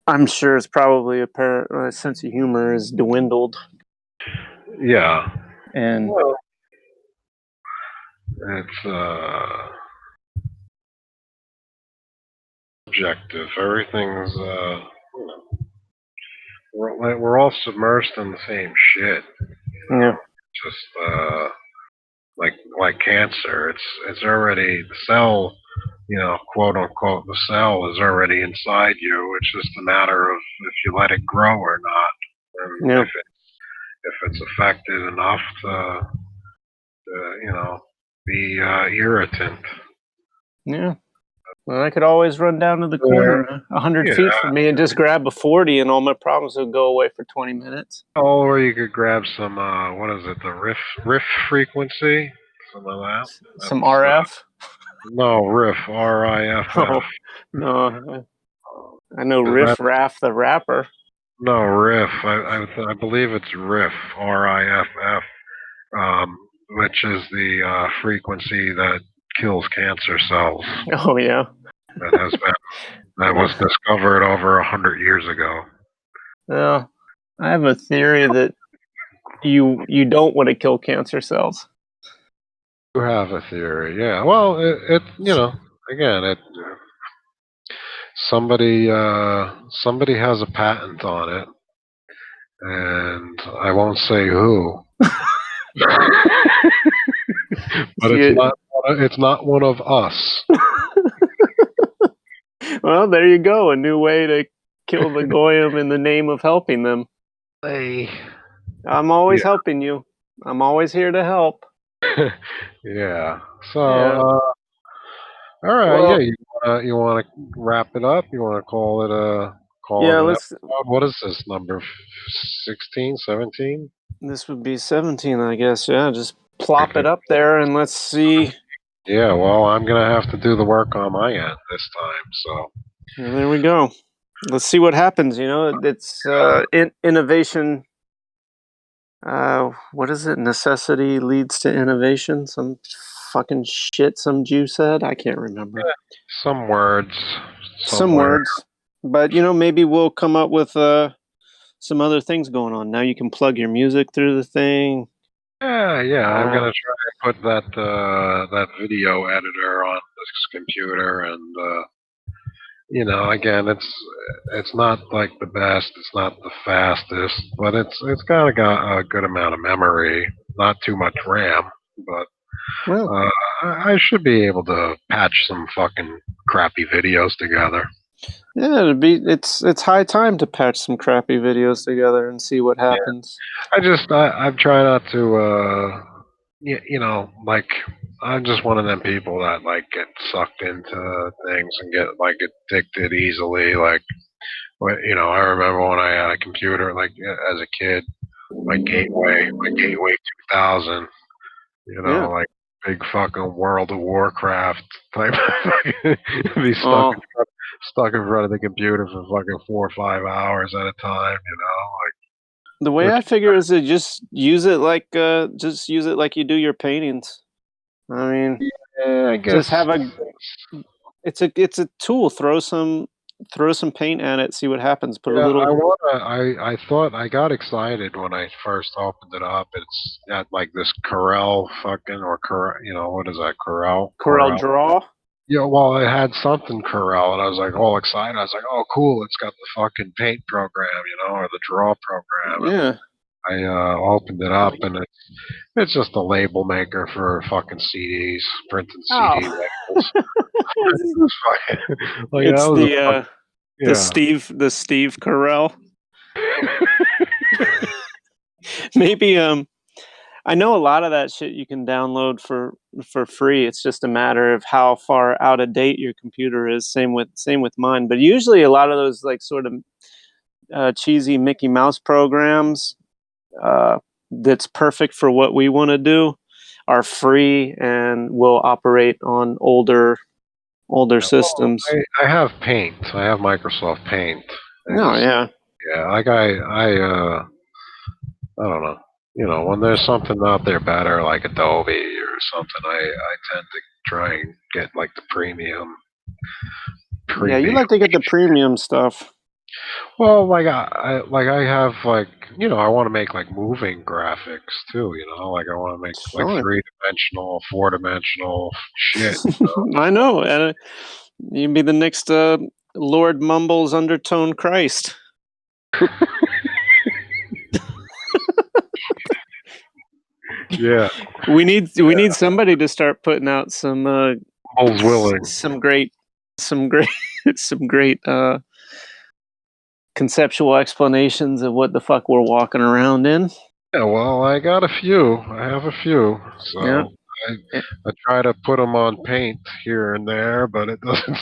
I'm sure it's probably apparent sense of humor is dwindled, Yeah. and Well, it's objective. Everything's you know, we're all submersed in the same shit. yeah, Just like cancer. It's already the cell. Quote unquote, the cell is already inside you. It's just a matter of if you let it grow or not, and yeah, if it's affected enough to be irritant. yeah. Well, I could always run down to the Uh, corner 100 feet yeah. from me and just grab a 40, and all my problems would go away for 20 minutes. Or you could grab some what is it, the riff frequency, something like that. Some That's RF. no riff, RIFF. Oh no, I know That Riff Raff the rapper. no riff. I believe it's riff, RIFF, which is the frequency that kills cancer cells. Oh yeah. That has been that was discovered over 100 years ago. Well, I have a theory that you don't want to kill cancer cells. You have a theory, yeah. Well, it again, it somebody has a patent on it, and I won't say who, but You, it's not one of us. well, there you go. A new way to kill the goyim in the name of helping them. Hey, I'm always yeah, helping you. I'm always here to help. yeah. So, Yeah. all right, yeah. Well, You wanna wrap it up? You wanna call yeah, it an let's episode? What is this number? 16, 17? this would be 17, I guess. Yeah, just I plop it think. up there and let's see. Yeah. Well, I'm gonna have to do the work on my end this time. So. And there we go. Let's see what happens. It's innovation. What is it? Necessity leads to innovation. Some fucking shit some Jew said. I can't remember. Some words Some somewhere. words. But, maybe we'll come up with some other things going on. Now you can plug your music through the thing. Yeah, yeah. I'm Uh, gonna try and put that video editor on this computer, and again, it's not like the best, it's not the fastest, but it's kind of got a good amount of memory, not too much RAM, but well, I should be able to patch some fucking crappy videos together. yeah, it's high time to patch some crappy videos together and see what happens. I'm trying not to like I'm just one of them people that like get sucked into things and get like addicted easily. Like, I remember when I had a computer, like as a kid, my Gateway 2000. Yeah. Like big fucking World of Warcraft type. Be Oh, stuck in front of the computer for fucking 4 or 5 hours at a time. the way Which I figure is to just use it like you do your paintings. I mean, yeah, I just guess. have a it's a tool. Throw some paint at it, see what happens. Put a Yeah, little I thought I got excited when I first opened it up. It's got like this Corel fucking or Corel, what is that? Corel, Corel Corel. Draw. Yeah, well, I had something Corel, and I was like all excited. I was like, "Oh, cool! It's got the fucking paint program, or the draw program." Yeah. And I opened it up, and it's just a label maker for fucking CDs, printing CD Oh. labels. it's, It's fucking, like that it's was a the fuck. uh Yeah. the Steve Carell. Maybe I know a lot of that shit you can download for free. It's just a matter of how far out of date your computer is. Same with mine. But usually a lot of those like sort of cheesy Mickey Mouse programs uh, that's perfect for what we want to do are free and will operate on older Yeah, well, systems. I have Paint. I have Microsoft Paint, and No, yeah, yeah, like I don't know. When there's something out there better, like Adobe or something, I tend to try and get like the yeah. You premium. like to get the premium stuff. Well, like I have like I want to make like moving graphics too. Like I want to make like Sure. 3-dimensional, 4-dimensional shit. I know. And you can be the next Lord Mumbles Undertone Christ. Yeah, We need somebody to start putting out all's willing. some great some great some great conceptual explanations of what the fuck we're walking around in. Yeah, well, I got a few. I have a few. Yeah. So I try to put them on Paint here and there, but it doesn't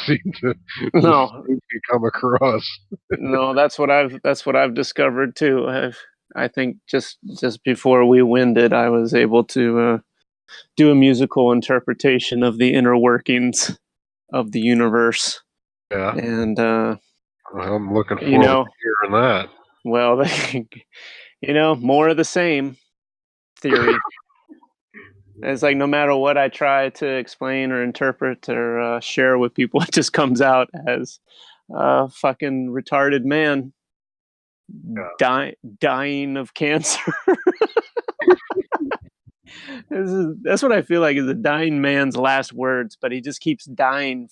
No, seem to come across. no, that's what I've discovered too. I think just before we winded, I was able to do a musical interpretation of the inner workings of the universe, Yeah, and I'm looking you forward know, to hearing that. well, more of the same theory. It's like no matter what I try to explain or interpret or share with people, it just comes out as a fucking retarded man Yeah, dying of cancer. That's what I feel like is a dying man's last words, but he just keeps dying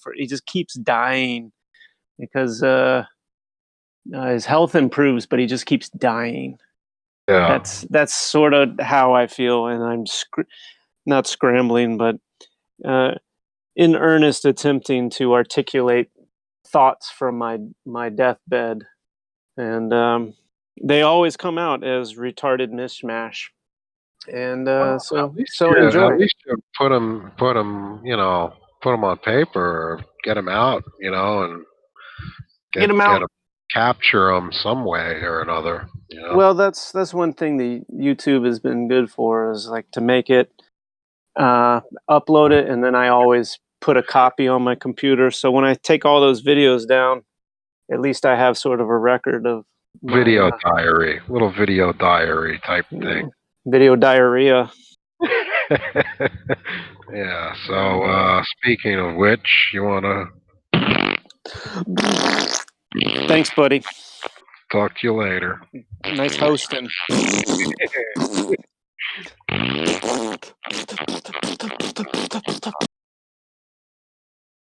because his health improves, but he just keeps dying. yeah. That's sort of how I feel, and I'm not scrambling, but uh, in earnest attempting to articulate thoughts from my deathbed, and they always come out as retarded mishmash, and Well, so enjoy. at least you put them on paper or get them out, and Get them get out. 'em, capture them some way or another. Well, that's one thing the YouTube has been good for is like to make it, uh, upload it, and then I always put a copy on my computer. So when I take all those videos down, at least I have sort of a record of my Video diary, little video diary type thing. video diarrhea. Yeah. So And speaking of which, you want to thanks, buddy. talk to you later. Nice hosting.